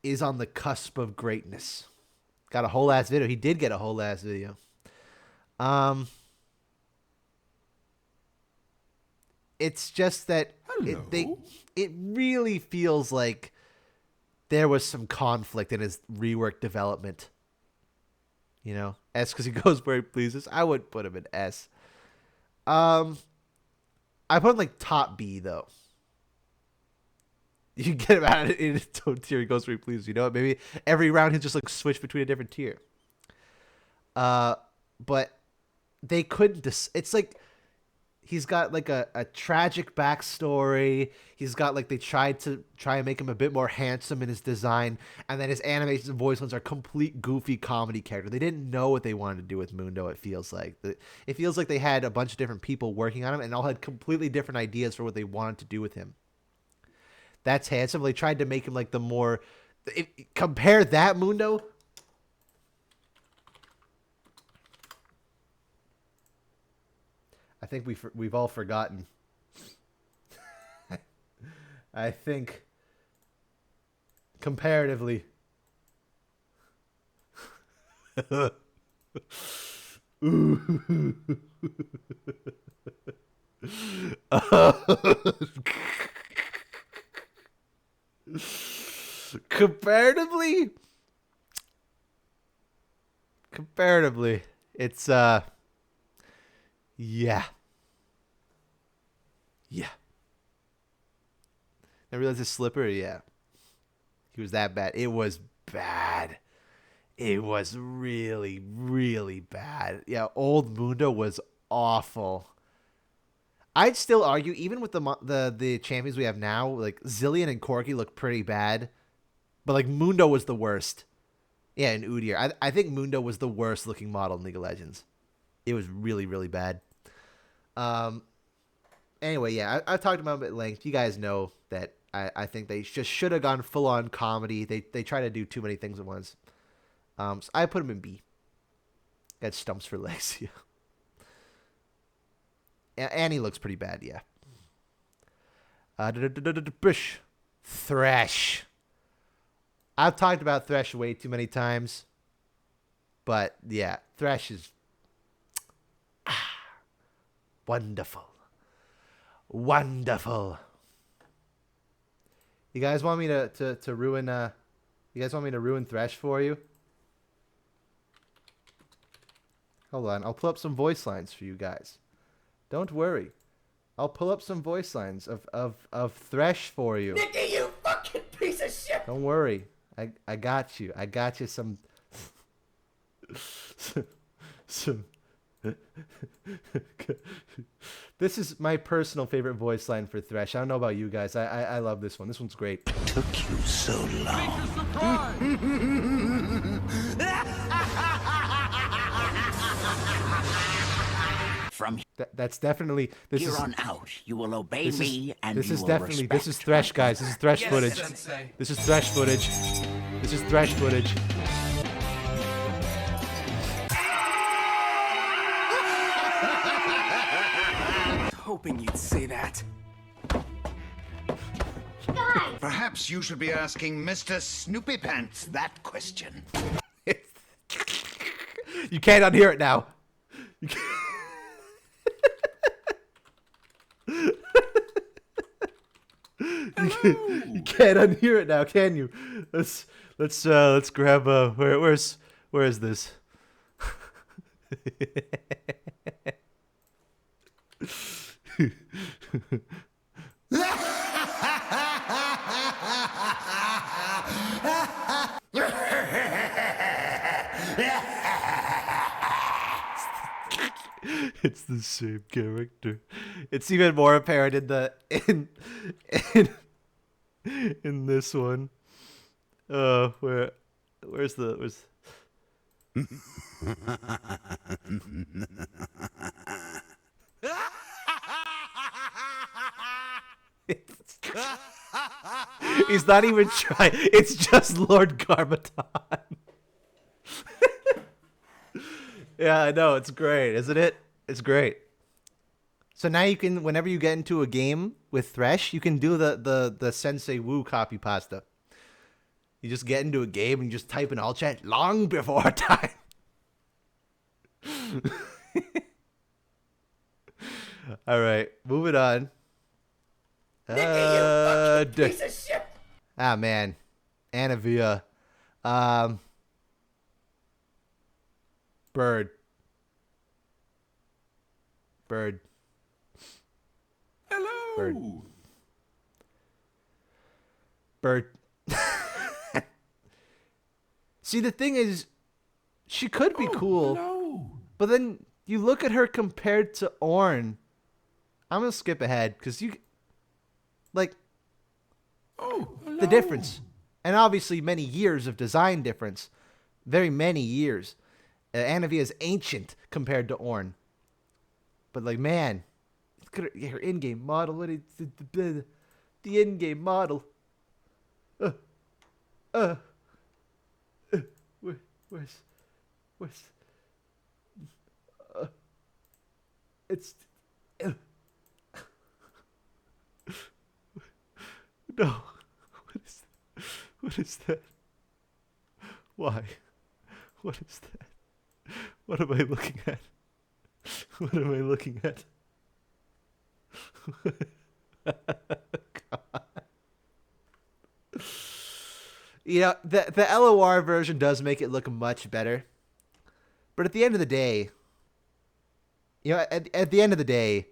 is on the cusp of greatness. Got a whole ass video. He did get a whole ass video. It's just that it really feels like there was some conflict in his rework development. S because he goes where he pleases. I would put him in S. I put him top B though. You can get him out in his own tier. He goes where he pleases. You know what? Maybe every round he'll just switch between a different tier. But they couldn't. It's he's got like a tragic backstory. He's got like they tried to try and make him a bit more handsome in his design, and then his animations and voice lines are complete goofy comedy character. They didn't know what they wanted to do with Mundo. It feels like they had a bunch of different people working on him and all had completely different ideas for what they wanted to do with him. That's handsome. They tried to make him like the more compare that Mundo. I think we've all forgotten. I think comparatively. Comparatively, it's yeah. I realized his slipper, yeah. He was that bad. It was bad. It was really, really bad. Yeah, old Mundo was awful. I'd still argue, even with the champions we have now, like Zillion and Corki look pretty bad. But like Mundo was the worst. Yeah, and Udyr. I think Mundo was the worst looking model in League of Legends. It was really, really bad. Anyway, yeah, I've talked about it at length. You guys know that I think they just should have gone full on comedy. They try to do too many things at once. So I put him in B. Got stumps for legs. Yeah. And he looks pretty bad. Yeah. Thresh. I've talked about Thresh way too many times. But yeah, Thresh is wonderful. Wonderful. You guys want me to ruin you guys want me to ruin Thresh for you? Hold on, I'll pull up some voice lines for you guys. Don't worry. I'll pull up some voice lines of Thresh for you. Nikki, you fucking piece of shit! Don't worry. I got you. I got you some some This is my personal favorite voice line for Thresh. I don't know about you guys. I love this one. This one's great. Took you so long. From That's definitely this here is on out, you will obey me, and this you is will definitely respect this is Thresh, guys. This is Thresh Yes, footage. Sensei. This is Thresh footage. This is Thresh footage. Hoping you'd say that. Perhaps you should be asking Mr. Snoopy Pants that question. You can't unhear it now. You can't. You can't unhear it now, can you? Let's grab where is this? It's the same character. It's even more apparent in in this one. Where's He's not even trying. It's just Lord Garmaton. Yeah, I know. It's great, isn't it? It's great. So now you can, whenever you get into a game with Thresh, you can do the Sensei Wu copy pasta. You just get into a game and you just type in all chat long before time. All right, moving on. Nikki, you fucking piece of shit! Ah, man. Anavia. Bird. Hello. Bird. See, the thing is, she could be cool, Hello. but then you look at her compared to Ornn, I'm gonna skip ahead because like Oh, the difference, and obviously many years of design difference, very many years. Anavia is ancient compared to Ornn, but like man, look at her in-game model. What is the in-game model? Where's it's no. What is that? Why? What is that? What am I looking at? What am I looking at? God. Yeah, the LOR version does make it look much better. But at the end of the day, at the end of the day,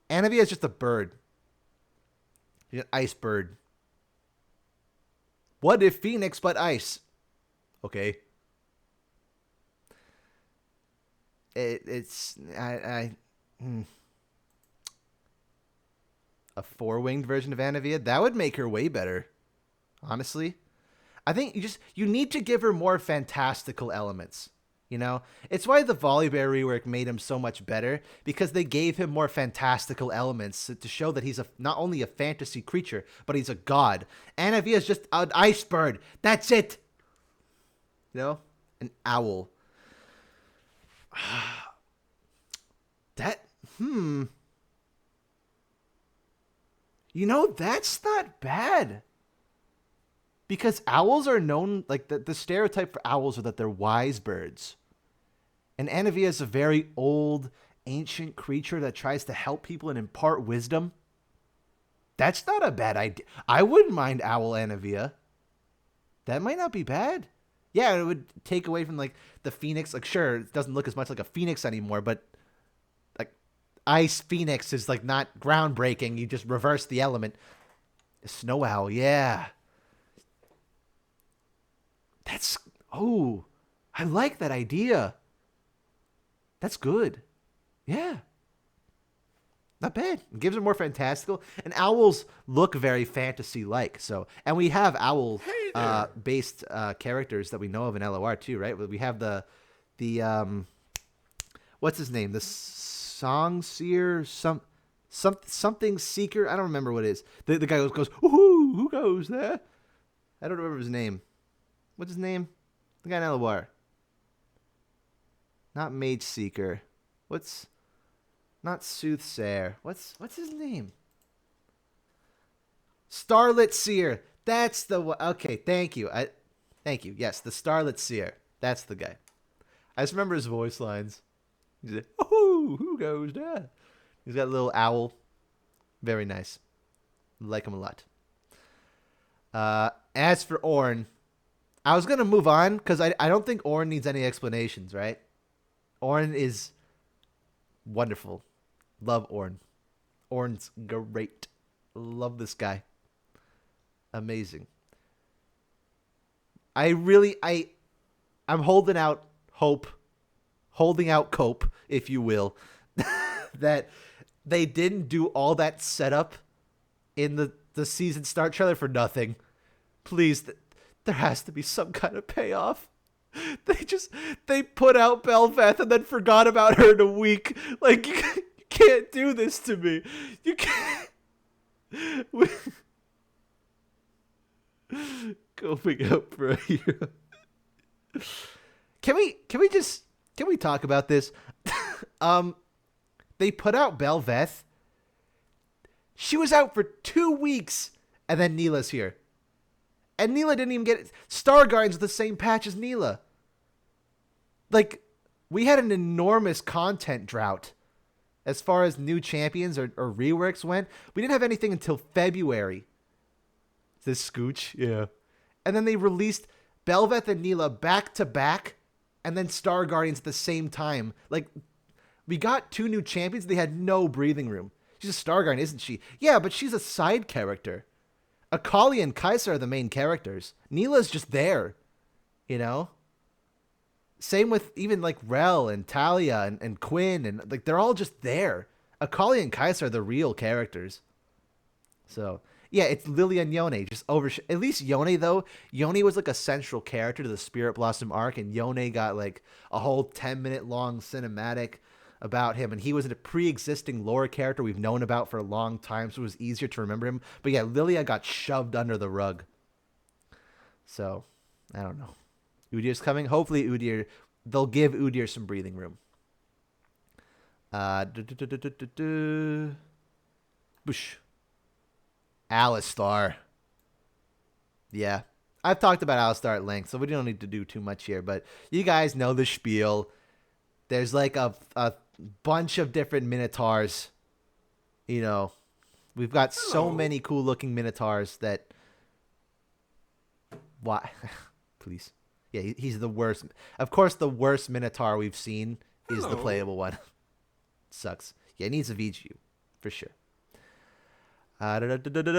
Anavia is just a bird. She's an ice bird. What if Phoenix but ice? Okay. It's a four-winged version of Anavia, that would make her way better. Honestly, I think you need to give her more fantastical elements. You know, it's why the Volibear rework made him so much better, because they gave him more fantastical elements to show that he's not only a fantasy creature, but he's a god. Anavia is just an ice bird. That's it. You know, an owl. You know, that's not bad. Because owls are known, like the stereotype for owls are that they're wise birds. And Anavia is a very old, ancient creature that tries to help people and impart wisdom. That's not a bad idea. I wouldn't mind Owl Anavia. That might not be bad. Yeah, it would take away from like the Phoenix. Like, sure, it doesn't look as much like a Phoenix anymore, but like Ice Phoenix is like not groundbreaking. You just reverse the element. Snow Owl, yeah. I like that idea. That's good. Yeah. Not bad. It gives it more fantastical. And owls look very fantasy-like. And we have owl-based characters that we know of in LOR too, right? We have the what's his name? The Song Seer, something Seeker. I don't remember what it is. The guy goes, "Woohoo! Who goes there?" I don't remember his name. What's his name? The guy in LOR. Not Mage Seeker. Not Soothsayer. What's his name? Starlit Seer. That's the one. Okay, thank you. Thank you. Yes, the Starlit Seer. That's the guy. I just remember his voice lines. He's like, "Oh, who goes there?" He's got a little owl. Very nice. Like him a lot. As for Ornn, I was gonna move on because I don't think Ornn needs any explanations, right? Ornn is wonderful. Love Ornn. Ornn's great. Love this guy. Amazing. I'm holding out hope, holding out cope, if you will, that they didn't do all that setup in the season start trailer for nothing. Please, there has to be some kind of payoff. They put out Belveth and then forgot about her in a week. Like, you can't do this to me. You can't. Going out for a hero. Can we talk about this? They put out Belveth. She was out for 2 weeks, and then Neela's here. And Neela didn't even get it. Star Guardian's the same patch as Neela. Like, we had an enormous content drought as far as new champions or reworks went. We didn't have anything until February. This Scooch? Yeah. And then they released Belveth and Neela back to back, and then Star Guardians at the same time. Like, we got 2 new champions. They had no breathing room. She's a Star Guardian, isn't she? Yeah, but she's a side character. Akali and Kai'Sa are the main characters. Neela's just there, you know? Same with even like Rel and Talia and Quinn, and like they're all just there. Akali and Kai'Sa are the real characters. So yeah, it's Lily and Yone just over. At least Yone though, Yone was like a central character to the Spirit Blossom arc, and Yone got like a whole 10-minute long cinematic about him, and he was a pre-existing lore character we've known about for a long time, so it was easier to remember him. But yeah, Lilia got shoved under the rug. So I don't know. Udyr's coming. Hopefully Udyr, they'll give Udyr some breathing room. Bush. Alistar. Yeah. I've talked about Alistar at length, so we don't need to do too much here, but you guys know the spiel. There's like a bunch of different Minotaurs. You know, we've got so many cool looking Minotaurs that... Why? Please. Yeah, he's the worst. Of course, the worst Minotaur we've seen is the playable one. Sucks. Yeah, it needs a VGU, for sure. Hecarim.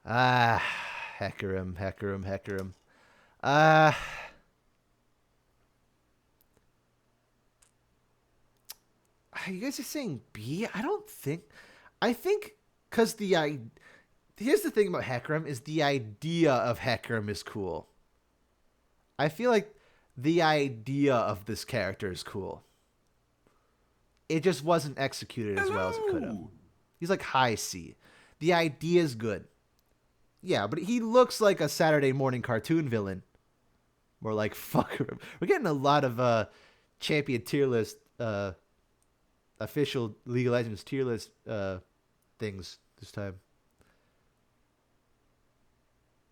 Hecarim. You guys are saying B? I think because here's the thing about Hecarim is the idea of Hecarim is cool. I feel like the idea of this character is cool. It just wasn't executed as well as it could have. He's like high C. The idea is good. Yeah, but he looks like a Saturday morning cartoon villain. More like fuck him. We're getting a lot of champion tier list, official League of Legends tier list things this time.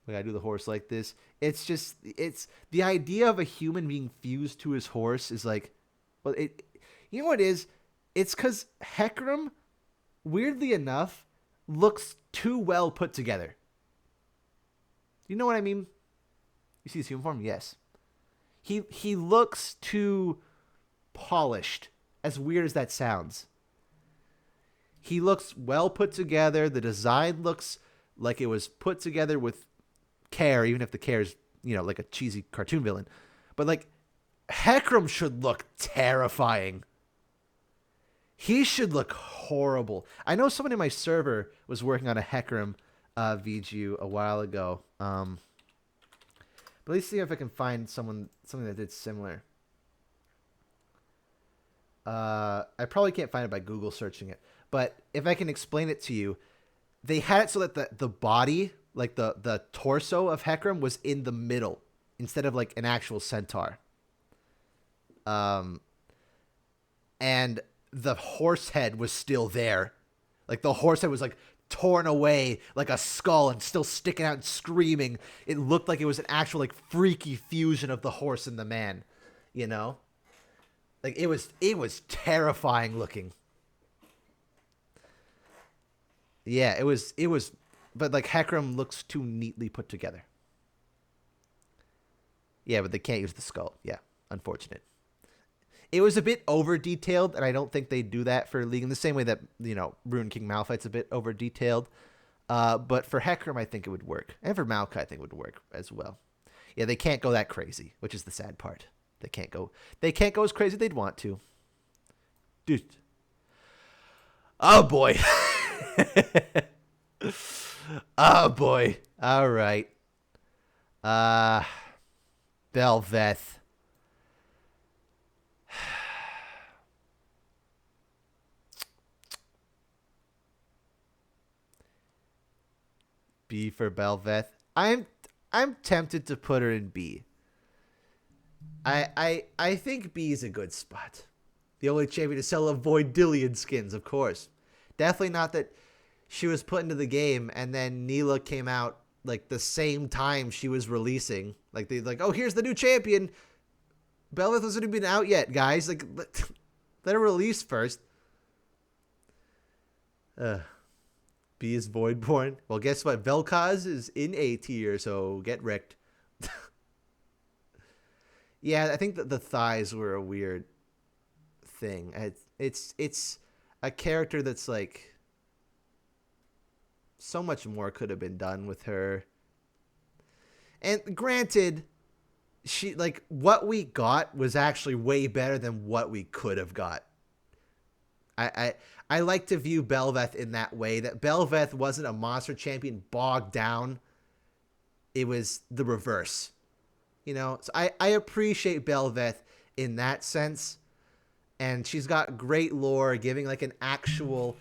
We gotta do the horse like this. It's the idea of a human being fused to his horse is like, well, you know what it is? It's because Hecarim, weirdly enough, looks too well put together. You know what I mean? You see his human form? Yes. He looks too polished, as weird as that sounds. He looks well put together. The design looks like it was put together with care, even if the care is, like a cheesy cartoon villain. But like, Hecarim should look terrifying. He should look horrible. I know someone in my server was working on a Hecarim VGU a while ago. But let's see if I can find something that did similar. I probably can't find it by Google searching it. But if I can explain it to you, they had it so that the body, like the torso of Hecarim, was in the middle instead of like an actual centaur. And the horse head was still there. Like the horse head was like torn away like a skull and still sticking out and screaming. It looked like it was an actual like freaky fusion of the horse and the man, Like it was terrifying looking. Yeah, it was but like Hecarim looks too neatly put together. Yeah, but they can't use the skull. Yeah, unfortunate. It was a bit over detailed, and I don't think they do that for League in the same way that, Rune King Malphite's a bit over detailed. But for Hecarim, I think it would work. And for Maokai, I think it would work as well. Yeah, they can't go that crazy, which is the sad part. They can't go as crazy as they'd want to. Dude. Oh boy. Oh boy. All right. Bel'Veth. B for Bel'Veth. I'm tempted to put her in B. I think B is a good spot. The only champion to sell a Voidillion skins, of course. Definitely not that she was put into the game and then Neela came out like the same time she was releasing. Like oh, here's the new champion. Bel'Veth hasn't even been out yet, guys. Like let her release first. B is Voidborn. Well, guess what? Vel'Koz is in A tier, so get wrecked. Yeah, I think that the thighs were a weird thing. It's a character that's like so much more could have been done with her. And granted, she like what we got was actually way better than what we could have got. I like to view Belveth in that way, that Belveth wasn't a monster champion bogged down. It was the reverse. You know, so I appreciate Belveth in that sense. And she's got great lore, giving like an actual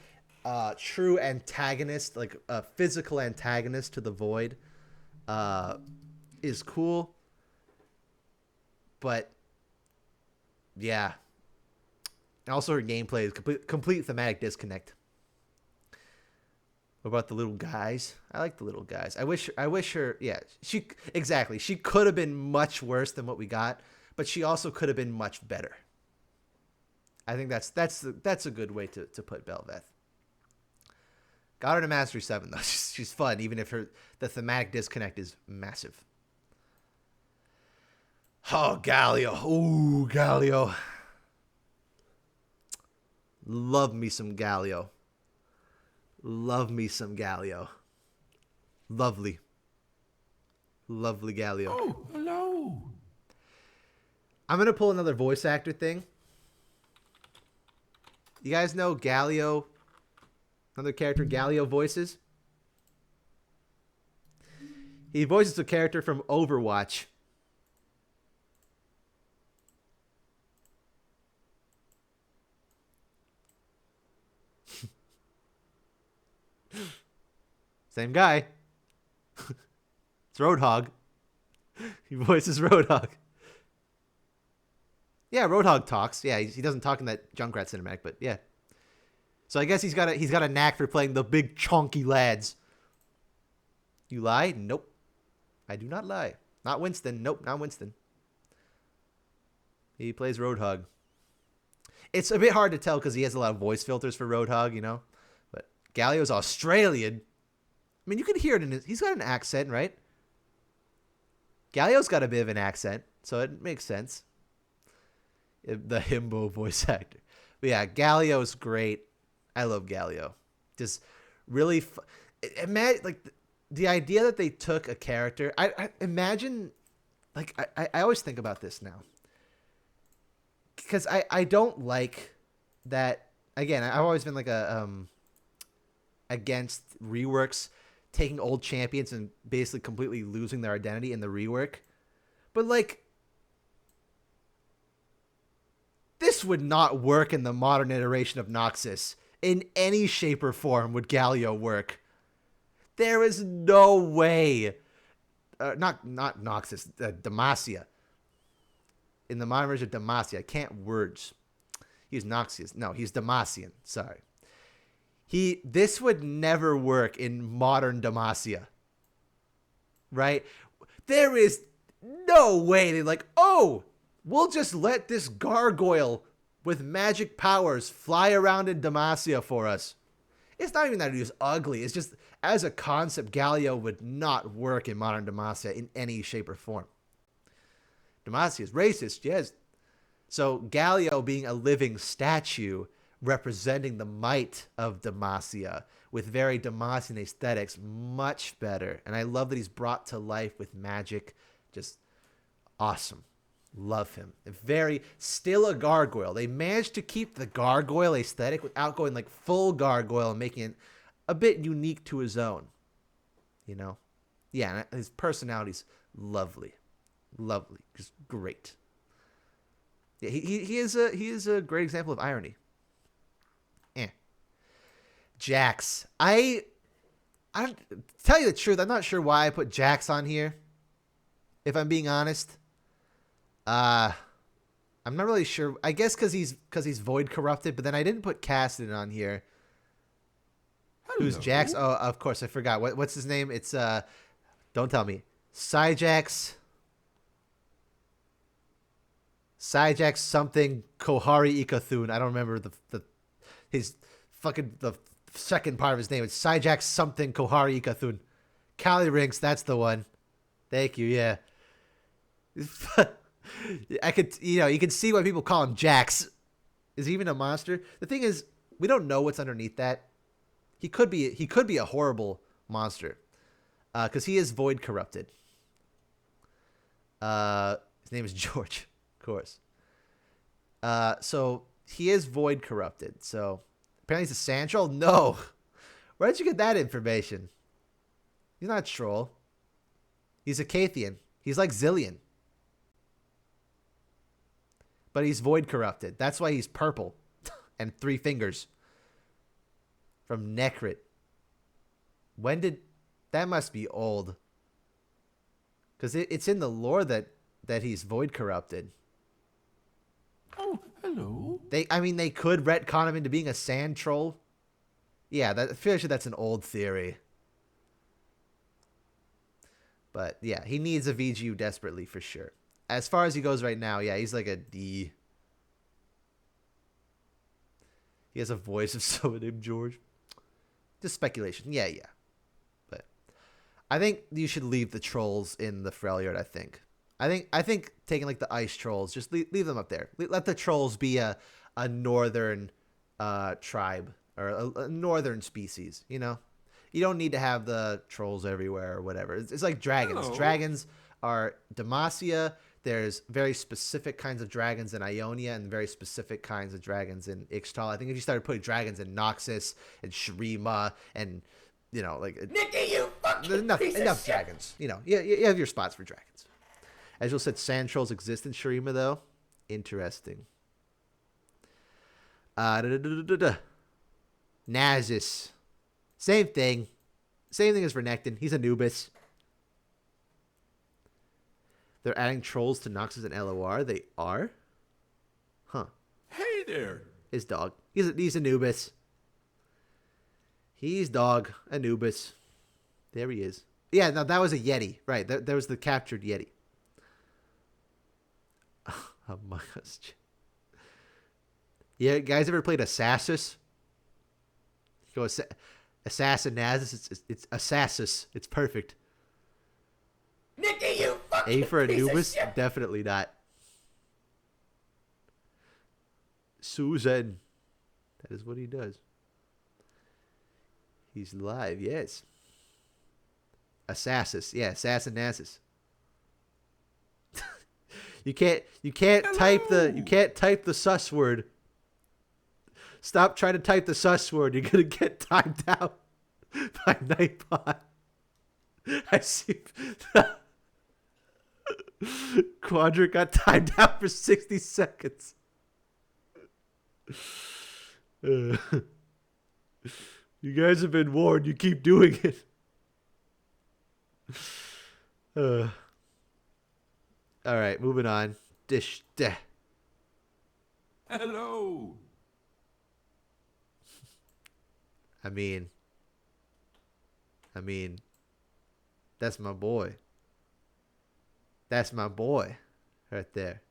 true antagonist, like a physical antagonist to the Void, is cool. But yeah. Also, her gameplay is complete thematic disconnect. What about the little guys? I like the little guys. I wish her. Yeah, she could have been much worse than what we got, but she also could have been much better. I think that's a good way to put Belveth. Got her to Mastery 7 though. She's fun, even if the thematic disconnect is massive. Oh, Galio. Ooh, Galio. Love me some Galio. Love me some Galio. Lovely. Lovely Galio. Oh, hello. I'm going to pull another voice actor thing. You guys know Galio? Another character Galio voices? He voices a character from Overwatch. Same guy. It's Roadhog. He voices Roadhog. Yeah, Roadhog talks. Yeah, he doesn't talk in that Junkrat cinematic, but yeah. So I guess he's got a knack for playing the big chonky lads. You lie? Nope. I do not lie. Not Winston. Nope, not Winston. He plays Roadhog. It's a bit hard to tell because he has a lot of voice filters for Roadhog, you know. But Galio's Australian. I mean, you can hear it in he's got an accent, right? Galio's got a bit of an accent, so it makes sense. The himbo voice actor. But yeah, Galio's great. I love Galio. Just really imagine like the idea that they took a character. I imagine like I always think about this now. Because I don't like that. Again, I've always been like a against reworks taking old champions and basically completely losing their identity in the rework. But like, this would not work in the modern iteration of Noxus. In any shape or form would Galio work. There is no way. Not Noxus, Demacia. In the modern version of Demacia, I can't words. He's Noxious. No, he's Demacian. Sorry. This would never work in modern Demacia. Right? There is no way they're like, oh, we'll just let this gargoyle with magic powers fly around in Demacia for us. It's not even that he was ugly. It's just, as a concept, Galio would not work in modern Demacia in any shape or form. Demacia is racist, yes. So Galio being a living statue representing the might of Demacia with very Demacian aesthetics, much better. And I love that he's brought to life with magic. Just awesome. Love him. Still a gargoyle. They managed to keep the gargoyle aesthetic without going like full gargoyle and making it a bit unique to his own. You know? Yeah, and his personality's lovely. Lovely. Just great. Yeah, he is a great example of irony. Jax. I tell you the truth, I'm not sure why I put Jax on here. If I'm being honest. I'm not really sure. I guess because he's void corrupted, but then I didn't put Cassidy on here. Who's Jax? Oh, of course, I forgot. What's his name? It's don't tell me. Syjax something Kohari Ikathun. I don't remember his second part of his name. It's Syjax something Kohari Ikathun. Cali Rinks, that's the one. Thank you, yeah. I could, you can see why people call him Jax. Is he even a monster? The thing is, we don't know what's underneath that. He could be a horrible monster. Because he is void corrupted. name is George, of course. So he is void corrupted. So apparently he's a sand troll. No, where did you get that information? He's not a troll. He's a Cathian. He's like Zillion. But he's void corrupted. That's why he's purple and 3 fingers. From Necrit. When did... That must be old. Because it's in the lore that he's void corrupted. Oh, hello. They could retcon him into being a sand troll. Yeah, I feel like that's an old theory. But yeah, he needs a VGU desperately for sure. As far as he goes right now, yeah, he's like a D. He has a voice of someone named George. Just speculation. Yeah. But I think you should leave the trolls in the Freljord, I think taking like the ice trolls, just leave them up there. Let the trolls be a northern tribe or a northern species, you know? You don't need to have the trolls everywhere or whatever. It's like dragons. Hello. Dragons are Demacia. There's very specific kinds of dragons in Ionia and very specific kinds of dragons in Ixtal. I think if you started putting dragons in Noxus and Shurima and, you know, like... Nikki, you fucking enough piece of shit. dragons. You know, you have your spots for dragons. As you said, sand trolls exist in Shurima, though. Interesting. Nazus. Same thing. Same thing as Renekton. He's Anubis. They're adding trolls to Noxus and LOR. They are? Huh. Hey there. His dog. He's Anubis. He's dog. Anubis. There he is. Yeah, no, that was a Yeti. Right, there was the captured Yeti. Among Us. Yeah, guys ever played Assassus? Go Assassin Nazus. It's Assassus. It's perfect. Nikki, you fucking A for piece of Anubis? shit. Definitely not. Susan. That is what he does. He's live, yes. Assassus. Yeah, Assassin Nasus. You can't type the sus word. Stop trying to type the sus word. You're gonna get timed out by Nightbot. I see. Quadra got timed out for 60 seconds. You guys have been warned. You keep doing it. All right, moving on. Hello. I mean, that's my boy. That's my boy, right there.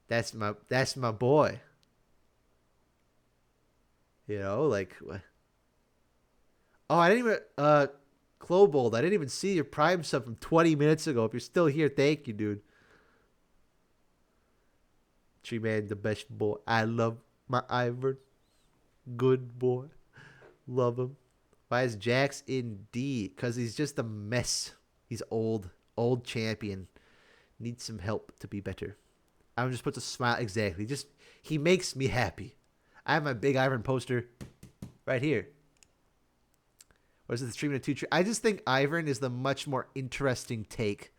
That's my boy. You know, like what? Oh, I didn't even Clobold, I didn't even see your Prime sub from 20 minutes ago. If you're still here, thank you, dude. Tree Man, the best boy. I love my Ivern. Good boy. Love him. Why is Jax in D? Because he's just a mess. He's old. Old champion. Needs some help to be better. I'm just put a smile. Exactly. Just, he makes me happy. I have my big Ivern poster right here. Or is it the Treant of 2 Treant? I just think Ivern is the much more interesting take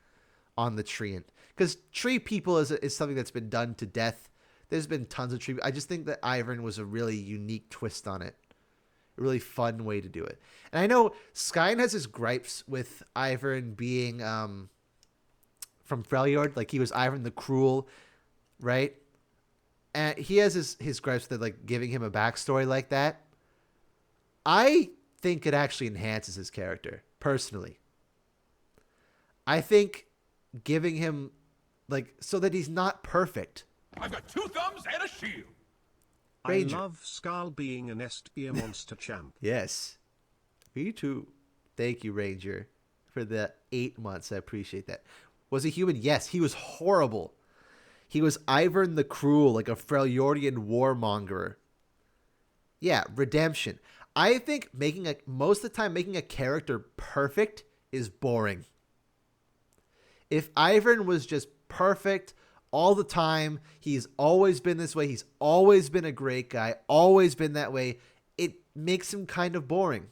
on the Treant. Because tree people is something that's been done to death. There's been tons of tree. I just think that Ivern was a really unique twist on it. A really fun way to do it. And I know Skyen has his gripes with Ivern being from Freljord. Like, he was Ivern the Cruel, right? And he has his gripes that, like, giving him a backstory like that. I think it actually enhances his character, personally. I think giving him, like, so that he's not perfect. I've got 2 thumbs and a shield. Ranger. I love Skal being an S-tier monster champ. Yes. Me too. Thank you, Ranger, for the 8 months. I appreciate that. Was he human? Yes, he was horrible. He was Ivern the Cruel, like a Freljordian warmonger. Yeah, redemption. I think most of the time making a character perfect is boring. If Ivern was just perfect all the time. He's always been this way. He's always been a great guy, always been that way. It makes him kind of boring.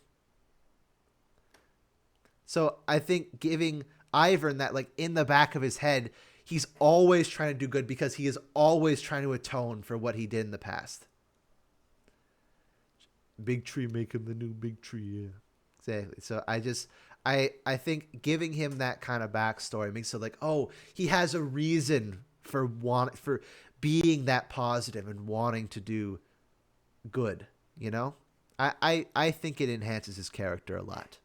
So I think giving Ivern that, like, in the back of his head, he's always trying to do good because he is always trying to atone for what he did in the past. Big tree make him the new big tree. Yeah, exactly. So I think giving him that kind of backstory makes it like, oh, he has a reason for being that positive and wanting to do good. You know, I think it enhances his character a lot.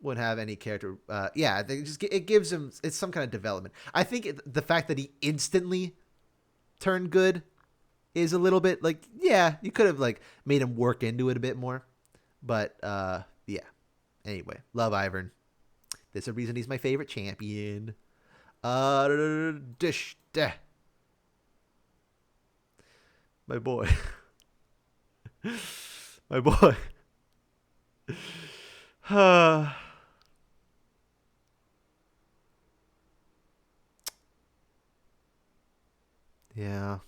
Wouldn't have any character. Yeah, I think it gives him, it's some kind of development. I think the fact that he instantly turned good is a little bit like, yeah, you could have like made him work into it a bit more. But yeah. Anyway, love Ivern. There's a reason he's my favorite champion. Dish. My boy. My boy. Yeah.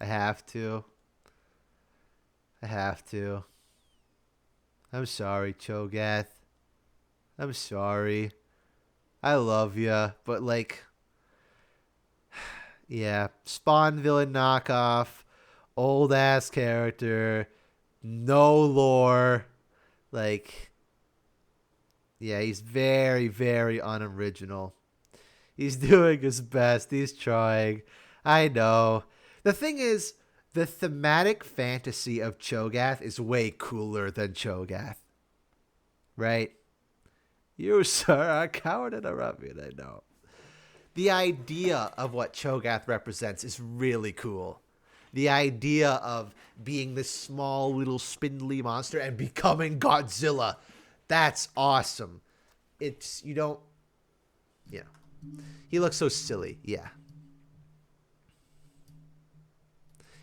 I have to. I'm sorry, Cho'Gath. I'm sorry. I love ya, but like, yeah, Spawn villain knockoff, old ass character, no lore, like, yeah, he's very, very unoriginal. He's doing his best. He's trying. I know. The thing is, the thematic fantasy of Cho'Gath is way cooler than Cho'Gath. Right? You, sir, are a coward and a ruffian, I know. The idea of what Cho'Gath represents is really cool. The idea of being this small little spindly monster and becoming Godzilla. That's awesome. It's, you don't, yeah. He looks so silly, yeah.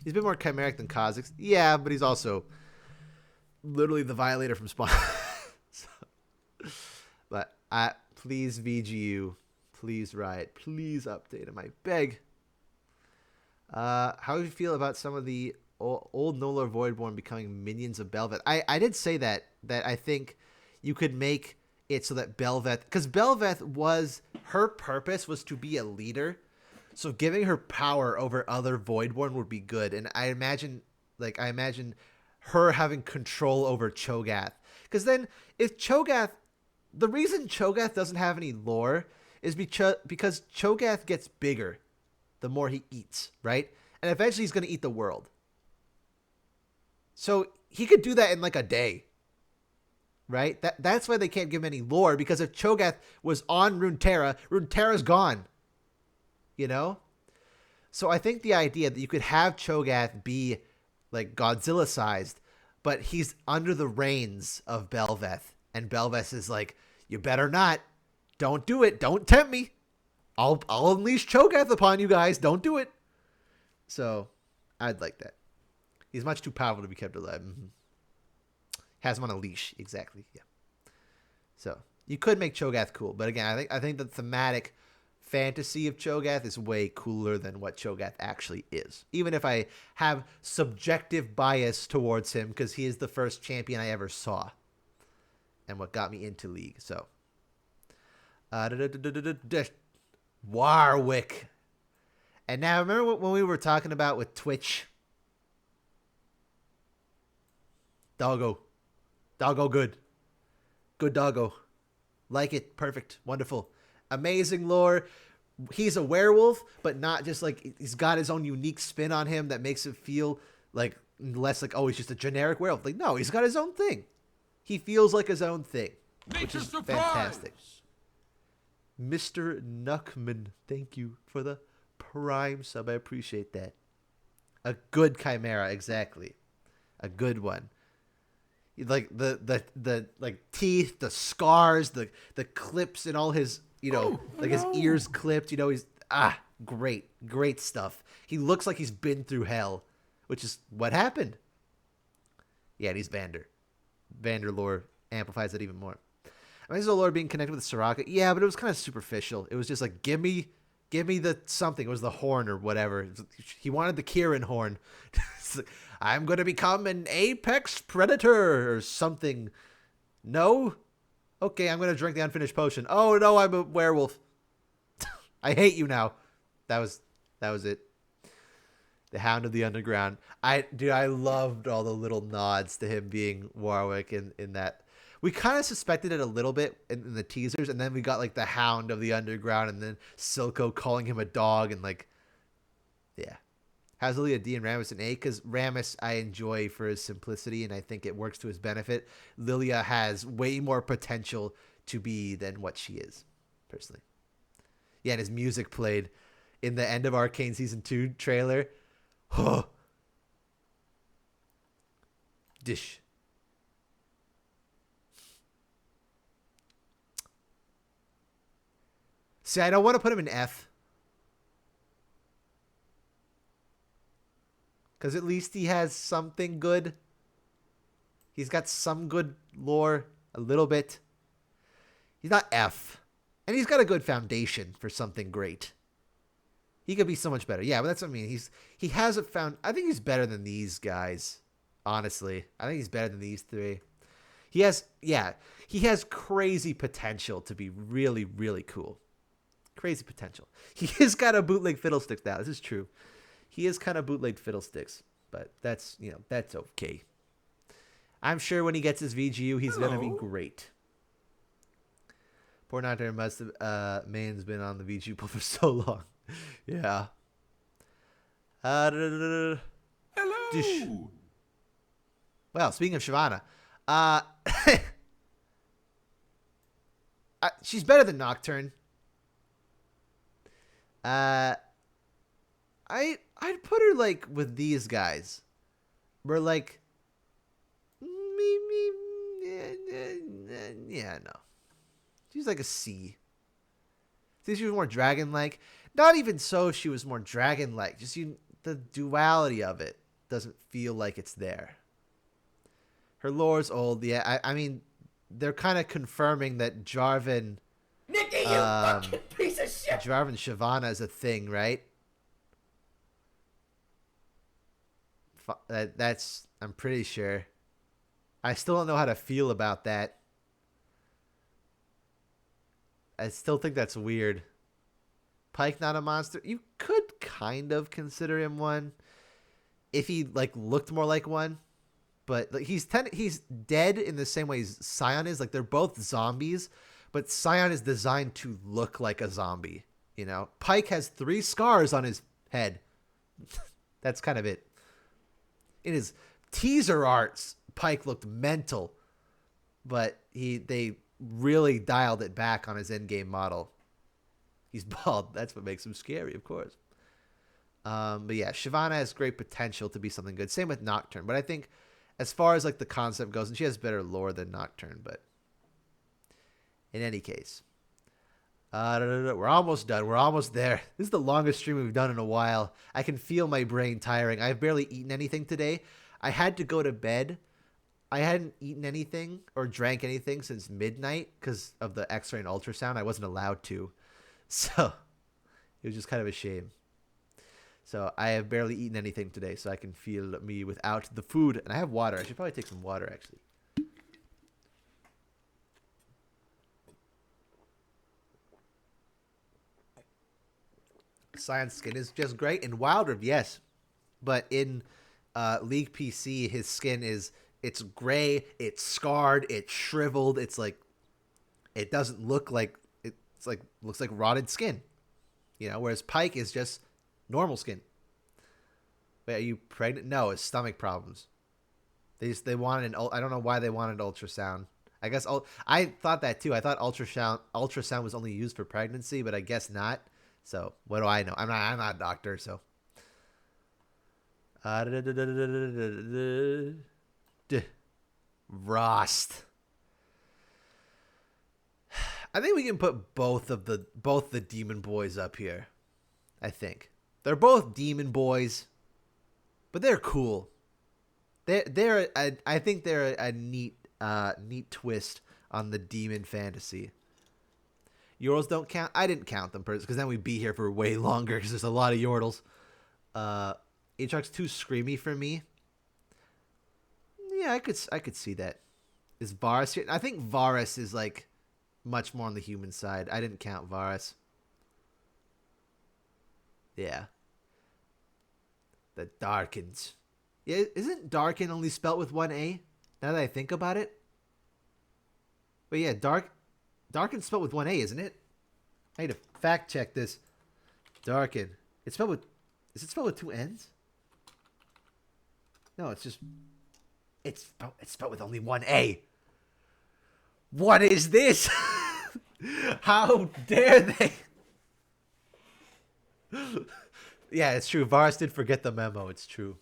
He's a bit more chimeric than Kha'Zix. Yeah, but he's also literally the Violator from Spawn. But please VGU, please Riot, please update him, I beg. How do you feel about some of the old Nolar Voidborn becoming minions of Belveth? I did say that I think you could make it so that Belveth, because Belveth was, her purpose was to be a leader. So giving her power over other Voidborn would be good. And I imagine her having control over Cho'Gath. Because then if Cho'Gath, the reason Cho'Gath doesn't have any lore is because Cho'Gath gets bigger the more he eats, right? And eventually he's going to eat the world. So he could do that in like a day, right? That's why they can't give him any lore, because if Cho'Gath was on Runeterra's gone. You know? So I think the idea that you could have Cho'Gath be like Godzilla sized, but he's under the reins of Belveth, and Belveth is like, you better not. Don't do it. Don't tempt me. I'll unleash Cho'Gath upon you guys. Don't do it. So I'd like that. He's much too powerful to be kept alive. Mm-hmm. Has him on a leash. Exactly. Yeah. So you could make Cho'Gath cool, but again, I think the thematic fantasy of Cho'Gath is way cooler than what Cho'Gath actually is. Even if I have subjective bias towards him, because he is the first champion I ever saw and what got me into League. So Warwick. And now remember when we were talking about with Twitch? Doggo good. Good doggo. Like it. Perfect. Wonderful. Amazing lore. He's a werewolf, but not just like, he's got his own unique spin on him that makes it feel like less like, oh, he's just a generic werewolf. Like, no, he's got his own thing. He feels like his own thing, which is fantastic. Mr. Nuckman, thank you for the Prime sub. I appreciate that. A good chimera, exactly. A good one. Like the like teeth, the scars, the clips in all his, you know, like his ears clipped, you know, he's great stuff. He looks like he's been through hell, which is what happened. Yeah, and he's Vander. Vander lore amplifies it even more. Amazing Lord being connected with Soraka. Yeah, but it was kind of superficial. It was just like, give me the something. It was the horn or whatever. He wanted the Kirin horn. Like, I'm going to become an apex predator or something. No? Okay, I'm going to drink the unfinished potion. Oh, no, I'm a werewolf. I hate you now. That was it. The Hound of the Underground. I loved all the little nods to him being Warwick in that. We kind of suspected it a little bit in the teasers, and then we got like the Hound of the Underground, and then Silco calling him a dog, and like, yeah. How's Lilia D and Rammus an A? Because Rammus I enjoy for his simplicity, and I think it works to his benefit. Lilia has way more potential to be than what she is, personally. Yeah, and his music played in the end of Arcane Season 2 trailer. Oh. Dish. See, I don't want to put him in F. Because at least he has something good. He's got some good lore. A little bit. He's not F. And he's got a good foundation for something great. He could be so much better. Yeah, but that's what I mean. He hasn't found... I think he's better than these guys. Honestly. I think he's better than these three. He has crazy potential to be really, really cool. Crazy potential. He has got a bootleg Fiddlesticks now. This is true. He is kind of bootleg Fiddlesticks. But that's okay. I'm sure when he gets his VGU, he's going to be great. Poor Nocturne must have... Man's been on the VGU pool for so long. Yeah. Hello. Well, speaking of Shyvana, she's better than Nocturne. I'd put her like with these guys. We're like, yeah, no. She's like a C. See, she was more dragon-like. Not even so she was more dragon-like. Just the duality of it doesn't feel like it's there. Her lore's old. Yeah, I mean, they're kind of confirming that Jarvan... Nikki, you fucking piece of shit! Jarvan Shyvana is a thing, right? That's... I'm pretty sure. I still don't know how to feel about that. I still think that's weird. Pyke not a monster. You could kind of consider him one if he like looked more like one, but like he's dead in the same way Scion is. Like they're both zombies, but Scion is designed to look like a zombie. You know, Pyke has 3 scars on his head. That's kind of it. In his teaser arts, Pyke looked mental, but they really dialed it back on his endgame model. He's bald. That's what makes him scary, of course. But yeah, Shyvana has great potential to be something good. Same with Nocturne. But I think as far as like the concept goes, and she has better lore than Nocturne, but in any case. We're almost done. We're almost there. This is the longest stream we've done in a while. I can feel my brain tiring. I've barely eaten anything today. I had to go to bed. I hadn't eaten anything or drank anything since midnight because of the X-ray and ultrasound. I wasn't allowed to. So it was just kind of a shame. So I have barely eaten anything today, so I can feel me without the food. And I have water. I should probably take some water, actually. Science skin is just great. In Wild Rift, yes. But in League PC, his skin it's gray, it's scarred, it's shriveled. It's like, it doesn't look like, it's like, looks like rotted skin. You know, whereas Pyke is just normal skin. Wait, are you pregnant? No, it's stomach problems. They wanted I don't know why they wanted ultrasound. I guess I thought that too. I thought ultrasound was only used for pregnancy, but I guess not. So what do I know? I'm not a doctor, so. Rost. I think we can put both the demon boys up here. I think they're both demon boys, but they're cool. I think they're a neat twist on the demon fantasy. Yordles don't count. I didn't count them because then we'd be here for way longer because there's a lot of Yordles. Aatrox too screamy for me. Yeah, I could see that. Is Varus here? I think Varus is like much more on the human side. I didn't count Varus. Yeah. The Darkins. Yeah, isn't Darkin only spelt with one A? Now that I think about it. But yeah, Darkin's spelled with one A, isn't it? I need to fact check this. Darkin. It's spelled with... Is it spelled with two N's? No, it's just... It's spelled with only one A. What is this? How dare they? Yeah, it's true. Varus did forget the memo. It's true.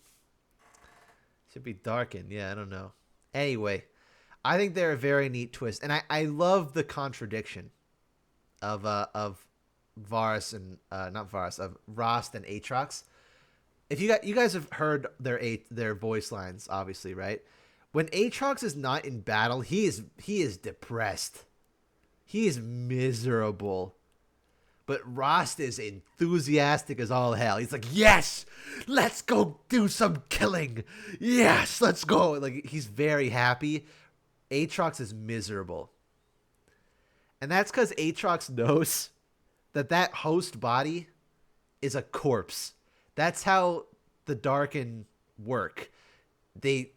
Should be Darkin. Yeah, I don't know. Anyway, I think they're a very neat twist, and I love the contradiction of Varus and not Varus, of Rost and Aatrox. If you guys have heard their voice lines, obviously, right? When Aatrox is not in battle, he is depressed. He is miserable. But Rost is enthusiastic as all hell. He's like, yes, let's go do some killing. Yes, let's go. Like, he's very happy. Aatrox is miserable. And that's because Aatrox knows that host body is a corpse. That's how the Darkin work. They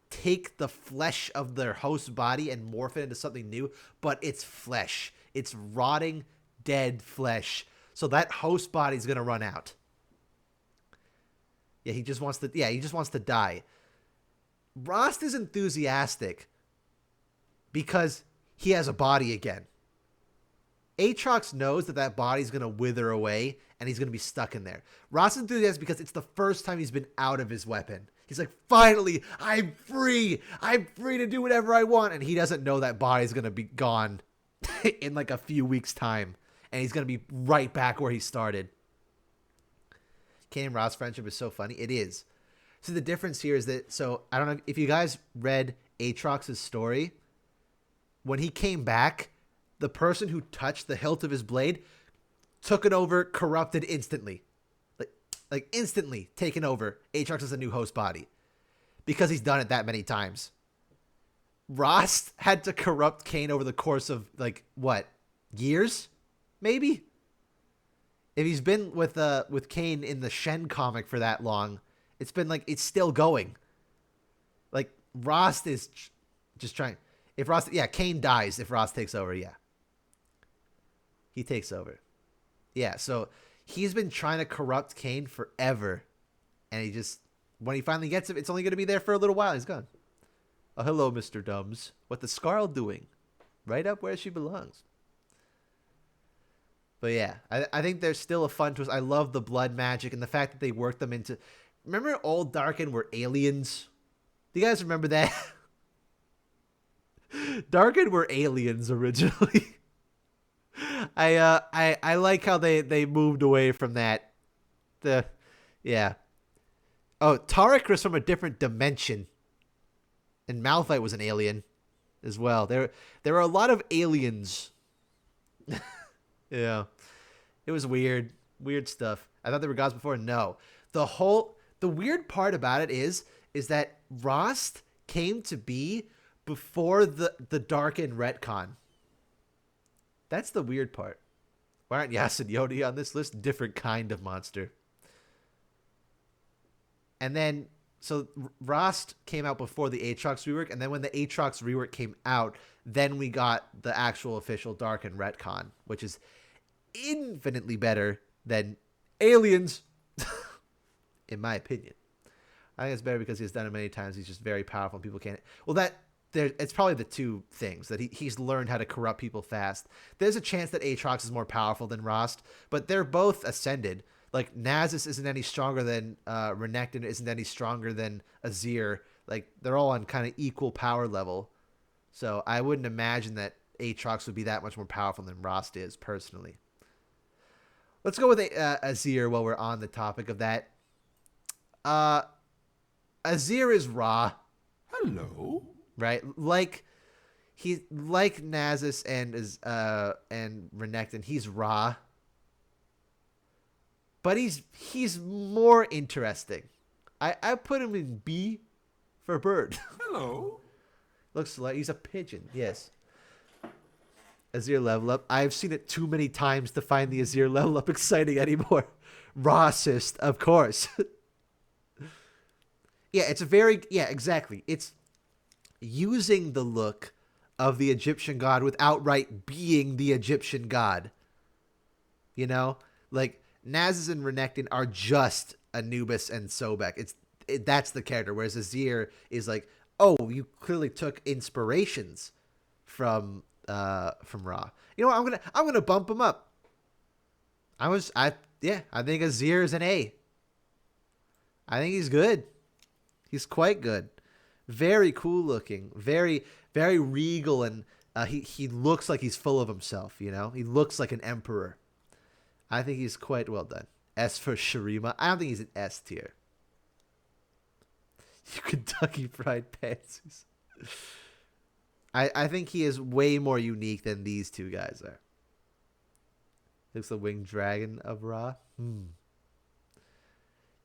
take the flesh of their host body and morph it into something new, but it's flesh. It's rotting, dead flesh. So that host body is going to run out. Yeah, he just wants to die. Rost is enthusiastic because he has a body again. Aatrox knows that body's going to wither away and he's going to be stuck in there. Rost is enthusiastic because it's the first time he's been out of his weapon. He's like, finally, I'm free. I'm free to do whatever I want. And he doesn't know that body's going to be gone in like a few weeks' time. And he's going to be right back where he started. Kain and Rost's friendship is so funny. It is. So the difference here is that, so I don't know if you guys read Aatrox's story. When he came back, the person who touched the hilt of his blade took it over, corrupted instantly. Like instantly taken over. Aatrox is a new host body. Because he's done it that many times. Rost had to corrupt Kain over the course of, like, what? Years? Maybe? If he's been with Kain in the Shen comic for that long, it's been like, it's still going. Like, Rost is just trying. If Rost, yeah, Kain dies if Rost takes over, yeah. He takes over. Yeah, so he's been trying to corrupt Kain forever. And he just, when he finally gets it, it's only going to be there for a little while. He's gone. Oh, hello, Mr. Dumbs. What the Scarl doing? Right up where she belongs. But yeah, I think there's still a fun twist. I love the blood magic and the fact that they worked them into... Remember old Darkin were aliens? Do you guys remember that? Darkin were aliens originally. I like how they moved away from that. Yeah. Oh, Tarek was from a different dimension. And Malphite was an alien as well. There are a lot of aliens. Yeah. It was weird. Weird stuff. I thought they were gods before. No. The weird part about it is that Rost came to be before the Darkin retcon. That's the weird part. Why aren't Yas and Yodi on this list? Different kind of monster. And then, so Rost came out before the Aatrox rework, and then when the Aatrox rework came out, then we got the actual official Darkin retcon, which is infinitely better than Aliens, in my opinion. I think it's better because he's done it many times. He's just very powerful and people can't... Well, it's probably the two things, that he's learned how to corrupt people fast. There's a chance that Aatrox is more powerful than Rost, but they're both ascended. Like, Nasus isn't any stronger than Renekton, isn't any stronger than Azir. Like, they're all on kind of equal power level. So I wouldn't imagine that Aatrox would be that much more powerful than Rost is, personally. Let's go with Azir while we're on the topic of that. Azir is raw. Hello. Right? Like, He's like Nasus and Renekton. He's raw, but he's more interesting. I put him in B for bird. Hello. Looks like he's a pigeon. Yes. Azir level up. I've seen it too many times to find the Azir level up exciting anymore. Raw assist, of course. Yeah, exactly. It's using the look of the Egyptian god without outright being the Egyptian god. You know? Like, Nasus and Renekton are just Anubis and Sobek. That's the character, whereas Azir is like, oh, you clearly took inspirations from Ra. You know what? I'm gonna bump him up. I think Azir is an A. I think he's good. He's quite good. Very cool looking. Very, very regal, and he looks like he's full of himself, you know? He looks like an emperor. I think he's quite well done. S for Shurima. I don't think he's an S tier. You Kentucky Fried Pansies. I think he is way more unique than these two guys are. Looks the winged dragon of Ra.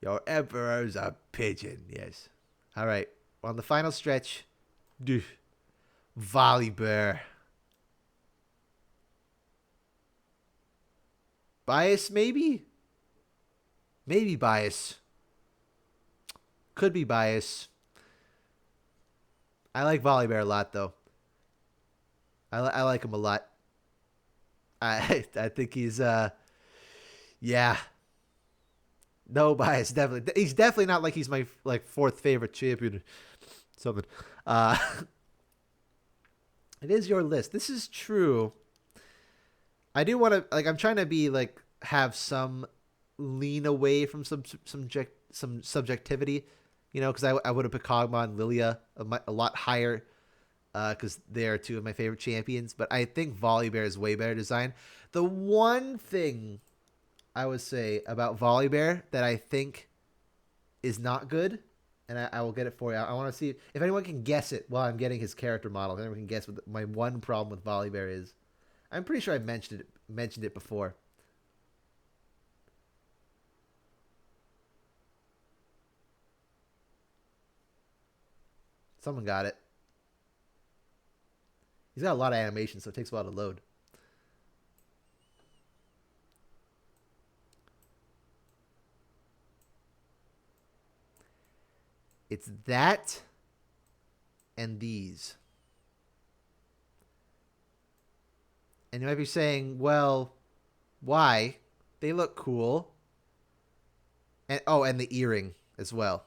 Your emperor's a pigeon. Yes. All right. On the final stretch. Volibear. Bias, maybe? Maybe bias. Could be bias. I like Volibear a lot, though. I like him a lot. I think he's yeah. No bias, definitely. He's definitely not like he's my fourth favorite champion. Something. It is your list. This is true. I do want to I'm trying to be have some lean away from some subjectivity, you know, because I would have put Kog'Maw and Lilia a lot higher, because they're two of my favorite champions. But I think Volibear is way better design. The one thing I would say about Volibear that I think is not good, and I will get it for you. I want to see if anyone can guess it while I'm getting his character model. If anyone can guess what my one problem with Volibear is. I'm pretty sure I mentioned it before. Someone got it. He's got a lot of animation, so it takes a while to load. It's that and these. And you might be saying, well, why? They look cool. And the earring as well.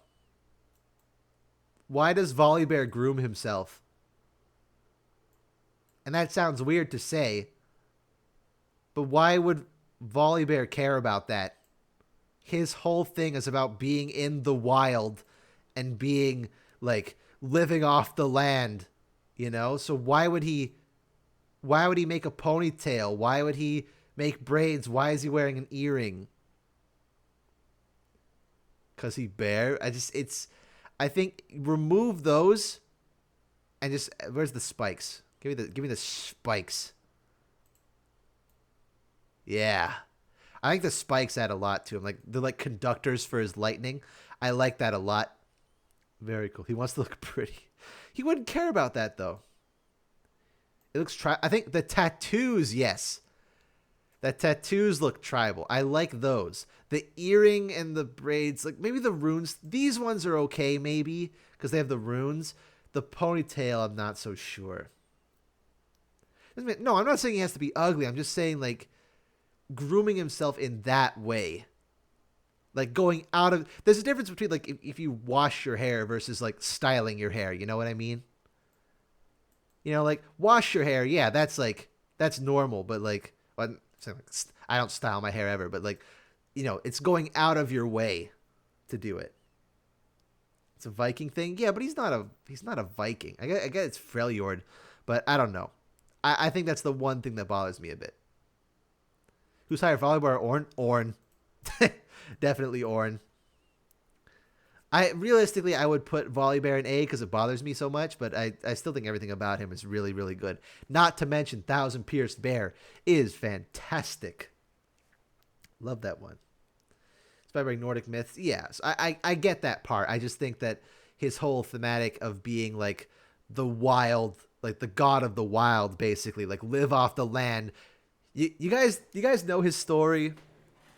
Why does Volibear groom himself? And that sounds weird to say, but why would Volibear care about that? His whole thing is about being in the wild and being living off the land, you know? So why would he make a ponytail? Why would he make braids? Why is he wearing an earring? 'Cause he bear? I think remove those and just, where's the spikes? Give me the spikes. Yeah. I think the spikes add a lot to him. They're like conductors for his lightning. I like that a lot. Very cool. He wants to look pretty. He wouldn't care about that though. It looks I think the tattoos, yes. The tattoos look tribal. I like those. The earring and the braids, maybe the runes. These ones are okay, maybe, because they have the runes. The ponytail, I'm not so sure. No, I'm not saying he has to be ugly. I'm just saying, grooming himself in that way. Going out of... There's a difference between, if you wash your hair versus, styling your hair. You know what I mean? You know, wash your hair. Yeah, that's, that's normal. But, I don't style my hair ever. But, it's going out of your way to do it. It's a Viking thing. Yeah, but he's not a Viking. I guess it's Freljord. But I don't know. I think that's the one thing that bothers me a bit. Who's higher, Volibear or Ornn? Ornn. Definitely Ornn. Realistically, I would put Volibear in A because it bothers me so much, but I still think everything about him is really, really good. Not to mention Thousand Pierced Bear is fantastic. Love that one. Inspired by Nordic myths. Yes, I get that part. I just think that his whole thematic of being like the wild, like the god of the wild, basically, like live off the land. You guys know his story?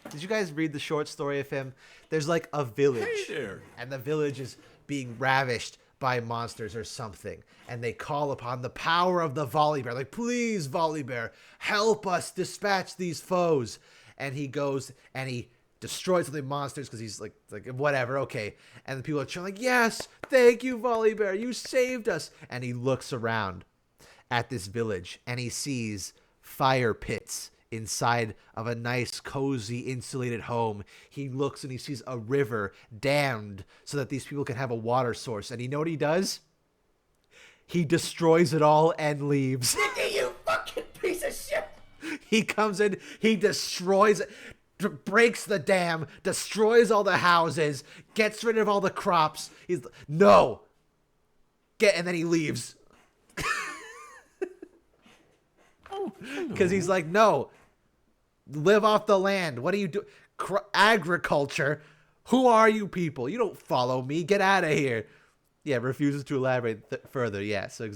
Did you guys read the short story of him? There's like a village, Hey there. and the village is being ravished by monsters or something, and they call upon the power of the Volibear, like, please, Volibear, help us dispatch these foes. And he goes and he destroys the monsters because he's like whatever, okay. And the people are like, yes, thank you, Volibear, you saved us. And he looks around at this village and he sees fire pits inside of a nice, cozy, insulated home. He looks and he sees a river dammed so that these people can have a water source. And you know what he does? He destroys it all and leaves. Nicky, you fucking piece of shit! He comes in, he destroys it, breaks the dam, destroys all the houses, gets rid of all the crops. He's no. And then he leaves. Because he's like, no, live off the land. What do you do? Agriculture. Who are you people? You don't follow me. Get out of here. Yeah, refuses to elaborate further. Yeah, so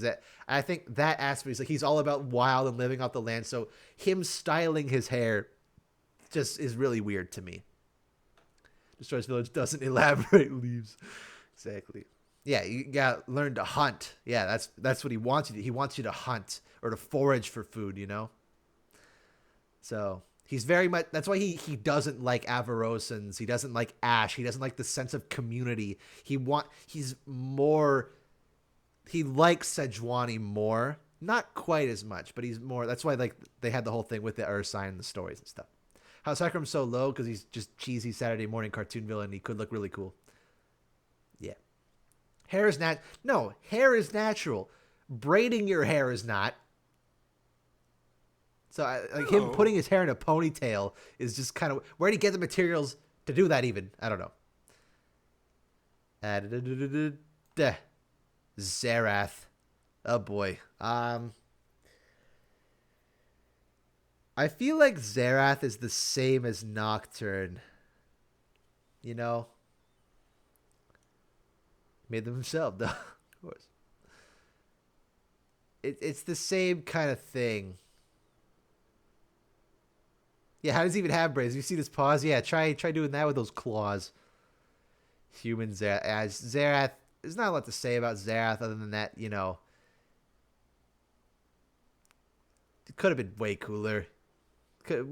I think that aspect is like he's all about wild and living off the land. So him styling his hair just is really weird to me. Destroys village, doesn't elaborate, leaves. Exactly. Yeah, you gotta learn to hunt. Yeah, that's what he wants you to. He wants you to hunt or to forage for food, you know? So he's very much, that's why he doesn't like Avarosans. He doesn't like Ash. He doesn't like the sense of community. He likes Sejuani more. Not quite as much, but he's more, that's why like they had the whole thing with the Ursine and the stories and stuff. House Hecarim's so low because he's just cheesy Saturday morning cartoon villain. He could look really cool. Yeah. Hair is hair is natural. Braiding your hair is not. So like him putting his hair in a ponytail is just kind of, where did he get the materials to do that even? I don't know. Zerath. Oh boy. I feel like Zerath is the same as Nocturne. You know? Made them himself, though. Of course. It's the same kind of thing. Yeah, how does he even have braids? You see this paws? Yeah, try doing that with those claws. Human Zerath. Zerath, there's not a lot to say about Zerath other than that, you know. It could have been way cooler. Could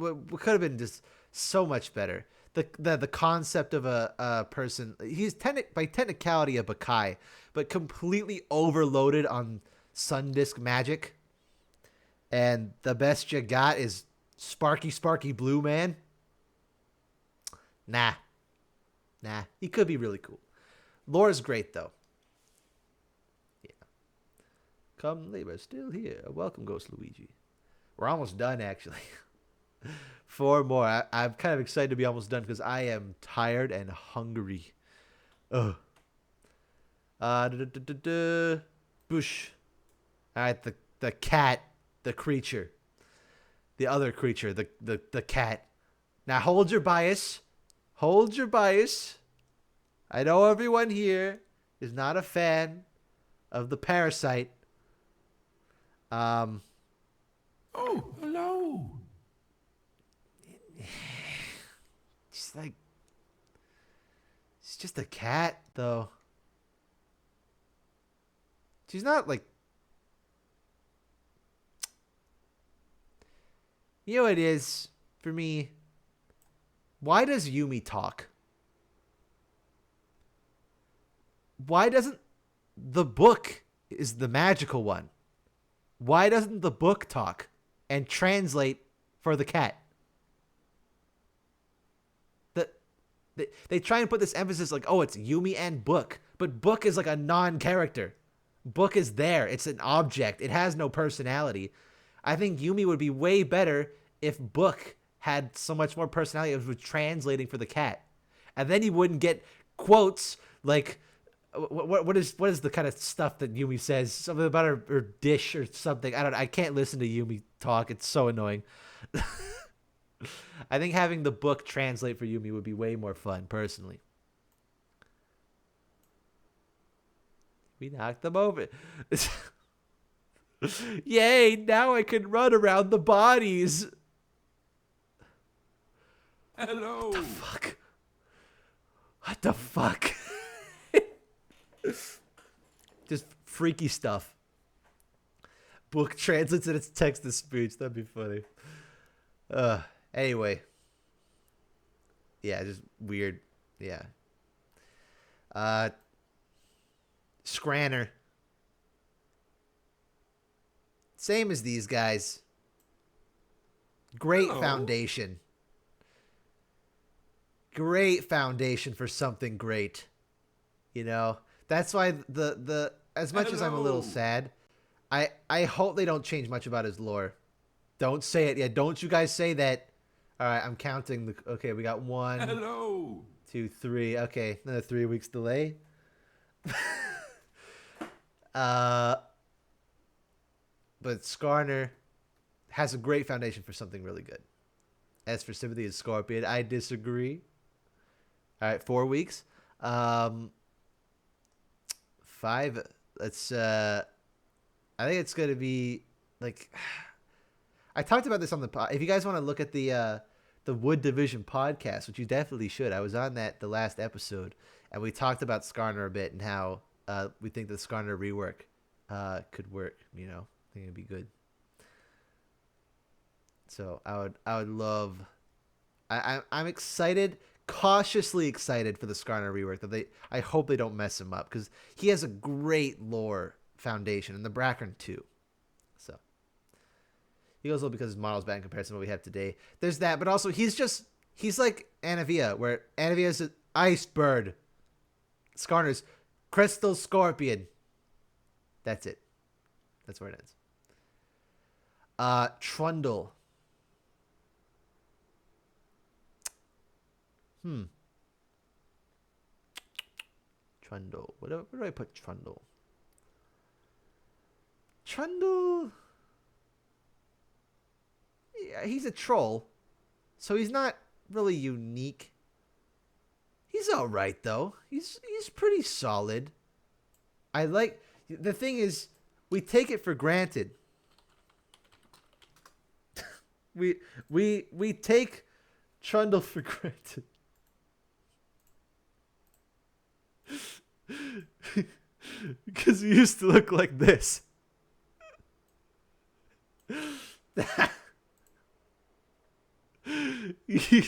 have been just so much better. The concept of a person, he's by technicality a Bakai, but completely overloaded on Sundisk magic. And the best you got is Sparky Blue Man. Nah. He could be really cool. Lore's great though. Yeah. Come labor, still here. Welcome, Ghost Luigi. We're almost done actually. 4 more. I'm kind of excited to be almost done because I am tired and hungry. Ugh. Bush. All right, the cat, the creature, the other creature, the cat. Now hold your bias. Hold your bias. I know everyone here is not a fan of the parasite. Oh, hello. She's just a cat, though. She's not like. You know what it is for me? Why does Yumi talk? Why doesn't the book is the magical one? Why doesn't the book talk and translate for the cat? They try and put this emphasis like, oh, it's Yumi and Book. But Book is like a non-character. Book is there. It's an object. It has no personality. I think Yumi would be way better if Book had so much more personality as was translating for the cat. And then you wouldn't get quotes Like, what is the kind of stuff that Yumi says? Something about her dish or something. I don't know. I can't listen to Yumi talk. It's so annoying. I think having the book translate for Yumi would be way more fun, personally. We knocked them over. Yay, now I can run around the bodies. Hello. What the fuck? What the fuck? Just freaky stuff. Book translates and it's text to speech. That'd be funny. Anyway. Yeah, just weird. Yeah. Scranner. Same as these guys. Great foundation. Great foundation for something great. You know? That's why the as much as I'm a little sad, I hope they don't change much about his lore. Don't say it. Yeah, don't you guys say that. All right, I'm counting. Okay, we got 1, 2, 3. Okay, another 3 weeks delay. But Skarner has a great foundation for something really good. As for Sympathy and Scorpion, I disagree. All right, 4 weeks. 5. Let's. I think it's gonna be like. I talked about this on the pod. If you guys want to look at the Wood Division podcast, which you definitely should, I was on that the last episode, and we talked about Skarner a bit and how we think the Skarner rework could work. You know, I think it'd be good. So I would love. I'm excited, cautiously excited for the Skarner rework. I hope they don't mess him up because he has a great lore foundation, and the Brackern too. So he goes low because his model's bad in comparison to what we have today. There's that, but also he's like Anavia, where Anavia's an ice bird. Skarner's crystal scorpion. That's it. That's where it ends. Trundle. Trundle. Where do I put Trundle? Trundle. Yeah, he's a troll, so he's not really unique. He's all right though. He's pretty solid. I like the thing is we take it for granted. we take Trundle for granted. Because he used to look like this. He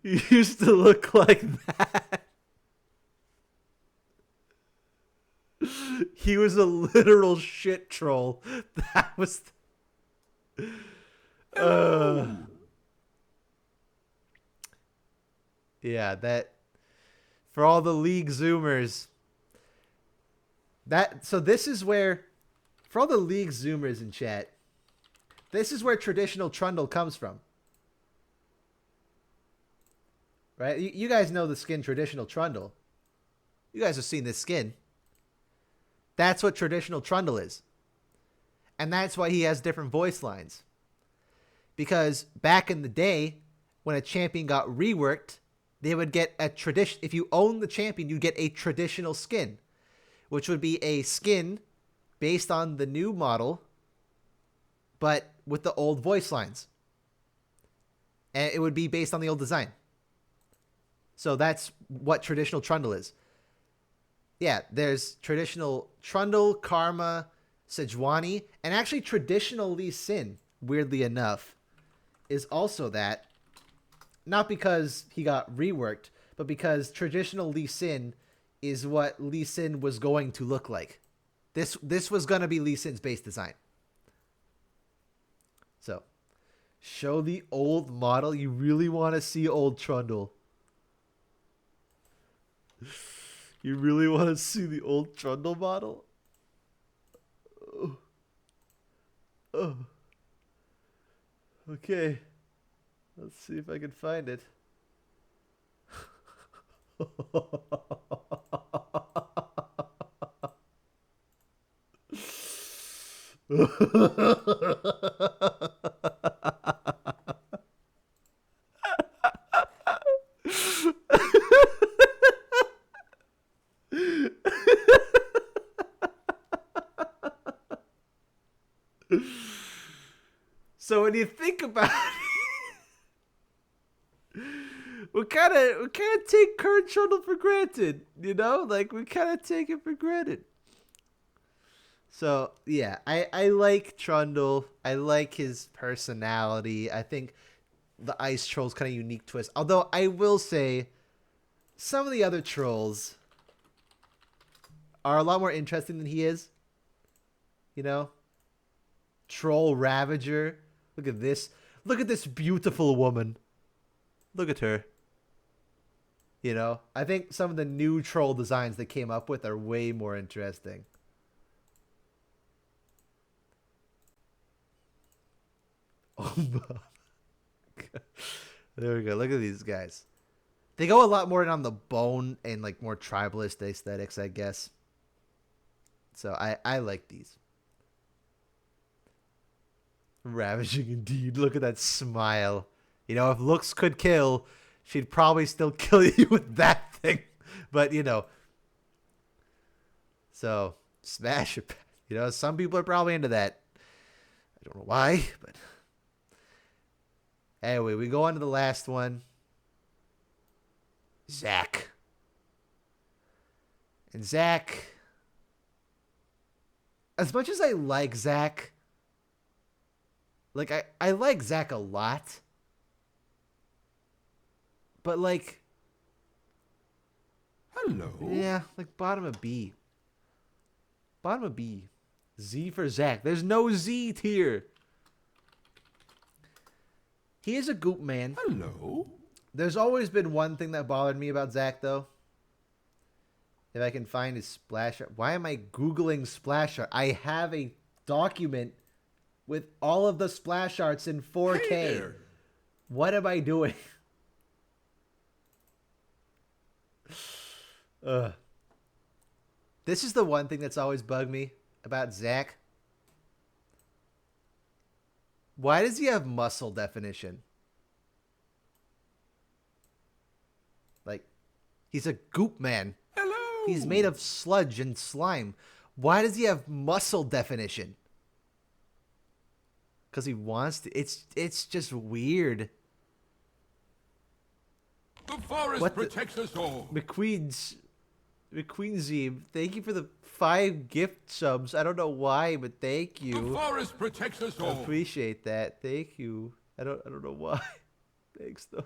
used to look like that. He was a literal shit troll. That was. Yeah, that. For all the League Zoomers. So this is where. For all the League Zoomers in chat. This is where traditional Trundle comes from. Right? You guys know the skin traditional Trundle. You guys have seen this skin. That's what traditional Trundle is. And that's why he has different voice lines. Because back in the day, when a champion got reworked, they would get a tradition. If you own the champion, you get a traditional skin, which would be a skin based on the new model, but with the old voice lines. And it would be based on the old design. So that's what traditional Trundle is. Yeah, there's traditional Trundle, Karma, Sejuani, and actually traditional Lee Sin, weirdly enough, is also that. Not because he got reworked, but because traditional Lee Sin is what Lee Sin was going to look like. This was going to be Lee Sin's base design. So, show the old model. You really want to see old Trundle. You really want to see the old Trundle model? Oh. Okay. Let's see if I can find it. So when you think about it, we kind of take Kurt Trundle for granted, you know? Like, we kind of take it for granted. So, yeah, I like Trundle. I like his personality. I think the Ice Troll's kind of unique twist. Although, I will say, some of the other trolls are a lot more interesting than he is. You know? Troll Ravager. Look at this. Look at this beautiful woman. Look at her. You know? I think some of the new troll designs they came up with are way more interesting. Oh my God. There we go. Look at these guys. They go a lot more in on the bone and like more tribalist aesthetics, I guess. So I like these. Ravaging indeed. Look at that smile. You know, if looks could kill, she'd probably still kill you with that thing. But, you know. So, smash it. You know, some people are probably into that. I don't know why, but. Anyway, we go on to the last one. Zack. And Zack. As much as I like Zack. Like, I like Zack a lot. But, like... Hello. Yeah, like, bottom of B. Bottom of B. Z for Zack. There's no Z tier. He is a goop man. Hello. There's always been one thing that bothered me about Zack, though. If I can find his splash art. Why am I Googling splash art? I have a document with all of the splash arts in 4K. Hey there. What am I doing? This is the one thing that's always bugged me about Zack. Why does he have muscle definition? Like, he's a goop man. Hello. He's made of sludge and slime. Why does he have muscle definition? Because he wants to. It's just weird. The forest What protects us all. McQueen's thank you for the 5 gift subs. I don't know why, but thank The you. forest protects us I all. appreciate that. Thank you. I don't know why. Thanks though.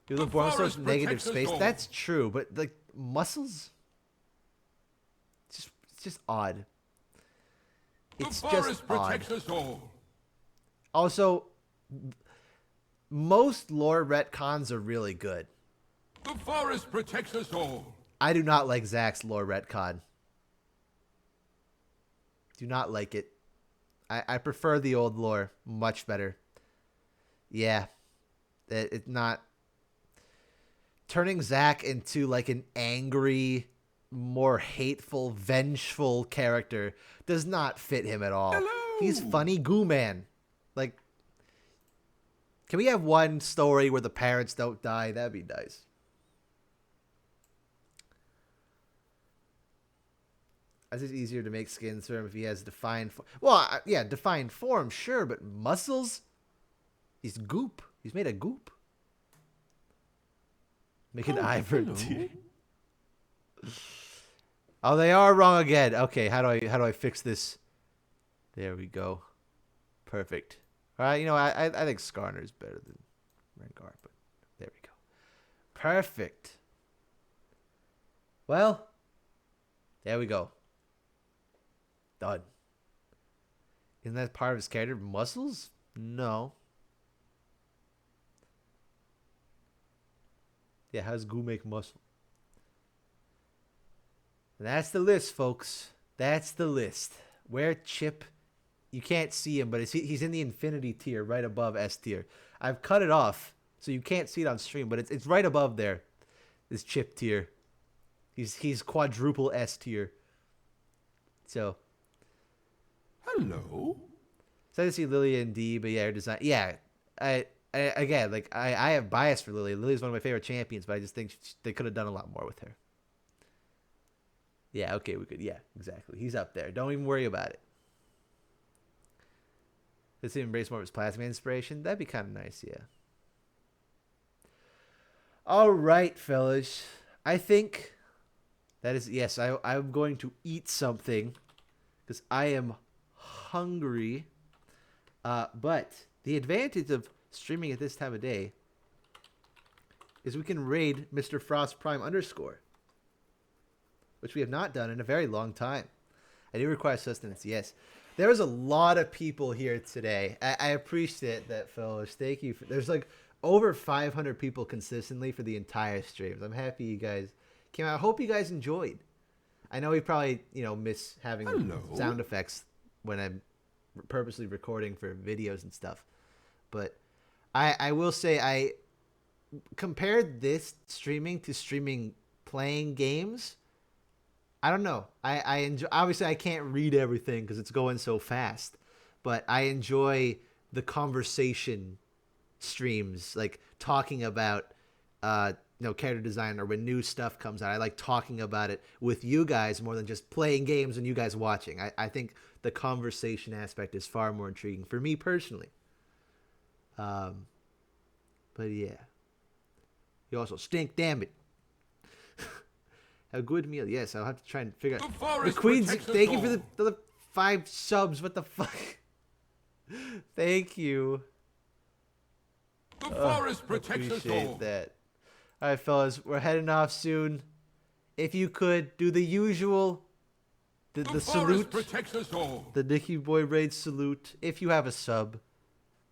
You're the The born forest source negative protects us space. all. That's true, but like muscles, it's just odd. It's The just forest odd. protects us all. Also, most lore retcons are really good. The forest protects us all. I do not like Zack's lore retcon. Do not like it. I prefer the old lore much better. Yeah, it's not turning Zack into like an angry, more hateful, vengeful character does not fit him at all. Hello. He's funny goo man. Like, can we have one story where the parents don't die? That'd be nice. It's just easier to make skins for him if he has defined form. Well, yeah, defined form, sure, but muscles? He's goop. He's made of goop. Make an eye for hello. Oh, they are wrong again. Okay, how do I fix this? There we go. Perfect. All right, you know, I think Skarner is better than Rengar, but there we go. Perfect. Well, there we go. Done. Isn't that part of his character? Muscles? No. Yeah, how does Goo make muscle? And that's the list, folks. That's the list. Where Chip, you can't see him, but he's in the infinity tier right above S tier. I've cut it off, so you can't see it on stream, but it's right above there. This Chip tier. He's quadruple S tier. So, Hello? So I see Lily and D, but yeah, her design. Yeah, again, like I have bias for Lily. Lily's one of my favorite champions, but I just think they could have done a lot more with her. Yeah, okay, we could. Yeah, exactly. He's up there. Don't even worry about it. Let's see, embrace more of his plasma inspiration. That'd be kind of nice, yeah. All right, fellas. I think that is, yes, I'm going to eat something because I am hungry. But the advantage of streaming at this time of day is we can raid Mr. Frost Prime _, which we have not done in a very long time. I do require sustenance, yes. There was a lot of people here today. I appreciate that, fellas. Thank you. There's like over 500 people consistently for the entire streams. I'm happy you guys came out. I hope you guys enjoyed. I know we probably, miss having sound effects when I'm purposely recording for videos and stuff. But I will say I compared this streaming to streaming playing games. I don't know. I enjoy. Obviously, I can't read everything because it's going so fast, but I enjoy the conversation streams, like talking about, character design or when new stuff comes out. I like talking about it with you guys more than just playing games and you guys watching. I think the conversation aspect is far more intriguing for me personally. But yeah, you also stink. Damn it. A good meal. Yes, I'll have to try and figure out. The Queen's. Thank you for the 5 subs. What the fuck? Thank you. The forest protects us all. Appreciate that. All right, fellas, we're heading off soon. If you could do the usual, the salute, protects us all. the Nicky Boy Raid salute. If you have a sub,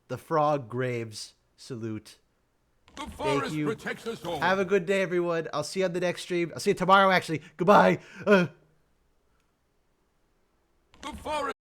the Frog Graves salute. The forest you. protects us all. Have a good day, everyone. I'll see you on the next stream. I'll see you tomorrow, actually. Goodbye. The forest